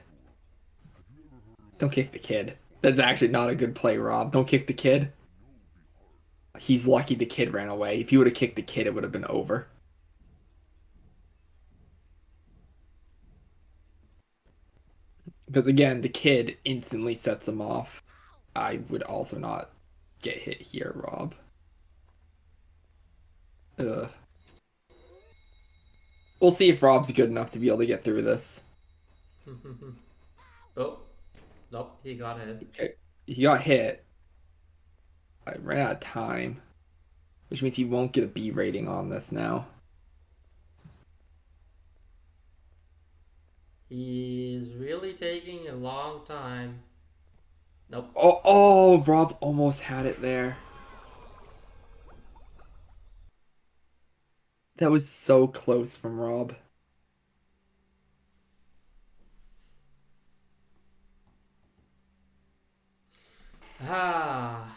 Don't kick the kid. That's actually not a good play, Rob. Don't kick the kid. He's lucky the kid ran away. If you would have kicked the kid, it would have been over. Because again, the kid instantly sets him off. I would also not get hit here, Rob. Ugh. We'll see if Rob's good enough to be able to get through this. Oh, nope, he got hit. Okay. He got hit. I ran out of time, which means he won't get a B rating on this now. He's really taking a long time. Nope. Oh, Rob almost had it there. That was so close from Rob. Ah.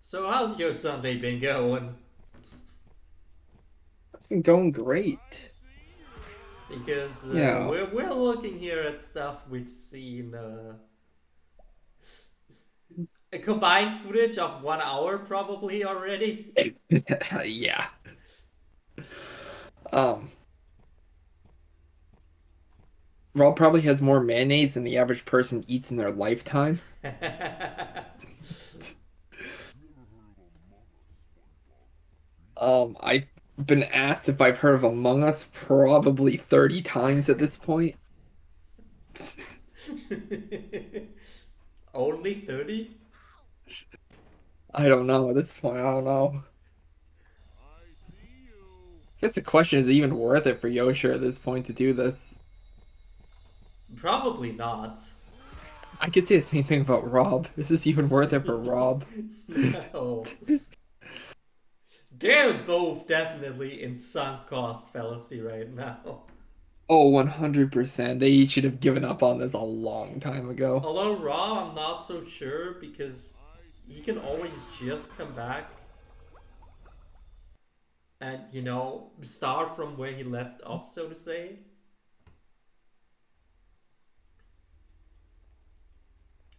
So how's your Sunday been going? It's been going great. Because Yeah. we're looking here at stuff we've seen. A combined footage of 1 hour probably already. Yeah. Um, Rob probably has more mayonnaise than the average person eats in their lifetime. I've been asked if I've heard of Among Us probably 30 times at this point. Only 30? I don't know at this point. I don't know. I guess the question is it even worth it for Yosher at this point to do this? Probably not. I could say the same thing about Rob. Is this even worth it for Rob? No. They're both definitely in sunk cost fallacy right now. Oh, 100%. They should have given up on this a long time ago. Although Raw, I'm not so sure because he can always just come back and, you know, start from where he left off, so to say.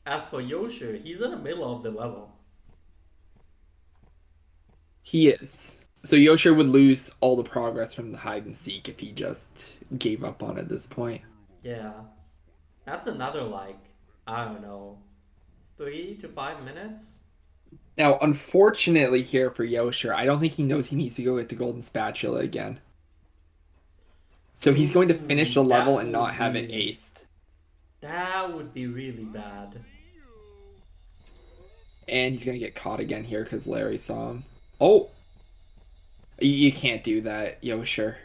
As for Yosher, he's in the middle of the level. He is. So Yosher would lose all the progress from the hide and seek if he just gave up on it at this point. Yeah. That's another, like, I don't know, 3 to 5 minutes? Now, unfortunately here for Yosher, I don't think he knows he needs to go get the golden spatula again. So he's going to finish the Ooh, level that and not would have it be- aced. That would be really bad. And he's going to get caught again here because Larry saw him. Oh! You can't do that, Yosher.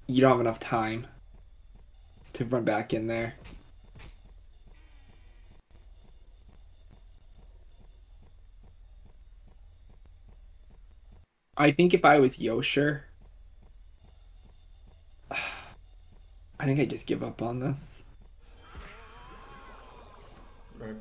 You don't have enough time to run back in there. I think if I was Yosher, I think I'd just give up on this. Right.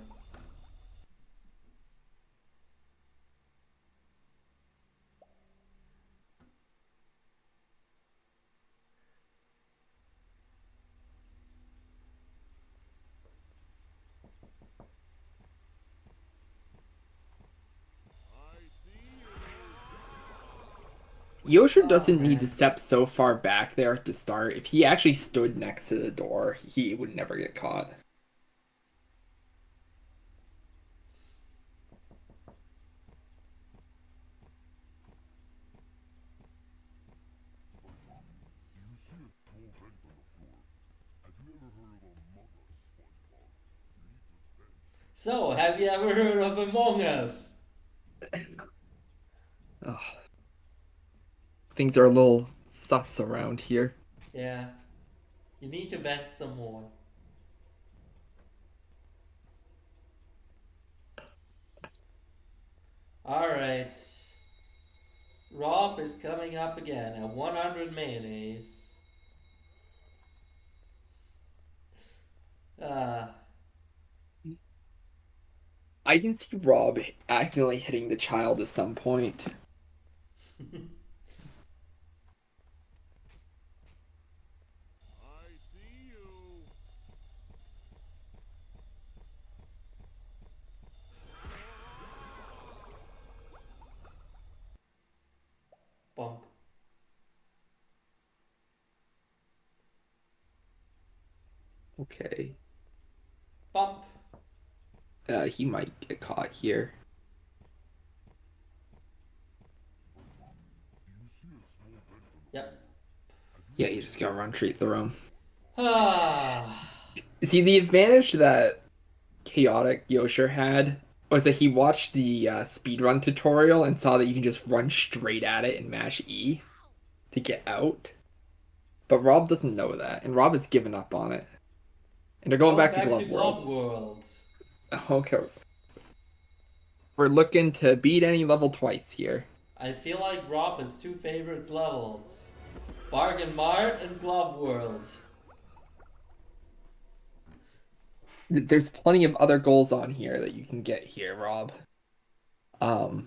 Yosher Oh, doesn't need to man. step so far back there at the start. If he actually stood next to the door, he would never get caught. You see a small vent on the floor. Have you ever heard of Among Us, SpongeBob? You need to vent. So, have you ever heard of Among Us? Ugh. Things are a little sus around here. Yeah. You need to vent some more. Alright. Rob is coming up again at 100 mayonnaise. I can see Rob accidentally hitting the child at some point. I see you. Bump. Okay. Bump. He might get caught here. Yep. Yeah, you just gotta run straight through him. Ah. See, the advantage that ChaoticYosher had was that he watched the speedrun tutorial and saw that you can just run straight at it and mash E to get out. But Rob doesn't know that, and Rob has given up on it. And they're going back to Glove Glove World. World. Okay. We're looking to beat any level twice here. I feel like Rob has two favorites levels. Bargain Mart and Glove World. There's plenty of other goals on here that you can get here, Rob. How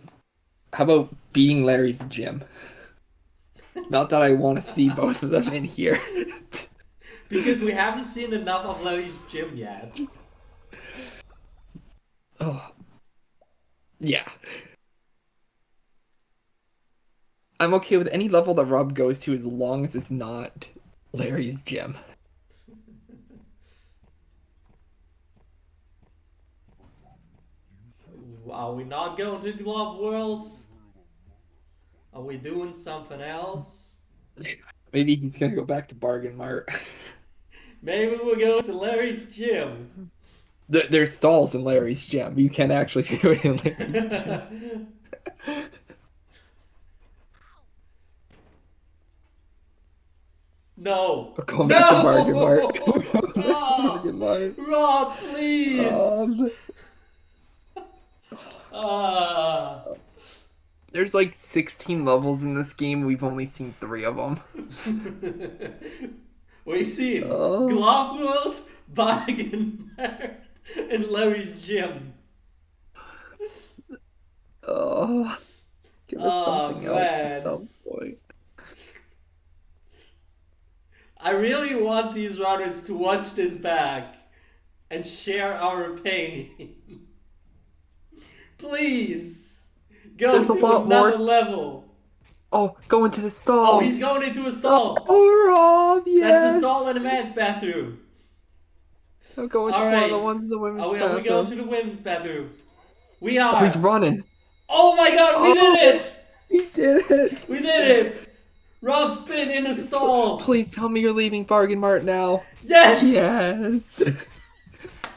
about beating Larry's gym? Not that I want to see both of them in here. Because we haven't seen enough of Larry's gym yet. Oh. Yeah. I'm okay with any level that Rob goes to as long as it's not Larry's gym. Are we not going to Glove World? Are we doing something else? Maybe he's gonna go back to Bargain Mart. Maybe we'll go to Larry's gym. There's stalls in Larry's gym. You can actually do it in Larry's gym. No. We're going back to Bargain Mart. No! Bargain Mart. Rob, please! There's like 16 levels in this game. We've only seen 3 of them. What are you seeing? Oh. Glove World, Bargain Mart, and Larry's gym. Oh, give us something else man. at some point. I really want these runners to watch this back and share our pain. Please go There's a to lot another more. level. Oh, go into the stall. Oh, he's going into a stall. Oh, Rob, yes. That's a stall in a man's bathroom. I'm going to All one of right. the ones in the women's Are we bathroom. going to the women's bathroom? We are. Oh, he's running. Oh my god, we did it! He did it. We did it! Rob's been in a stall. Please tell me you're leaving Bargain Mart now. Yes! Yes.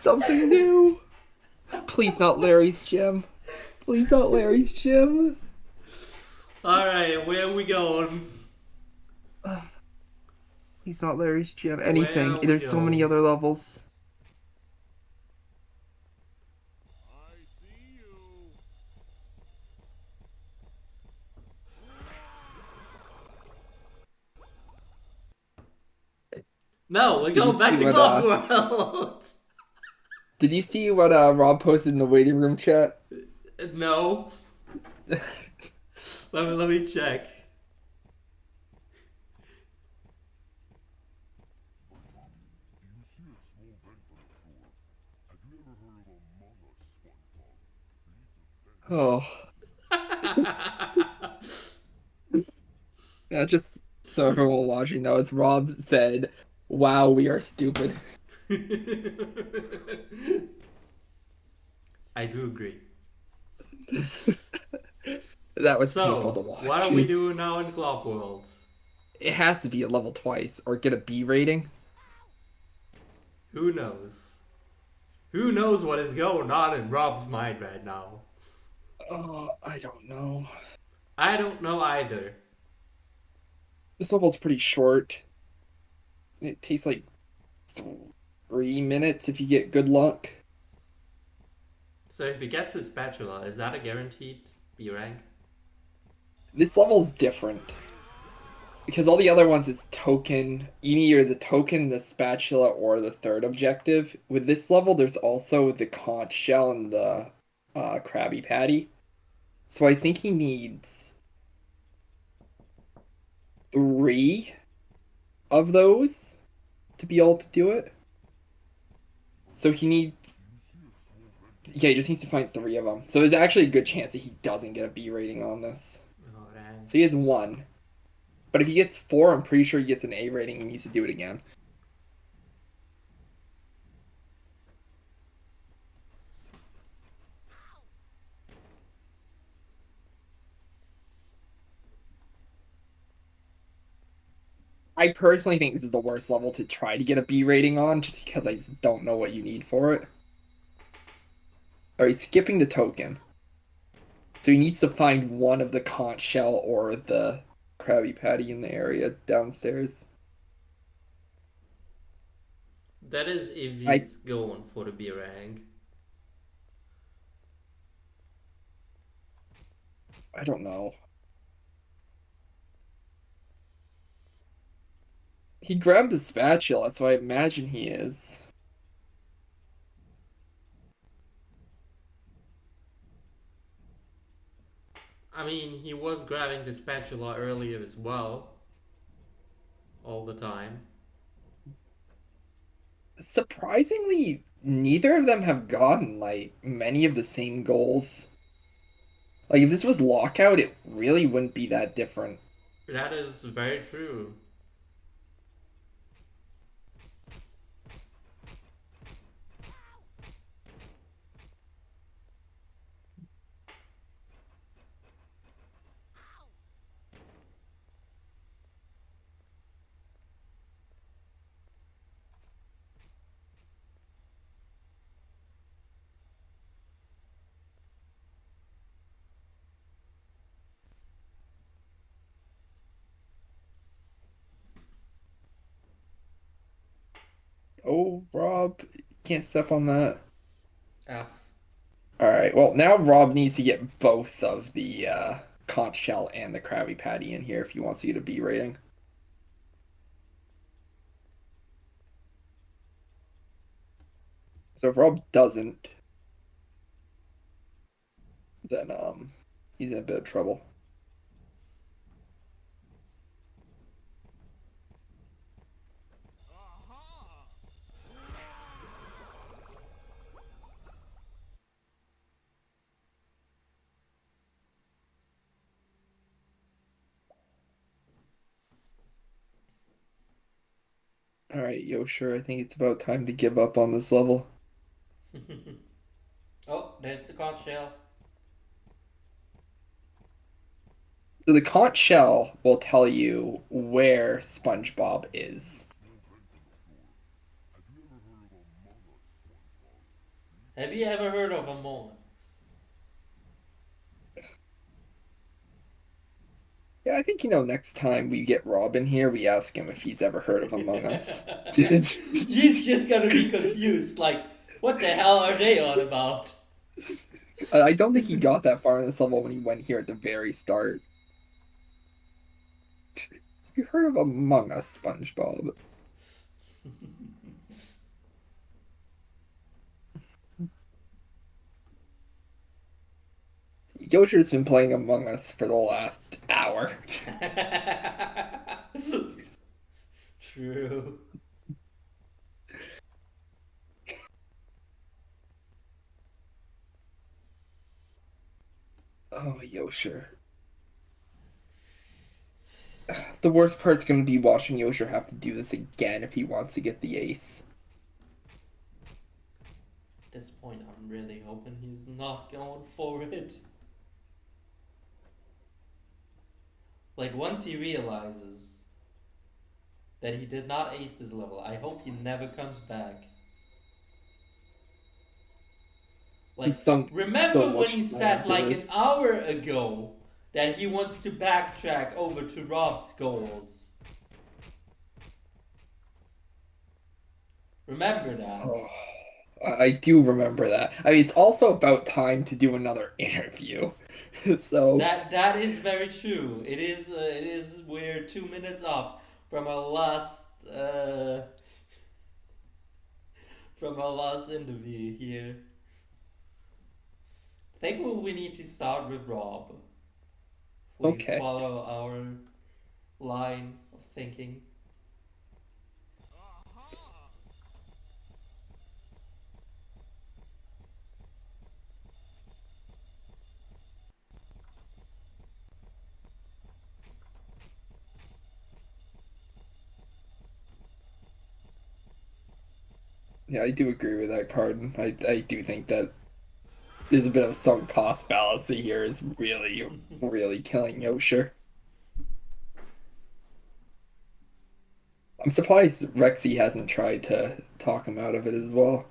Something new. Please not Larry's gym. Please not Larry's gym. Alright, where are we going? Please not Larry's gym. Anything. Where we There's so many go? other levels. I see you. No, we're Did you going back see to what, Glove World. Did you see what Rob posted in the waiting room chat? No. Let me check. Do you see a small vent on the floor? Have you ever heard of Among Us, SpongeBob? Beneath a vent. Yeah, just so everyone watching knows, Rob said, "Wow, we are stupid." I do agree. That was So, painful to watch. what are we doing now in Glove World? It has to be a level twice or get a B rating. Who knows? Who knows what is going on in Rob's mind right now? Oh, I don't know. I don't know either. This level's pretty short. It takes like 3 minutes if you get good luck. So if he gets his spatula, is that a guaranteed B rank? This level's different. Because all the other ones is token. Either the token, the spatula, or the third objective. With this level, there's also the conch shell and the Krabby Patty. So I think he needs three of those to be able to do it. So he needs, yeah, he just needs to find three of them. So there's actually a good chance that he doesn't get a B rating on this. Oh, dang. So he has one. But if he gets four, I'm pretty sure he gets an A rating and needs to do it again. I personally think this is the worst level to try to get a B rating on, just because I just don't know what you need for it. Alright, skipping the token. So he needs to find one of the conch shell or the Krabby Patty in the area downstairs. That is if I he's going for the B rank. I don't know. He grabbed the spatula, so I imagine he is. I mean, he was grabbing the spatula earlier as well. All the time. Surprisingly, neither of them have gotten like many of the same goals. Like if this was lockout, it really wouldn't be that different. That is very true. Oh, Rob, can't step on that. F. All right. Well, now Rob needs to get both of the conch shell and the Krabby Patty in here if he wants to get a B rating. So if Rob doesn't, then he's in a bit of trouble. All right, Yosher, I think it's about time to give up on this level. Oh, there's the conch shell. So the conch shell will tell you where SpongeBob is. Have you ever heard of Among Us? Yeah, I think next time we get Rob in here, we ask him if he's ever heard of Among Us. He's just gonna be confused, like, what the hell are they on about? I don't think he got that far in this level when he went here at the very start. You heard of Among Us, SpongeBob? Yosher's been playing Among Us for the last hour. True. Oh, Yosher. The worst part's gonna be watching Yosher have to do this again if he wants to get the ace. At this point, I'm really hoping he's not going for it. Like, once he realizes that he did not ace this level, I hope he never comes back. Like, He's sunk remember so when he much time said into like this. an hour ago that he wants to backtrack over to Rob's goals? Remember that. Oh, I do remember that. I mean, it's also about time to do another interview. So That is very true. It is we're 2 minutes off from our last from our last interview here. I think we need to start with Rob. If we okay. follow our line of thinking. Yeah, I do agree with that, Carden. I do think that there's a bit of sunk cost fallacy here is really, really killing Yosher. I'm surprised Rexy hasn't tried to talk him out of it as well.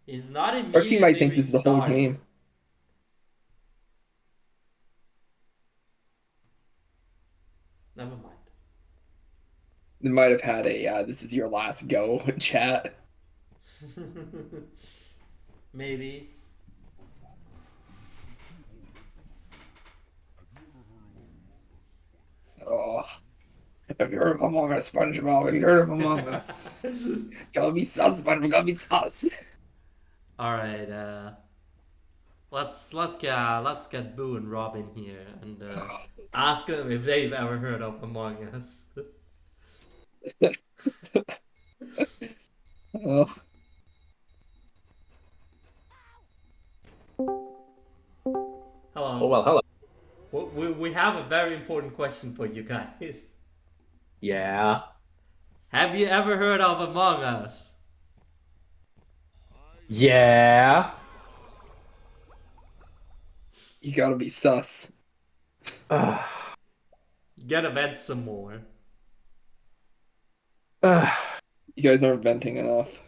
He's not Rexy might immediately think this is the whole restarting. game. Never mind. They might have had a "this is your last go" chat. Maybe. Oh, have you heard of Among Us, SpongeBob? Have you heard of Among Us? Gotta be sus, SpongeBob. Gotta be sus. All right. Let's get Boo and Robin here and ask them if they've ever heard of Among Us. Oh, Hello. Oh well, hello. We have a very important question for you guys. Yeah. Have you ever heard of Among Us? Yeah. you gotta be sus. Ugh. You gotta vent some more. Ugh. You guys aren't venting enough.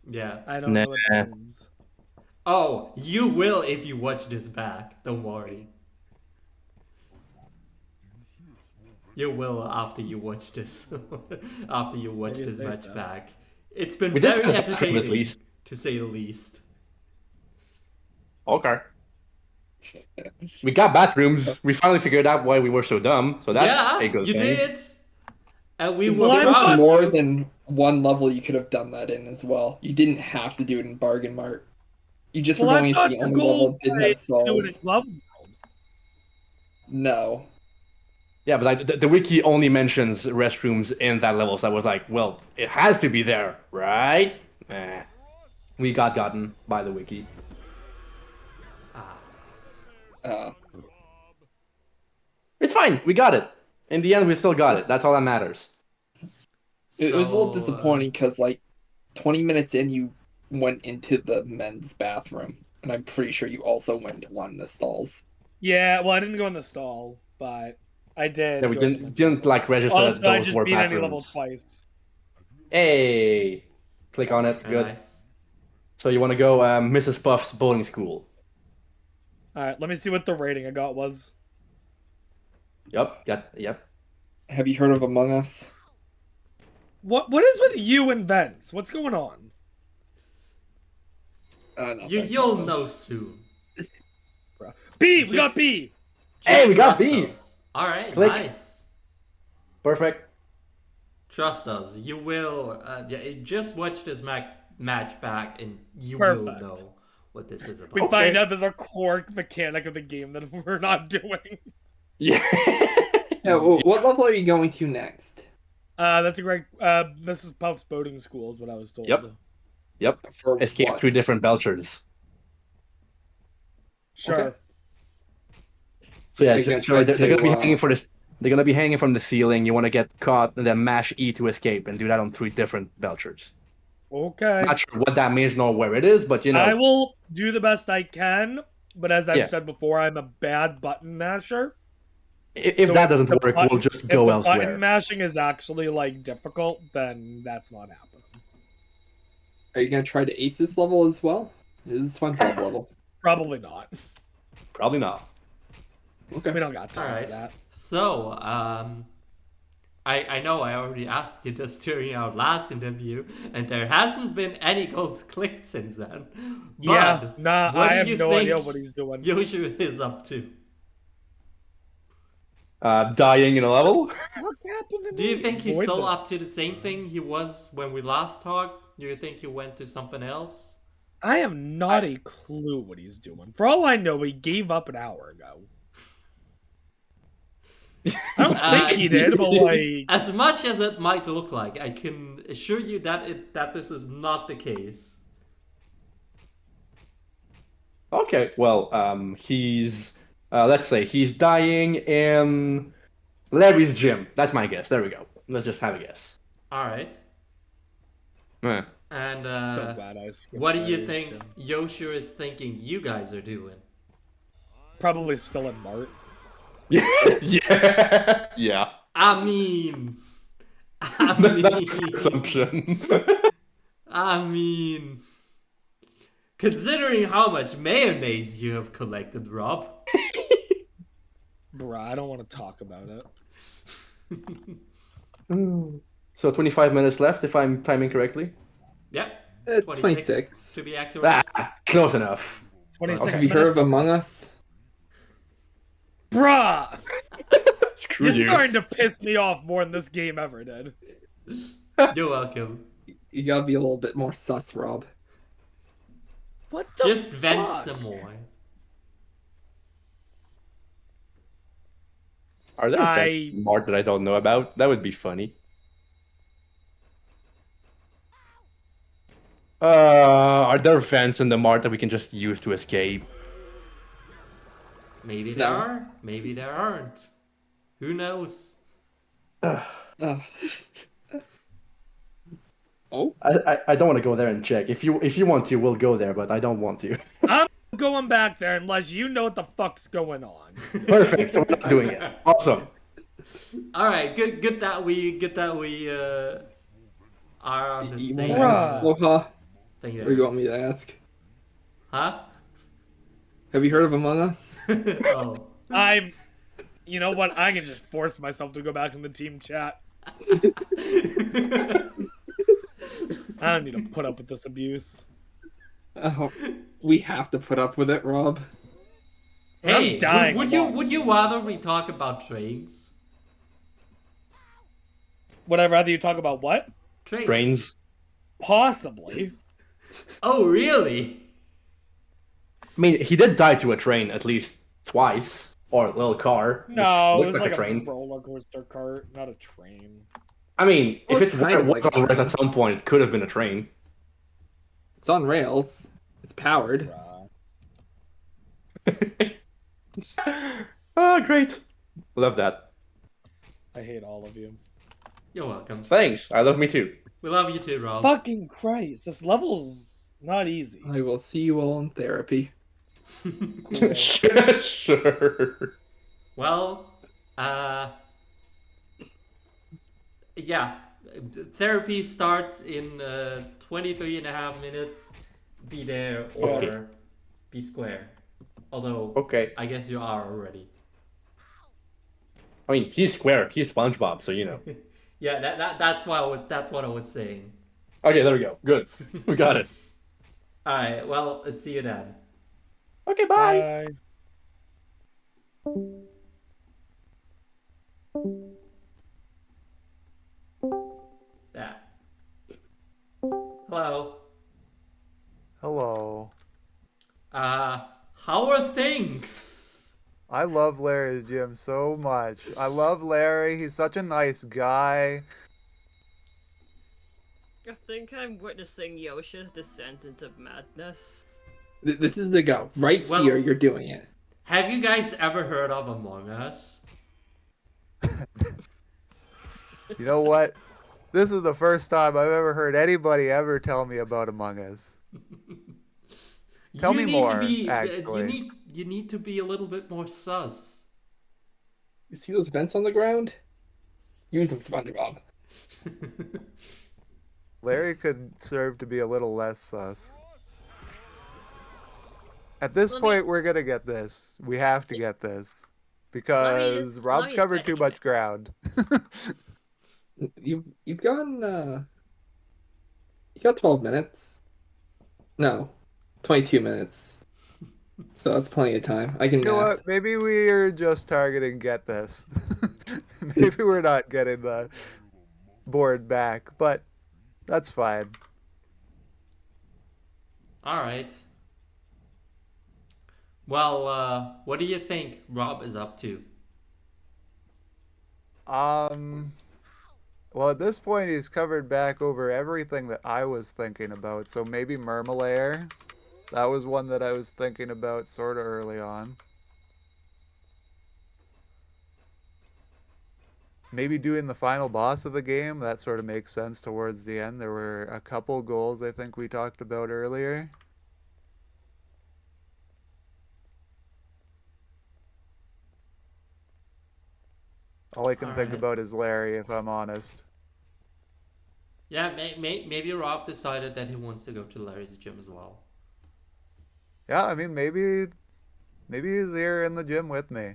Yeah. I don't Nah. know what that means. Oh, you will if you watch this back. Don't worry. You will after you watch this. After you watch Maybe this say match so. back. It's been We did very have a bathroom at entertaining, least. to say the least. Okay. We got bathrooms. We finally figured out why we were so dumb. So that's Yeah, a good you thing. did. And we Well, were I'm proud not of More you. than one level you could have done that in as well. You didn't have to do it in Bargain Mart. You just were Well, I going to thought the the only level goal that didn't was have to do it in stalls. Glove World. No. Yeah, but like the wiki only mentions restrooms in that level, so I was like, well, it has to be there, right? We got gotten by the wiki. Uh, It's fine. We got it. In the end, we still got it. That's all that matters. it was a little So, disappointing because, like, 20 minutes in, you went into the men's bathroom. And I'm pretty sure you also went to one of the stalls. Yeah, well, I didn't go in the stall, but I did. Yeah, we go in the didn't men's like register Also, that I those just were beat any level bathrooms. twice. Hey, click on it. very Good. nice. So you want to go Mrs. Puff's bowling school? All right, let me see what the rating I got was. Yep. Yep. Have you heard of Among Us? What is with you and Vince? What's going on? You'll know soon. B, we got Just- B. Hey, we got trust B. us. All right, Click. nice. Perfect. Trust us. You will. Just watch this match back, and you Perfect. will know what this is about. We Okay. find out there's a core mechanic of the game that we're not doing. Yeah. Yeah, well, what level are you going to next? That's a great Mrs. Puff's boating school is what I was told. Yep. For Escape what? through different Belchers. Sure. Okay. So yeah, Are you so, gonna so try they're gonna to, be hanging for this. They're gonna be hanging from the ceiling. You want to get caught and then mash E to escape, and do that on 3 different Belchers. Okay. Not sure what that means nor where it is, but you know. I will do the best I can, but as I've Yeah. said before, I'm a bad button masher. If So that if doesn't the work, button- we'll just If go the elsewhere. button mashing is actually like difficult, then that's not happening. Are you going to try to ace this level as well? This is SpongeBob level. Probably not. Probably not. Okay. We don't got time Alright. for that. So, I know I already asked you this during our last interview, and there hasn't been any goals clicked since then. But Yeah, nah, what I do have you no think idea what he's doing. Yoshu is up to? Dying in a level? What happened to Do you think he's Avoid still this. up to the same thing he was when we last talked? Do you think he went to something else? I have not a clue what he's doing. For all I know, he gave up an hour ago. I don't think he did, but like, As much as it might look like, I can assure you that this is not the case. Okay, well, he's let's say he's dying in Larry's gym. That's my guess. There we go. Let's just have a guess. All right. Eh. And so glad I skipped what do you Larry's think gym. Yosher is thinking you guys are doing? Probably still in Mart. Yeah, yeah. I mean, That's a fair assumption. I mean, considering how much mayonnaise you have collected, Rob. Bruh, I don't want to talk about it. So 25 minutes left, if I'm timing correctly. Yeah, 26. to be accurate. Close enough. 26 Have you heard of minutes. Among Us? Bruh! Screw You're you. starting to piss me off more than this game ever did. You're welcome. You gotta be a little bit more sus, Rob. What the Just vent fuck? some more. Are there I- more that I don't know about? That would be funny. Are there vents in the mart that we can just use to escape? Maybe there No. are, maybe there aren't. Who knows? Oh. Oh? I don't want to go there and check. If you want to, we'll go there, but I don't want to. I'm going back there unless you know what the fuck's going on. Perfect. So we're not doing it. Awesome. All right, good that we are on the You same want to ask Aloha? thing Or you there. want me to ask? Huh? Have you heard of Among Us? Oh. You know what? I can just force myself to go back in the team chat. I don't need to put up with this abuse. Oh, we have to put up with it, Rob. Hey, I'm dying would you rather we talk about trains? Would I rather you talk about what? Trains. Brains. Possibly. Oh, really? I mean, he did die to a train at least twice, or a little car. No, which it was looked like a train. a roller coaster cart, not a train. I mean, if Well, it kind of was like a on rails train. at some point, it could have been a train. It's on rails. It's powered. Bruh. Oh, great. Love that. I hate all of you. You're welcome. Thanks. I love me too. We love you too, Rob. Fucking Christ, this level's not easy. I will see you all in therapy. Cool. Sure. Well, yeah. Therapy starts in 23 and a half minutes. Be there or Okay. be square. Although, Okay. I guess you are already. I mean, he's square. He's SpongeBob, so you know. Yeah, that's what I was saying. Okay, there we go. Good. We got it. All right. Well, see you then. Okay, bye. Bye. Yeah. Hello. Hello. How are things? I love Larry's gym so much. I love Larry. He's such a nice guy. I think I'm witnessing Yosha's descent into madness. This is the go. Right Well- here, you're doing it. Have you guys ever heard of Among Us? You know what? This is the first time I've ever heard anybody ever tell me about Among Us. Tell me more, actually. You need to be a little bit more sus. You see those vents on the ground? Use them, SpongeBob. Larry could serve to be a little less sus. At this Let me- point, we're gonna get this. We have to get this. Because let Rob's me covered too think. much ground. You've gone you got 12 minutes. No. 22 minutes. So that's plenty of time. I can You know math. what? Maybe we're just targeting get this. Maybe we're not getting the board back, but that's fine. All right. Well, what do you think Rob is up to? Well, at this point, he's covered back over everything that I was thinking about. So maybe Murmelair. That was one that I was thinking about sort of early on. Maybe doing the final boss of the game. That sort of makes sense towards the end. There were a couple goals I think we talked about earlier. All I can think Alright. about is Larry, if I'm honest. Yeah, maybe Rob decided that he wants to go to Larry's gym as well. Yeah, I mean, maybe he's here in the gym with me.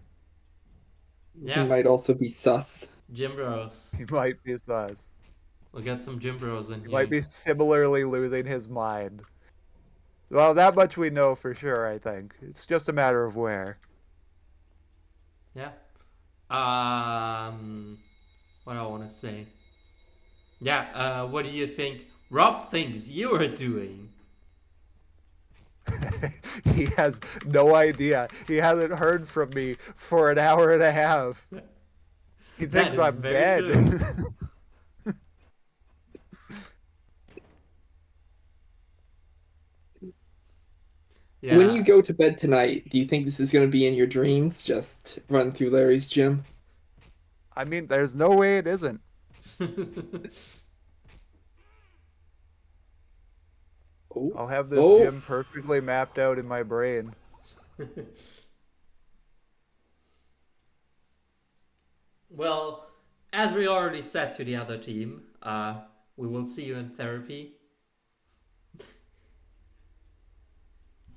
He Yeah, might also be sus. gym bros. He might be sus. We'll get some gym bros in He here. might be similarly losing his mind. Well, that much we know for sure, I think. It's just a matter of where. Yeah. What I want to say. Yeah, what do you think Rob thinks you are doing? He has no idea. He hasn't heard from me for an hour and a half. He That thinks is I'm very dead. true. Yeah. When you go to bed tonight, do you think this is going to be in your dreams? Just run through Larry's gym? I mean, there's no way it isn't. Oh, I'll have this oh, gym perfectly mapped out in my brain. Well, as we already said to the other team, we will see you in therapy.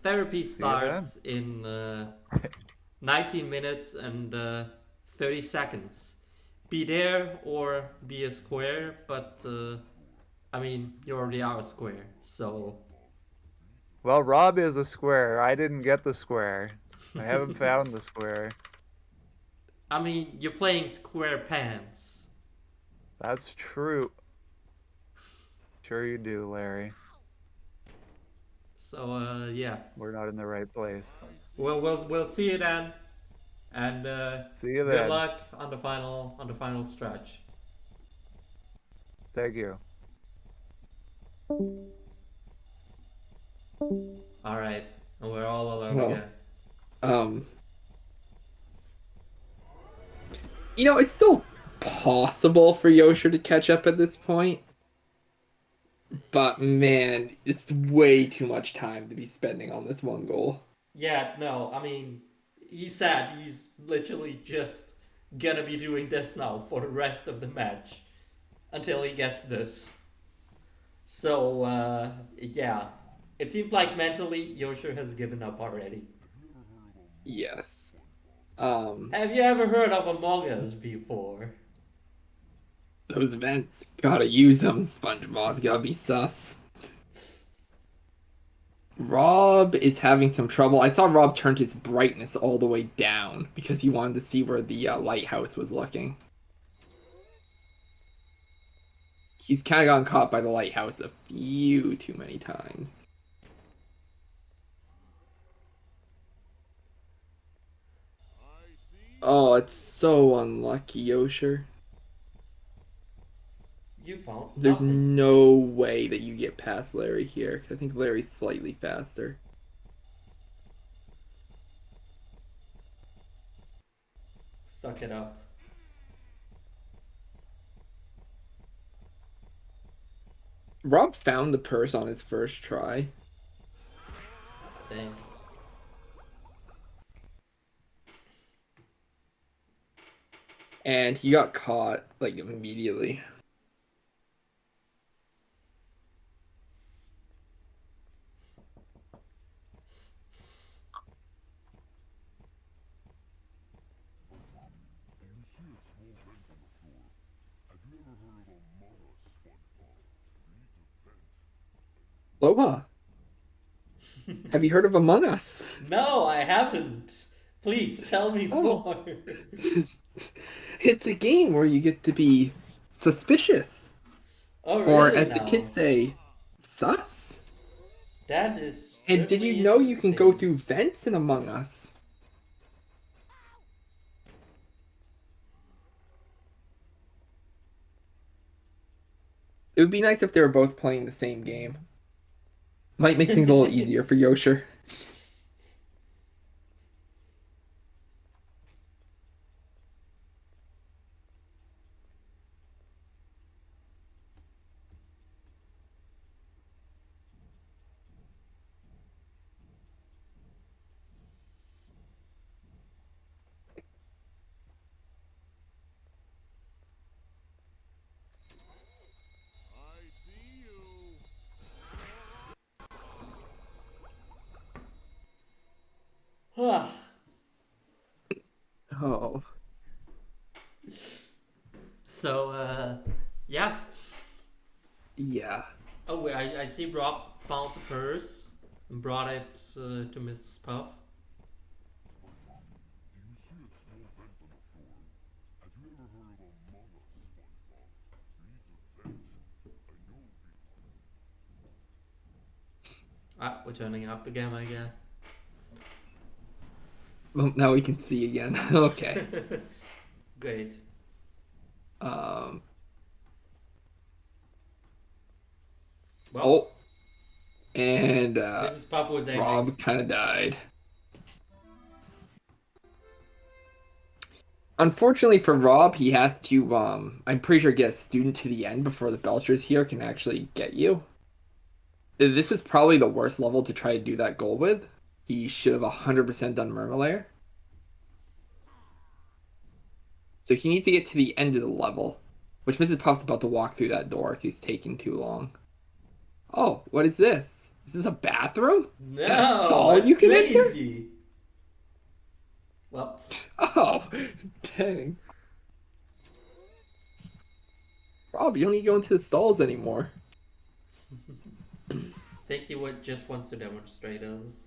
Therapy starts in 19 minutes and 30 seconds. Be there or be a square, but I mean, you already are a square, so. Well, Rob is a square. I didn't get the square. I haven't found the square. I mean, you're playing square pants. That's true. Sure you do, Larry. So yeah, We're not in the right place. we'll see you then, and See you good then. luck on the final stretch. Thank you. All right, and we're all alone Well, again. It's still possible for Yosher to catch up at this point. But man, it's way too much time to be spending on this one goal. Yeah, no, I mean, he said he's literally just gonna be doing this now for the rest of the match until he gets this. So, yeah. It seems like mentally Yosher has given up already. Yes. Have you ever heard of Among Us before? Those vents, gotta use them, SpongeBob. Gotta be sus. Rob is having some trouble. I saw Rob turned his brightness all the way down because he wanted to see where the lighthouse was looking. He's kind of gotten caught by the lighthouse a few too many times. Oh, it's so unlucky, Yosher. You found There's nothing. no way that you get past Larry here. I think Larry's slightly faster. Suck it up. Rob found the purse on his first try. Dang. And he got caught, like, immediately. Do you see a small vent on the floor? Have you ever heard of Among Us, SpongeBob? Read the vent. Aloha. Have you heard of Among Us? No, I haven't. Please tell me Oh. more. It's a game where you get to be suspicious. Oh, Or, really as the now? kids say, sus. That is. And did you certainly know you can go interesting. through vents in Among Us? It would be nice if they were both playing the same game. Might make things a little easier for Yosher. I see you. Oh. So, yeah. Yeah. Oh, wait, I see Rob found the purse and brought it to Mrs. Puff. Do you see a small vent on the floor? Have you ever heard of Among Us, SpongeBob? You need to vent. I know it'll be hard. Ah, we're turning up the gamma again. Well, now we can see again. Okay. Great. Um. Well, Oh. And Mrs. Puff was ending. Rob kind of died. Unfortunately for Rob, he has to, I'm pretty sure, get a student to the end before the Belchers here can actually get you. This was probably the worst level to try to do that goal with. He should have 100% done Murmalair. So he needs to get to the end of the level, which Mrs. Puff's about to walk through that door because he's taking too long. Oh, what is this? Is this a bathroom? No, And a stall that's you can enter? crazy. Well, Oh, dang. Rob, you don't need to go into the stalls anymore. I think he just wants to demonstrate us.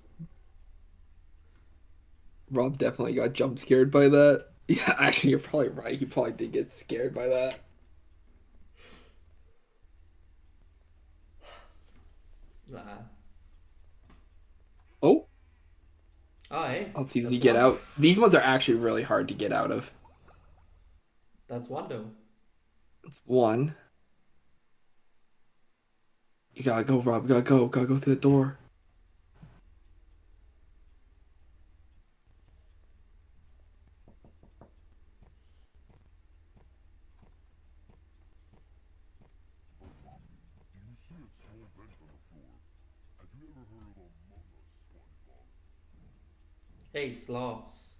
Rob definitely got jump scared by that. Yeah, actually, you're probably right. He probably did get scared by that. Oh, Oh, hey. let's see, does that's he get one. out? These ones are actually really hard to get out of. That's one, though. It's one. You gotta go, Rob. You gotta go. Gotta go through the door. Do you see a small vent on the floor? Have you ever heard of Among Us, SpongeBob? Hey, Sloths.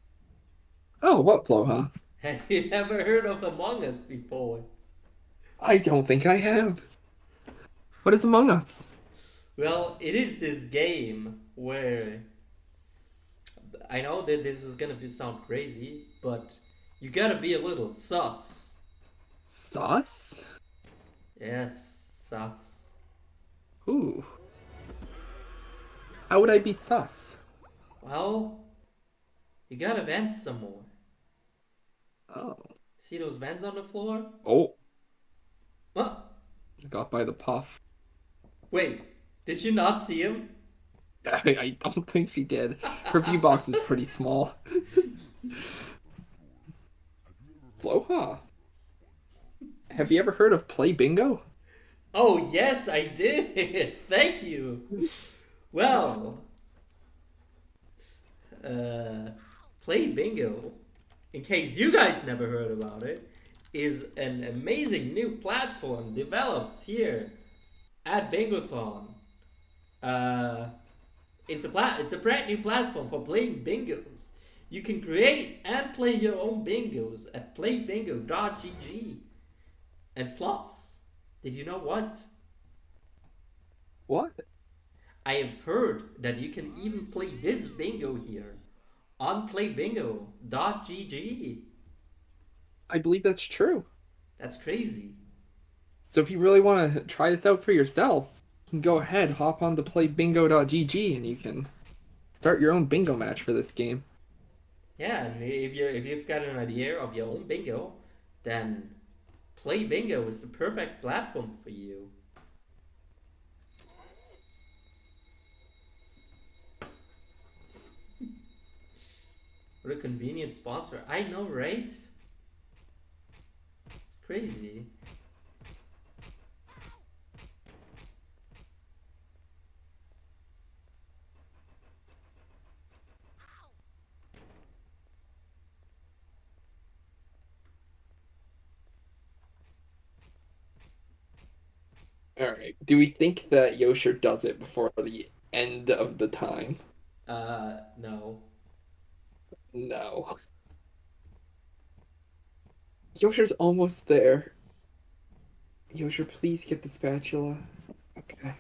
Oh, what blow, huh? Have you ever heard of Among Us before? I don't think I have. What is Among Us? Well, it is this game where I know that this is gonna sound crazy, but you gotta be a little sus. Sauce? Yes, sus. Ooh. How would I be sus? Well, you gotta vent some more. Oh. See those vents on the floor? Oh, Huh? I got by the puff. Wait, did you not see him? I don't think she did. Her view box is pretty small. Floha. Have you ever heard of Play Bingo? Oh, yes, I did. Thank you. Well, Play Bingo, in case you guys never heard about it, is an amazing new platform developed here at Bingothon. It's a brand new platform for playing bingos. You can create and play your own bingos at playbingo.gg. And Slops, did you know what? What? I have heard that you can even play this bingo here on playbingo.gg. I believe that's true. That's crazy. So if you really want to try this out for yourself, you can go ahead, hop on to playbingo.gg, and you can start your own bingo match for this game. Yeah, and if you've got an idea of your own bingo, then Play Bingo is the perfect platform for you. What a convenient sponsor. I know, right? It's crazy. Alright. Do we think that Yosher does it before the end of the time? No. No. Yosher's almost there. Yosher, please get the spatula. Okay.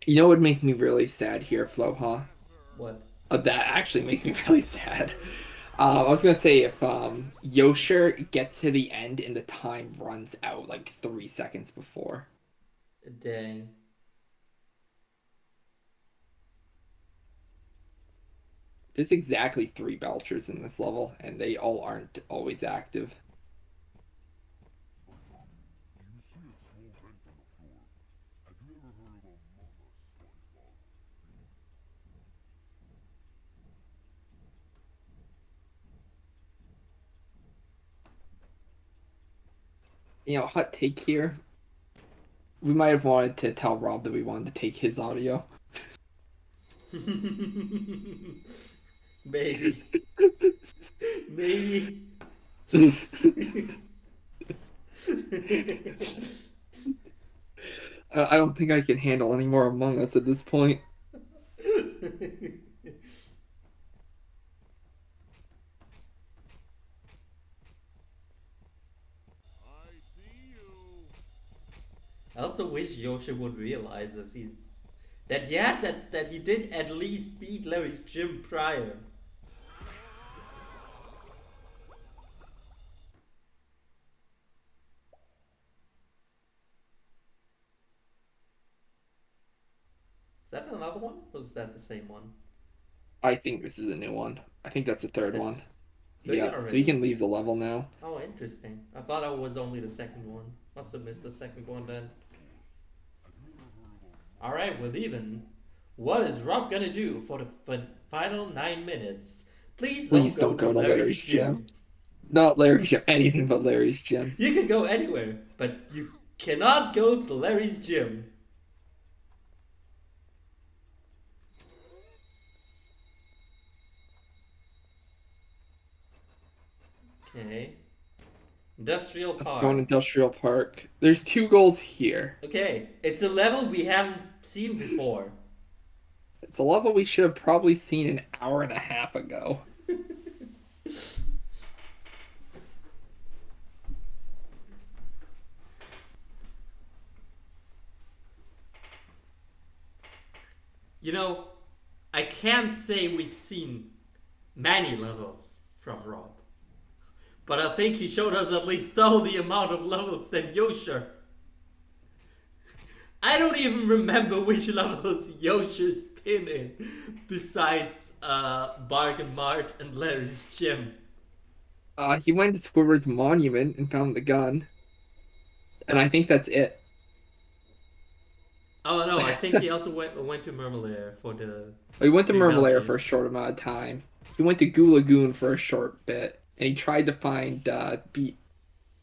You know what would make me really sad here, Flo, huh? What? That actually makes me really sad. I was gonna say if Yosher gets to the end and the time runs out like 3 seconds before. Dang. There's exactly 3 Belchers in this level, and they all aren't always active. Do you see a small vent on the floor? Have you ever heard of Among Us, SpongeBob? Hot take here. We might have wanted to tell Rob that we wanted to take his audio. Maybe. Maybe. I don't think I can handle any more Among Us at this point. I see you. I also wish Yoshi would realize that he did at least beat Larry's gym prior. Is that another one? Or is that the same one? I think this is a new one. I think that's the third one. That's three Yeah, so already? he can leave the level now. Oh, interesting. I thought I was only the second one. Must have missed the second one then. Alright, we're leaving. What is Rob gonna do for the final 9 minutes? Please Don't go to Larry's gym. Not Larry's gym. Anything but Larry's gym. You can go anywhere, but you cannot go to Larry's gym. Okay. Industrial Going Park. Industrial Park. There's 2 goals here. Okay, it's a level we haven't seen before. It's a level we should have probably seen an hour and a half ago. You know, I can't say we've seen many levels from Rob. But I think he showed us at least double the amount of levels than Yosher. I don't even remember which levels Yosher's been in, besides Bargain Mart and Larry's Gym. He went to Squidward's monument and found the gun. And I think that's it. Oh no, I think he also went to Murmelair for the... He went to Three Murmelair Belchers. for a short amount of time. He went to Goo Lagoon for a short bit. And he tried to find beat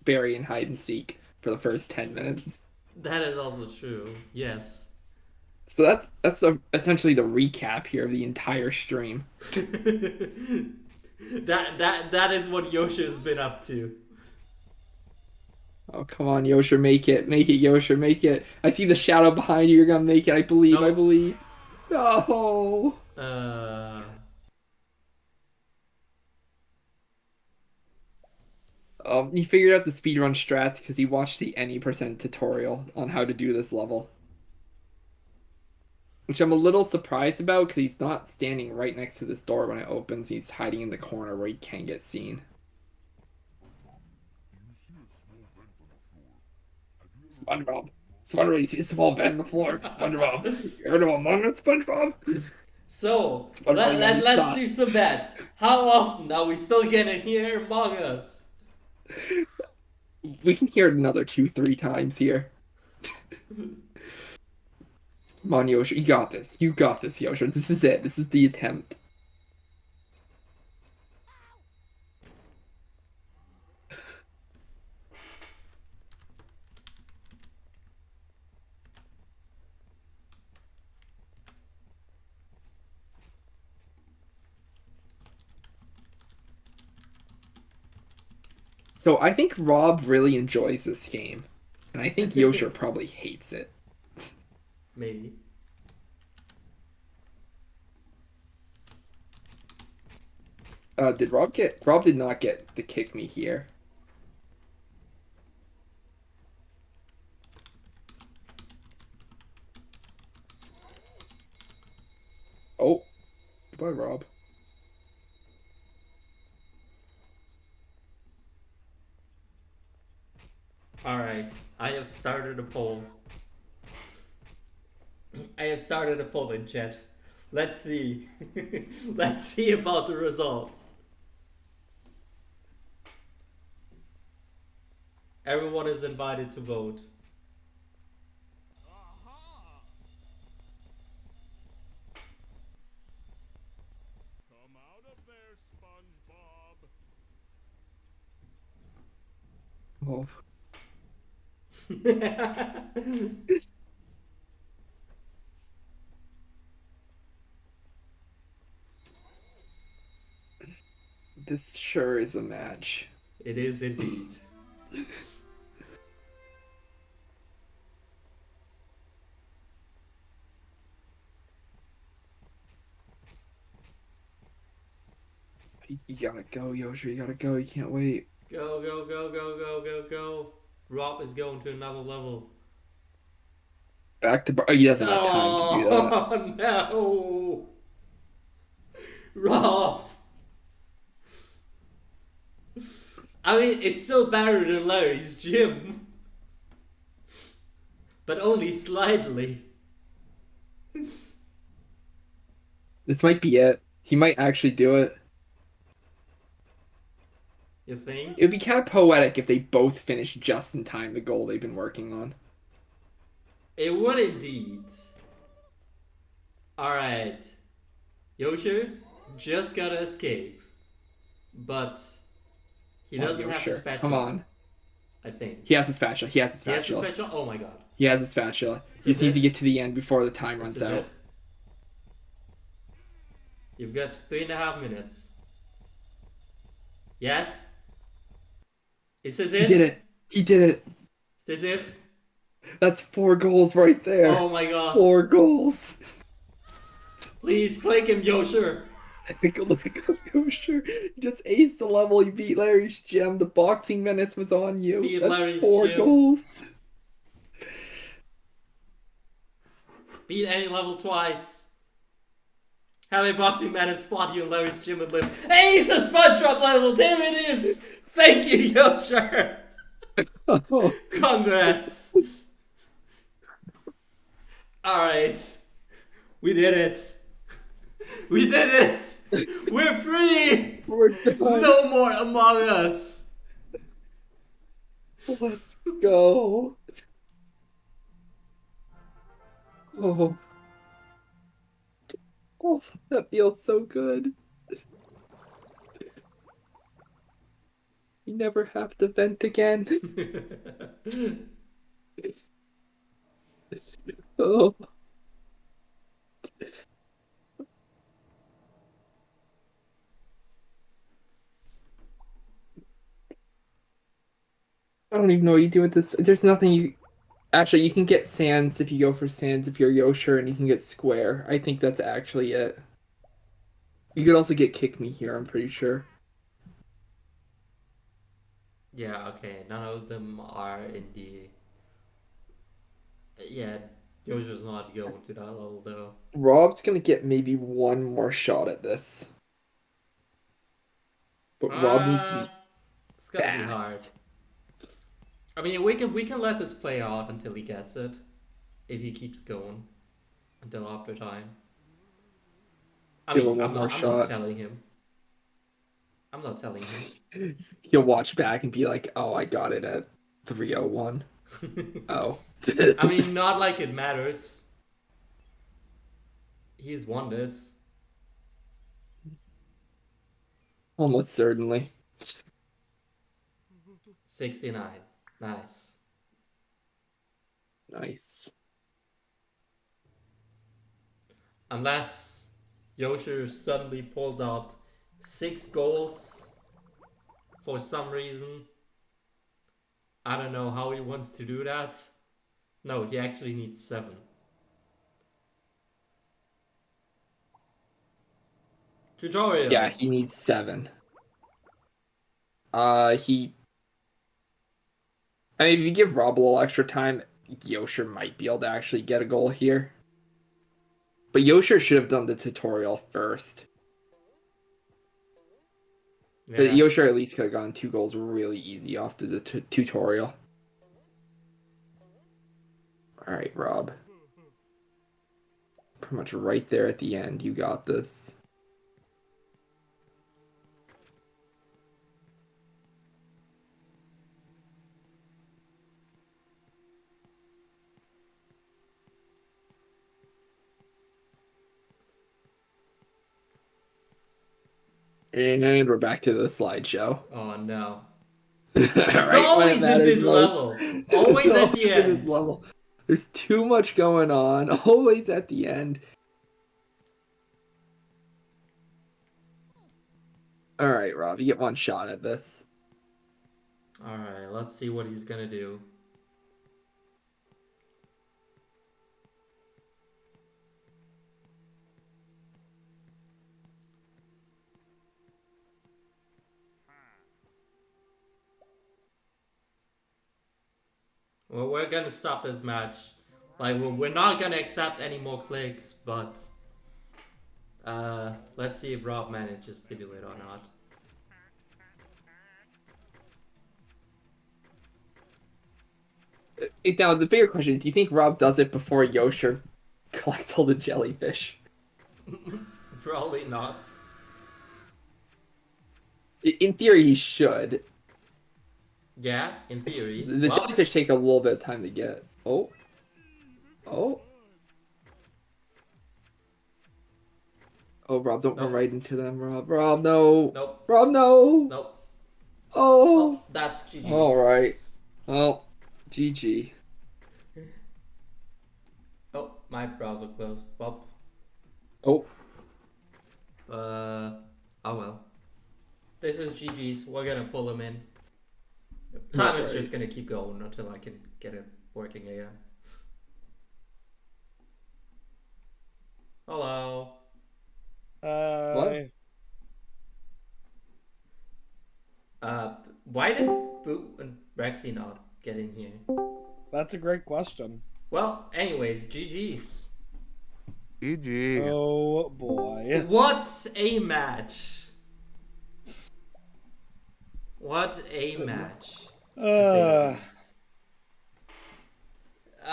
Barry in hide and seek for the first 10 minutes. That is also true, yes. So that's essentially the recap here of the entire stream. that is what Yosha has been up to. Oh, come on, Yosher, make it. Make it, Yosher, make it. I see the shadow behind you. You're gonna make it. I believe, No. I believe. No. He figured out the speedrun strats because he watched the any% tutorial on how to do this level. Which I'm a little surprised about because he's not standing right next to this door when it opens. He's hiding in the corner where he can't get seen. SpongeBob. SpongeBob, you see a small vent on the floor. SpongeBob. You heard of Among Us, SpongeBob? So, SpongeBob, you let's suck. do some bets. How often are we still gonna hear Among Us? We can hear it another 2-3 times here. Come on, Yosher. You got this. You got this, Yosher. This is it. This is the attempt. So I think Rob really enjoys this game, and I think Yosher probably hates it. Maybe. Did Rob get? Rob did not get to kick me here. Oh, goodbye, Rob. Alright, I have started a poll. I have started a poll in chat. Let's see. Let's see about the results. Everyone is invited to vote. Come out of there, SpongeBob. Oh, this sure is a match. It is indeed. You gotta go, Yosher. You gotta go. You can't wait. Go, go, go, go, go, go, go. Rob is going to another level. Back to bar. Oh, he doesn't have time to do that. Oh, no. Rob. I mean, it's still better than Larry's gym. But only slightly. This might be it. He might actually do it. You think? It would be kind of poetic if they both finished just in time the goal they've been working on. It would indeed. Alright. Yosher just gotta escape. But he Come on, doesn't have the Yosher. spatula. Come on. I think. He has a spatula. He has a He has the spatula. spatula? Oh my god. He has a spatula. Is He just this needs to it? get to the end before the time This runs is out. it. You've got 3.5 minutes. Yes? Is this He it? did it. He did it. Is this it? That's 4 goals right there. Oh my god. 4 goals. Please click him, Yosher. Look at Yosher. You just aced the level. You beat Larry's gem. The boxing menace was on you. Beat That's Larry's 4 gem. goals. Beat any level twice. Have a boxing man spot you in Larry's gym and live. Hey, he's a SpongeBob level. There it is. Thank you, Yosher. Oh, Congrats. Alright. We did it. We did it. We're free. we're done. No more Among Us. Let's go. Oh. Oh, that feels so good. You never have to vent again. Oh. I don't even know what you do with this. There's nothing you... Actually, you can get sands if you go for sands if you're Yosher, and you can get square. I think that's actually it. You could also get kick me here, I'm pretty sure. Yeah, okay. None of them are in the... Yeah, Yosher's not going to that level though. Rob's gonna get maybe one more shot at this. But Rob needs to be It's gonna be fast. hard. I mean, we can let this play out until he gets it, if he keeps going until after time. I Give mean, him one I'm more not shot. telling him. I'm not telling him. He'll watch back and be like, "Oh, I got it at 3:01." Oh. I mean, not like it matters. He's won this. Almost certainly. 69. Nice. Nice. Unless Yosher suddenly pulls out 6 goals for some reason. I don't know how he wants to do that. No, he actually needs 7. Tutorial. Yeah, he needs 7. He. I mean, if you give Rob a little extra time, Yosher might be able to actually get a goal here. But Yosher should have done the tutorial first. Yeah. Yosher at least could have gotten 2 goals really easy off the tutorial. Alright, Rob. Pretty much right there at the end. You got this. And we're back to the slideshow. Oh no. It's always in this level. Always at the end. Level. There's too much going on. Always at the end. Alright, Rob, you get 1 shot at this. Alright, let's see what he's gonna do. Well, we're gonna stop this match. Like, we're not gonna accept any more clicks, but let's see if Rob manages to do it or not. Now, the bigger question is, do you think Rob does it before Yosher collects all the jellyfish? Probably not. In theory, he should. Yeah, in theory. The jellyfish take a little bit of time to get. Oh. Oh. Oh, Rob, don't run right into them, Rob. Rob, no. Nope. Rob, no. Nope. Oh. Oh, that's GG. All right. Well, GG. Oh, my browser closed. Well. Oh. Oh well. This is GG's. We're gonna pull him in. Time is just gonna keep going until I can get it working again. Hello. What? Why did Boo and Rexy not get in here? That's a great question. Well, anyways, GG's. GG. Oh boy. What a match. What a match.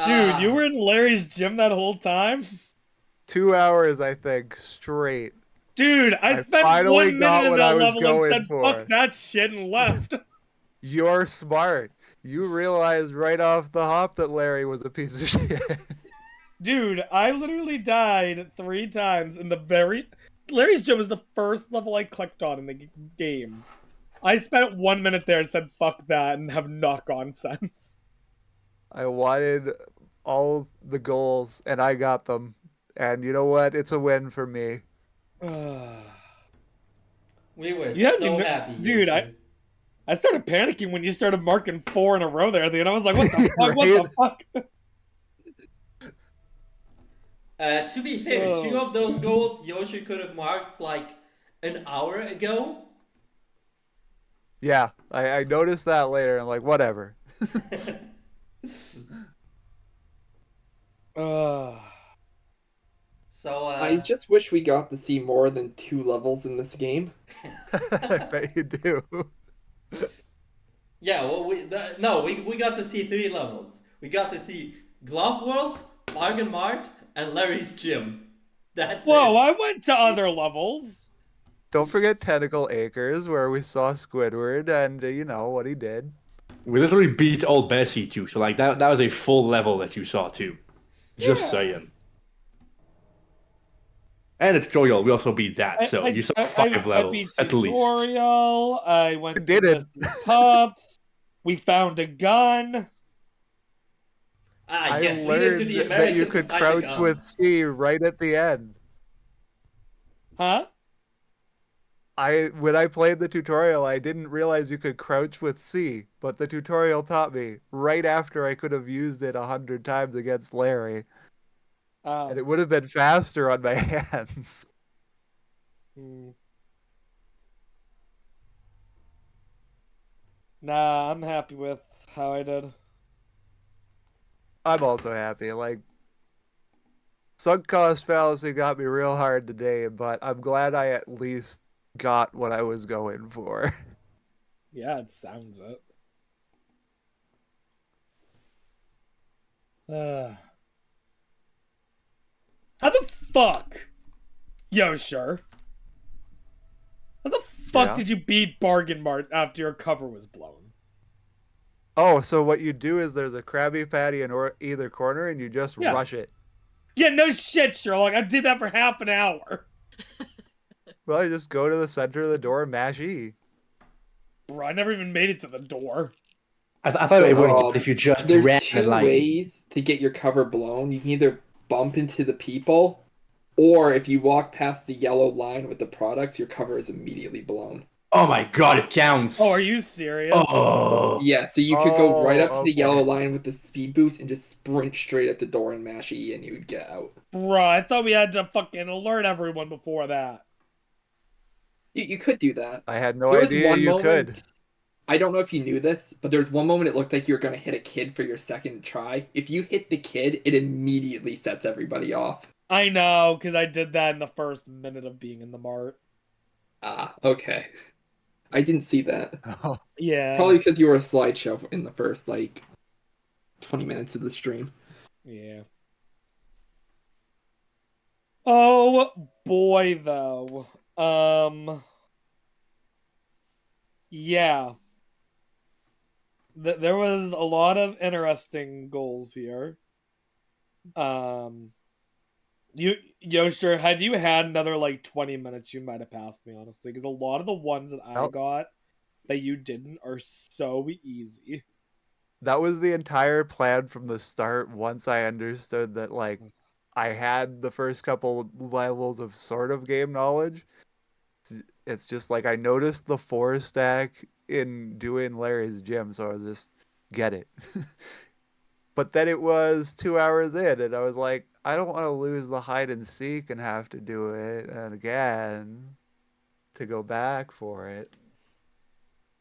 Dude, you were in Larry's gym that whole time? 2 hours, I think, straight. Dude, I spent finally 1 got minute in what I that was level going and said, for. fuck that shit, and left. You're smart. You realized right off the hop that Larry was a piece of shit. Dude, I literally died 3 times in the very... Larry's gym was the first level I clicked on in the game. I spent 1 minute there and said, fuck that, and have not gone since. I wanted all the goals, and I got them. And you know what? It's a win for me. We were so happy. Dude, I started panicking when you started marking 4 in a row there at the end. I was like, what the fuck? What the fuck? To be fair, 2 of those goals Yoshi could have marked like an hour ago. Yeah, I noticed that later. I'm like, whatever. So I just wish we got to see more than 2 levels in this game. I bet you do. Yeah, well, we got to see 3 levels. We got to see Glove World, Bargain Mart, and Larry's Gym. That's Whoa, it. I went to other levels. Don't forget Tentacle Acres, where we saw Squidward and, you know, what he did. We literally beat Old Bessie too, so like that was a full level that you saw too. Just saying. And a tutorial, we also beat that, so you saw 5 levels I beat at least. tutorial, I went did to it. Mr. Puffs, we found a gun. Ah, I yes, lead learned into the American that you could to find the crouch gun. with C right at the end. Huh? when I played the tutorial, I didn't realize you could crouch with C, but the tutorial taught me right after I could have used it 100 times against Larry, and it would have been faster on my hands. Hmm. Nah, I'm happy with how I did. I'm also happy. Like, sunk cost fallacy got me real hard today, but I'm glad I at least got what I was going for. Yeah, it sounds it. Uh, how the fuck, Yosher? How the fuck Yeah. did you beat Bargain Mart after your cover was blown? Oh, so what you do is there's a Krabby Patty in either corner, and you just Yeah. rush it. Yeah, no shit, Sherlock. I did that for half an hour. Well, you just go to the center of the door and mash E. Bro, I never even made it to the door. I thought it would So, if you just there's ran two like. ways to get your cover blown. You can either bump into the people, or if you walk past the yellow line with the products, your cover is immediately blown. Oh my god, it counts. Oh, are you serious? Oh. Yeah, so you could go right up to the okay. yellow line with the speed boost and just sprint straight at the door and mash E, and you would get out. Bro, I thought we had to fucking alert everyone before that. You could do that. I had no There was idea one you moment, could. I don't know if you knew this, but there's one moment it looked like you were going to hit a kid for your second try. If you hit the kid, it immediately sets everybody off. I know, because I did that in the first minute of being in the mart. Ah, okay. I didn't see that. Oh, Yeah. Probably because you were a slideshow in the first, 20 minutes of the stream. Yeah. Oh boy, though. Yeah. There was a lot of interesting goals here. Yosher, had you had another 20 minutes, you might have passed me, honestly, because a lot of the ones that I well, got that you didn't are so easy. that was the entire plan from the start. Once I understood that, I had the first couple levels of sort of game knowledge. It's just like I noticed the 4 stack in doing Larry's gym, so I was just get it. But then it was 2 hours in, and I was like, I don't want to lose the hide and seek and have to do it and again to go back for it.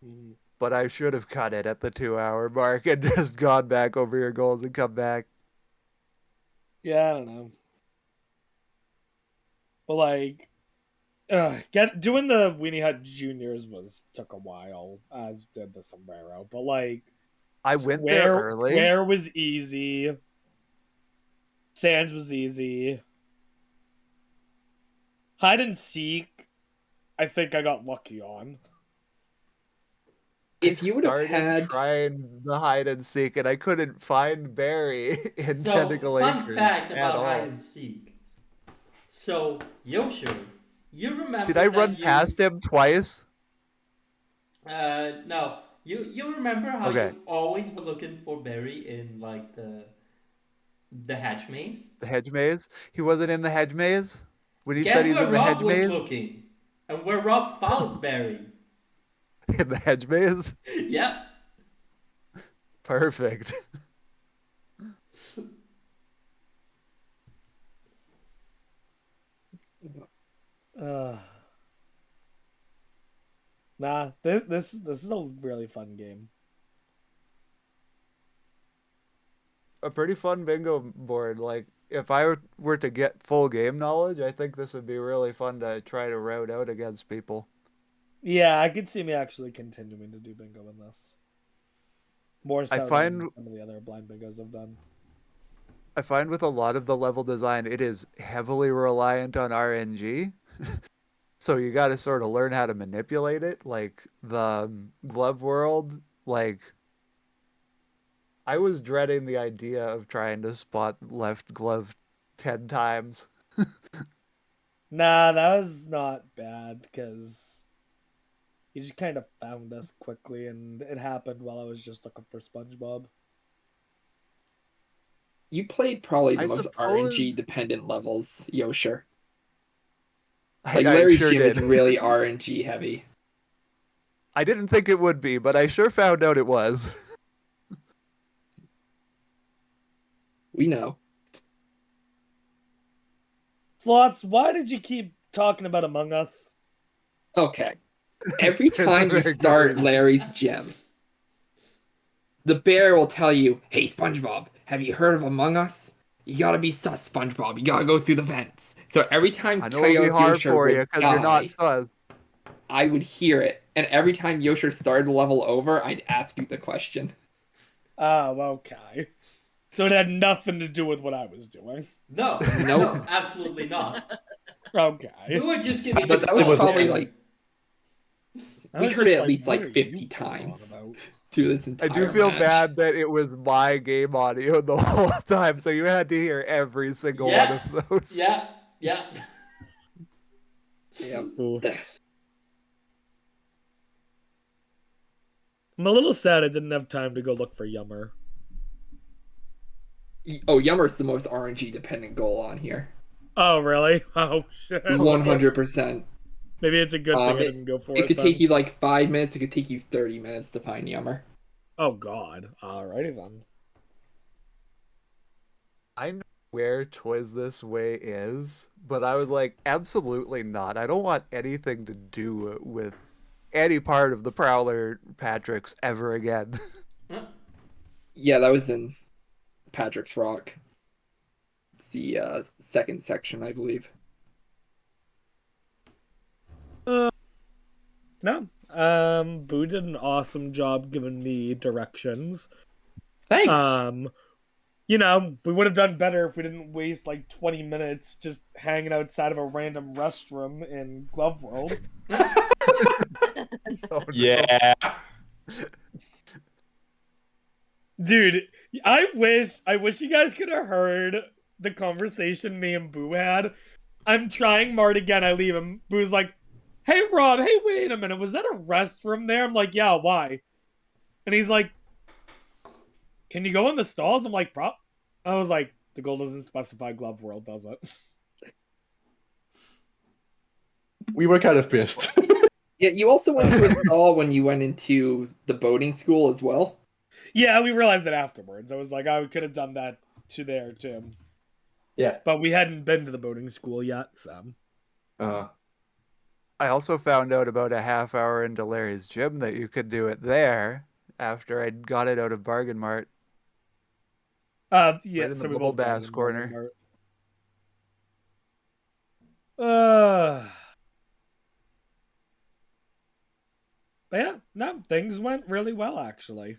Mhm. But I should have cut it at the 2 hour mark and just gone back over your goals and come back. Yeah, I don't know. But doing the Weenie Hut Juniors took a while, as did the Sombrero. But I went there early. Square was easy. Sands was easy. Hide and seek, I think I got lucky on. If you would have started had... trying the hide and seek, and I couldn't find Barry in So, Tentacle fun Acres fact at about all. hide and seek. So, Yoshu, you remember Did I that run past him twice? No. You remember how Okay. you always were looking for Barry in the hatch maze? The hedge maze? He wasn't in the hedge maze? When he said Guess he's where in the Rob hedge was maze? looking, and where Rob found Barry. In the hedge maze? Yep. Perfect. Nah, this is a really fun game. A pretty fun bingo board. Like, if I were to get full game knowledge, I think this would be really fun to try to route out against people. Yeah, I could see me actually continuing to do bingo in this. More so find- than some of the other blind bingos I've done. I find with a lot of the level design, it is heavily reliant on RNG. So you got to sort of learn how to manipulate it. Like the glove world, I was dreading the idea of trying to spot left glove 10 times. Nah, that was not bad because he just kind of found us quickly, and it happened while I was just looking for SpongeBob. You played probably the I most suppose- RNG dependent levels, Yosher. Like I Larry's sure gym is did. really RNG heavy. I didn't think it would be, but I sure found out it was. We know. Slots, why did you keep talking about Among Us? Okay. Every There's a time you very good start reason. Larry's gym, the bear will tell you, "Hey SpongeBob, have you heard of Among Us? You gotta be sus, SpongeBob. You gotta go through the vents." So every time I know it'll be hard ChaoticYosher for you would because you're not die, sus. I would hear it, and every time Yosher started the level over, I'd ask you the question. Oh, okay. So it had nothing to do with what I was doing. No, Nope. no, absolutely not. We Okay. were just giving But you that was was probably content. like I we was heard just it at least what like are 50 you talking times about? through this I do entire feel match. bad that it was my game audio the whole time, so you had to hear every single one Yeah, of those. yeah, yeah. Yep. Ooh. I'm a little sad I didn't have time to go look for Yummer. Oh, Yummer's the most RNG dependent goal on here. Oh, really? Oh, shit. 100%. Maybe it's a good thing I It, didn't go for it it could then. take you like 5 minutes, it could take you 30 minutes to find Yummer. Oh, God. Alrighty then. I know where Twiz This Way is, but I was like, absolutely not. I don't want anything to do with any part of the Prowler Patrick's ever again. Yeah, that was in Patrick's Rock. It's the second section, I believe. No. Boo did an awesome job giving me directions. Thanks. You know, we would have done better if we didn't waste like 20 minutes just hanging outside of a random restroom in Glove World. Oh, no. Yeah. Dude, I wish you guys could have heard the conversation me and Boo had. I'm trying Mart again, I leave him. Boo's like, "Hey Rob, hey, wait a minute, was that a restroom there?" I'm like, "Yeah, why?" And he's like, "Can you go in the stalls?" I'm like, "Prop." I was like, "The goal doesn't specify Glove World, does it?" We were kind of pissed. Yeah, you also went to a stall when you went into the boating school as well. Yeah, we realized it afterwards. I was like, "I could have done that to there too." Yeah. But we hadn't been to the boating school yet, so. I also found out about a half hour into Larry's gym that you could do it there after I got it out of Bargain Mart. Yeah, Right in so the we Bubble both got Bass it in corner. But yeah, no, things went really well actually.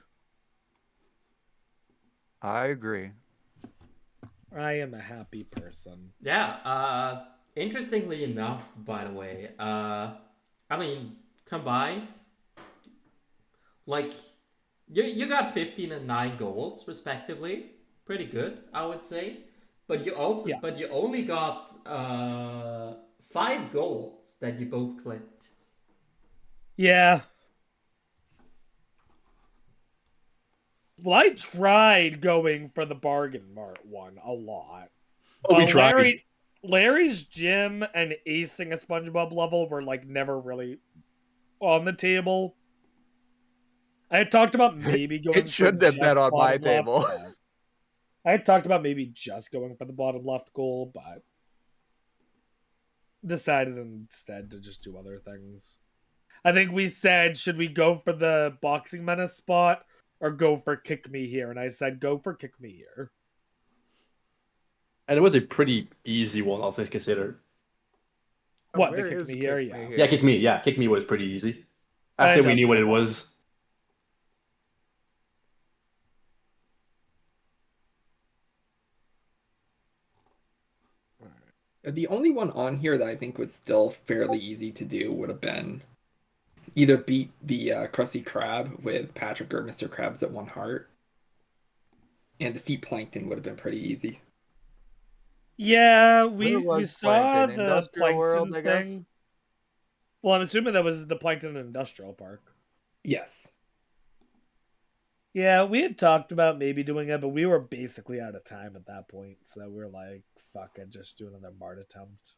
I agree. I am a happy person. Yeah, interestingly enough, by the way, I mean, combined, like, you got 15 and 9 goals, respectively. Pretty good, I would say. Yeah. But you only got 5 goals that you both clicked. Yeah. Well, I tried going for the Bargain Mart one a lot. Oh, we tried. Larry's gym and acing a SpongeBob level were like never really on the table. I had talked about maybe going It for shouldn't have been just on my bottom left. table. But I had talked about maybe just going for the bottom left goal, but decided instead to just do other things. I think we said, should we go for the Boxing Menace spot or go for Kick Me Here? And I said, go for Kick Me Here. And it was a pretty easy one, I'll say, consider. What, the Where Kick is Me Here? Kick Me Yeah. Here? Yeah, kick me. Yeah, kick me was pretty easy. After we knew what it was. The only one on here that I think was still fairly easy to do would have been either beat the Krusty Krab with Patrick or Mr. Krabs at 1 heart, and defeat Plankton would have been pretty easy. Yeah, Where we was saw Plankton? the Industrial Plankton World, I guess? thing. Well, I'm assuming that was the Plankton Industrial Park. Yes. Yeah, we had talked about maybe doing it, but we were basically out of time at that point. So we were like, fuck it, just do another Mart attempt.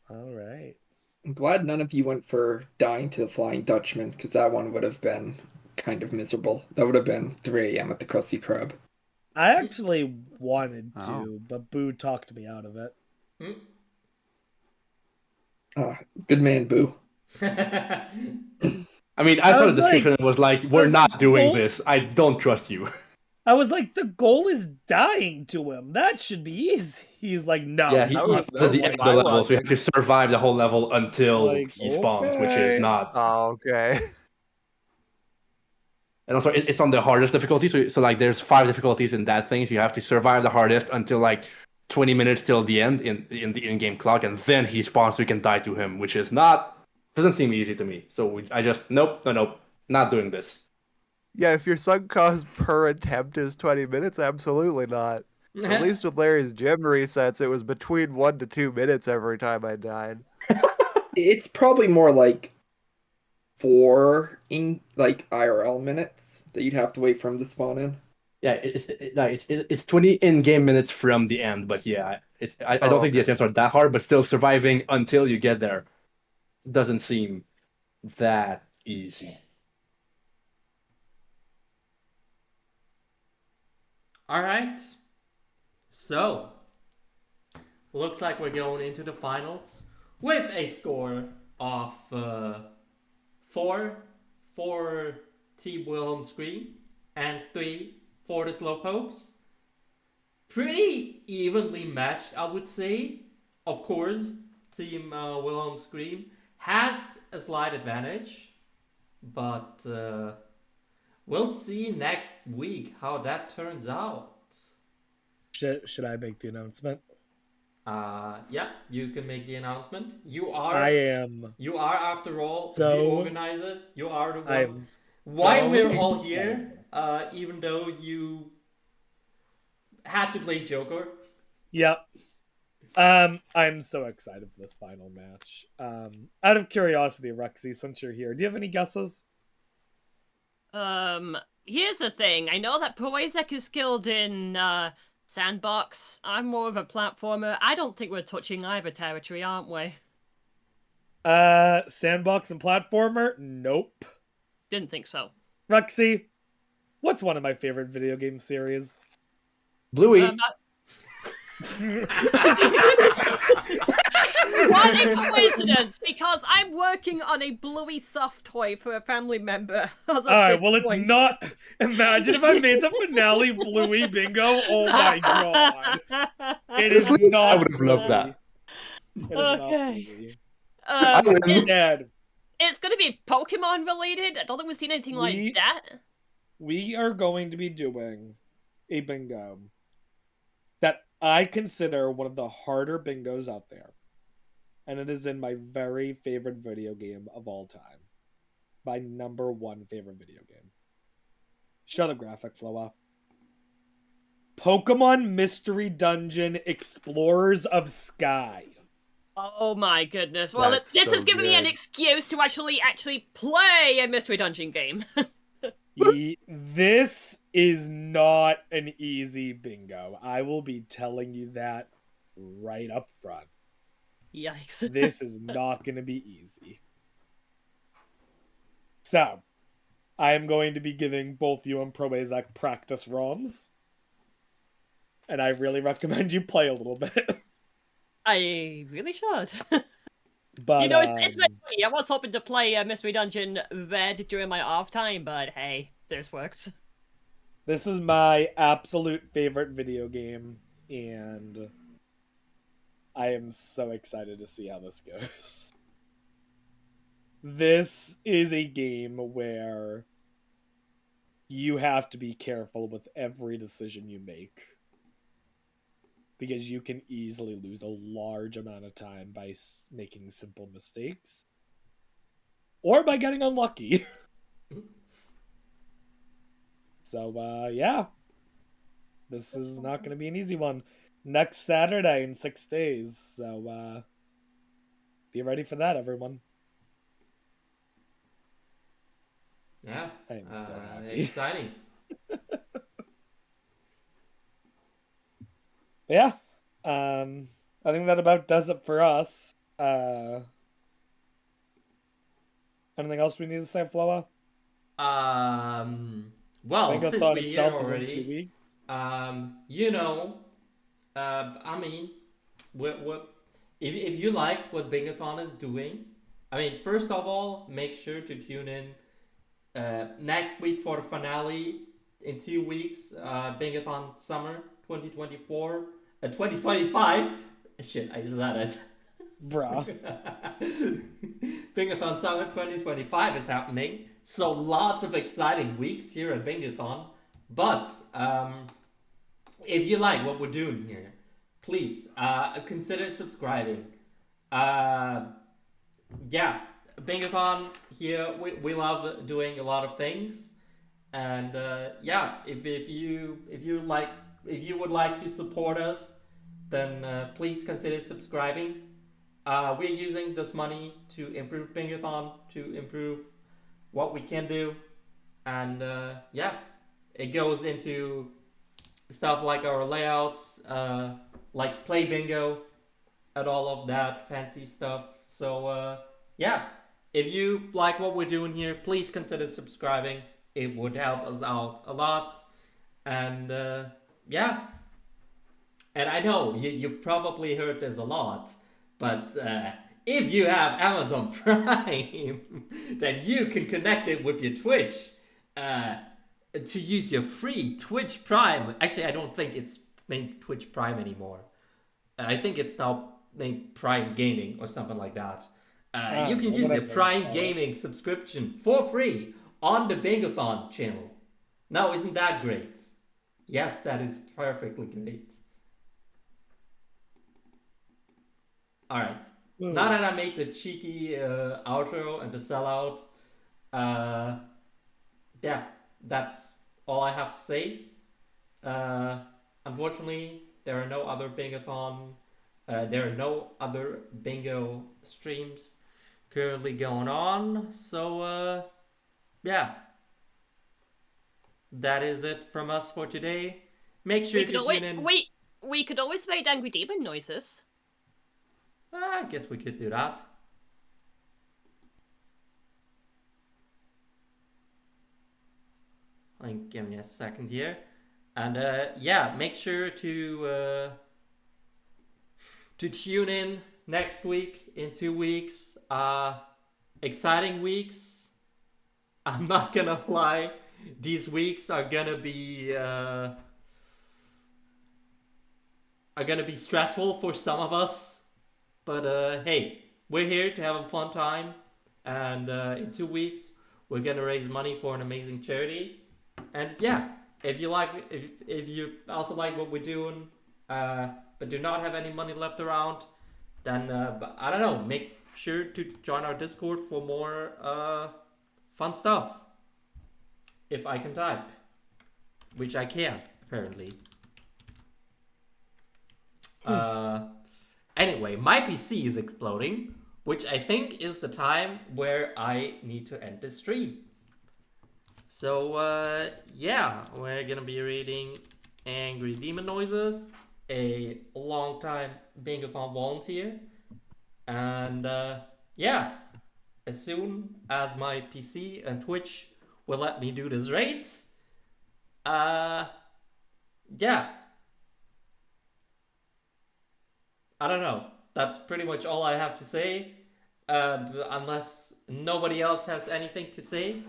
All right. I'm glad none of you went for dying to the Flying Dutchman, because that one would have been kind of miserable. That would have been 3 a.m. at the Krusty Krab. I actually wanted Oh. to, but Boo talked me out of it. Ah, good man, Boo. I mean, I I saw the was like- description and was like, I we're was not like, doing "Well-" this. I don't trust you. I was like, the goal is dying to him. That should be easy. He's like, no. Yeah, he's he's was- not at the was end of my the level, so you have logic. to survive the whole level until Like, he spawns, which is okay. not. Oh, okay. And also, it's on the hardest difficulty. So like, there's 5 difficulties in that thing. So you have to survive the hardest until like 20 minutes till the end in the in-game clock, and then he spawns, so you can die to him, which is not doesn't seem easy to me. So I just nope, not doing this. Yeah, if your sunk cost per attempt is 20 minutes, absolutely not. At least with Larry's gym resets, it was between 1 to 2 minutes every time I died. It's probably more like 4 in like IRL minutes that you'd have to wait for him to spawn in. Yeah, it's 20 in-game minutes from the end, but yeah, I don't think the Okay. attempts are that hard, but still surviving until you get there doesn't seem that easy. All right. So, looks like we're going into the finals with a score of 4 for Team Wilhelm Scream and 3 for the Slowpokes. Pretty evenly matched, I would say. Of course, Team Wilhelm Scream has a slight advantage, but we'll see next week how that turns out. Should I make the announcement? Yeah, you can make the announcement. You I are am. after all the So- organizer. You are the I one. am. Why so we're all here, excited. even though you had to play Joker. Yep. I'm so excited for this final match. Out of curiosity, Rexy, since you're here, do you have any guesses? Here's the thing. I know that Proazek is skilled in sandbox. I'm more of a platformer. I don't think we're touching either territory, aren't we? Sandbox and platformer? Nope. Didn't think so. Rexy, what's one of my favorite video game series? Bluey, What a coincidence! Because I'm working on a Bluey soft toy for a family member. Alright, well, it's not. Imagine if I made the finale Bluey Bingo. Oh my god. It is not. I would have loved that. It is not Okay. Bluey. It- Dad, it's going to be Pokemon related. I don't think we've seen anything like that. we are going to be doing a bingo that I consider one of the harder bingos out there. And it is in my very favorite video game of all time. My number 1 favorite video game. Show the graphic, Floa. Pokemon Mystery Dungeon Explorers of Sky. Oh my goodness. Well, That's this so has given me an good. excuse to actually play a Mystery Dungeon game. This is not an easy bingo. I will be telling you that right up front. Yikes. This is not going to be easy. So, I am going to be giving both you and Probazak practice runs. And I really recommend you play a little bit. I really should. But You know, it's very funny. I was hoping to play Mystery Dungeon Red during my off time, but hey, this works. this is my absolute favorite video game, and I am so excited to see how this goes. This is a game where you have to be careful with every decision you make, because you can easily lose a large amount of time by making simple mistakes or by getting unlucky. So, yeah. This is not going to be an easy one. Next Saturday in 6 days. So, be ready for that, everyone. Yeah. I am so happy. Exciting. Yeah. I think that about does it for us. Anything else we need to say, Floa? Well, since Bingo-thon we're here itself is in 2 already, weeks. you know, I mean, what if you like what Bingathon is doing, I mean, first of all, make sure to tune in next week for the finale. In 2 weeks, Bingathon Summer 2024, 2025. Shit, I said it. Bruh. Bingathon Summer 2025 is happening, so lots of exciting weeks here at Bingathon. But if you like what we're doing here, please consider subscribing. Yeah, Bingathon here, we love doing a lot of things, and yeah, if you would like to support us, then please consider subscribing. We're using this money to improve Bingathon, to improve what we can do, and yeah, it goes into stuff like our layouts, like play bingo, and all of that fancy stuff. So yeah, if you like what we're doing here, please consider subscribing. It would help us out a lot, and yeah. And I know you probably heard this a lot, but if you have Amazon Prime, then you can connect it with your Twitch to use your free Twitch Prime. Actually, I don't think it's named Twitch Prime anymore. I think it's now named Prime Gaming or something like that. You can use your Prime Gaming subscription for free on the Bingathon channel. Now, isn't that great? Yes, that is perfectly great. Alright. Now that I made the cheeky outro and the sellout, yeah, that's all I have to say. Unfortunately, there are no other Bingathon, there are no other bingo streams currently going on. So, yeah, that is it from us for today. Make sure to tune in. We could always make angry demon noises. I guess we could do that. Give me a second here. And yeah, make sure to tune in next week, in 2 weeks. Exciting weeks. I'm not gonna lie, these weeks are gonna be stressful for some of us. But hey, we're here to have a fun time, and in 2 weeks we're gonna raise money for an amazing charity. And yeah, if you also like what we're doing, but do not have any money left around, then I don't know, make sure to join our Discord for more fun stuff. If I can type, which I can't apparently. Anyway, my PC is exploding, which I think is the time where I need to end the stream. So, yeah, we're gonna be reading Angry Demon Noises, a long-time Bingathon volunteer. And, yeah, as soon as my PC and Twitch will let me do this raid, yeah. I don't know. That's pretty much all I have to say. Unless nobody else has anything to say,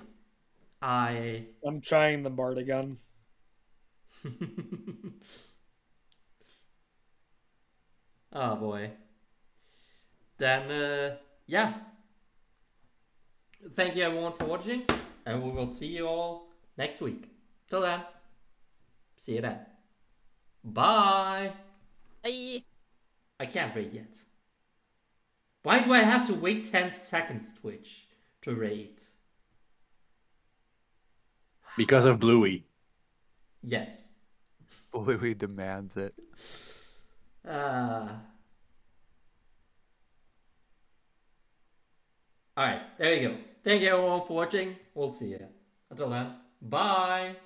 I'm trying the Bard again. Oh boy. Then, yeah. Thank you everyone for watching, and we will see you all next week. Till then, see you then. Bye. Bye. I can't raid yet. Why do I have to wait 10 seconds, Twitch, to raid? Because of Bluey. Yes. Bluey demands it. Alright, there you go. Thank you everyone for watching. We'll see you. Until then, bye.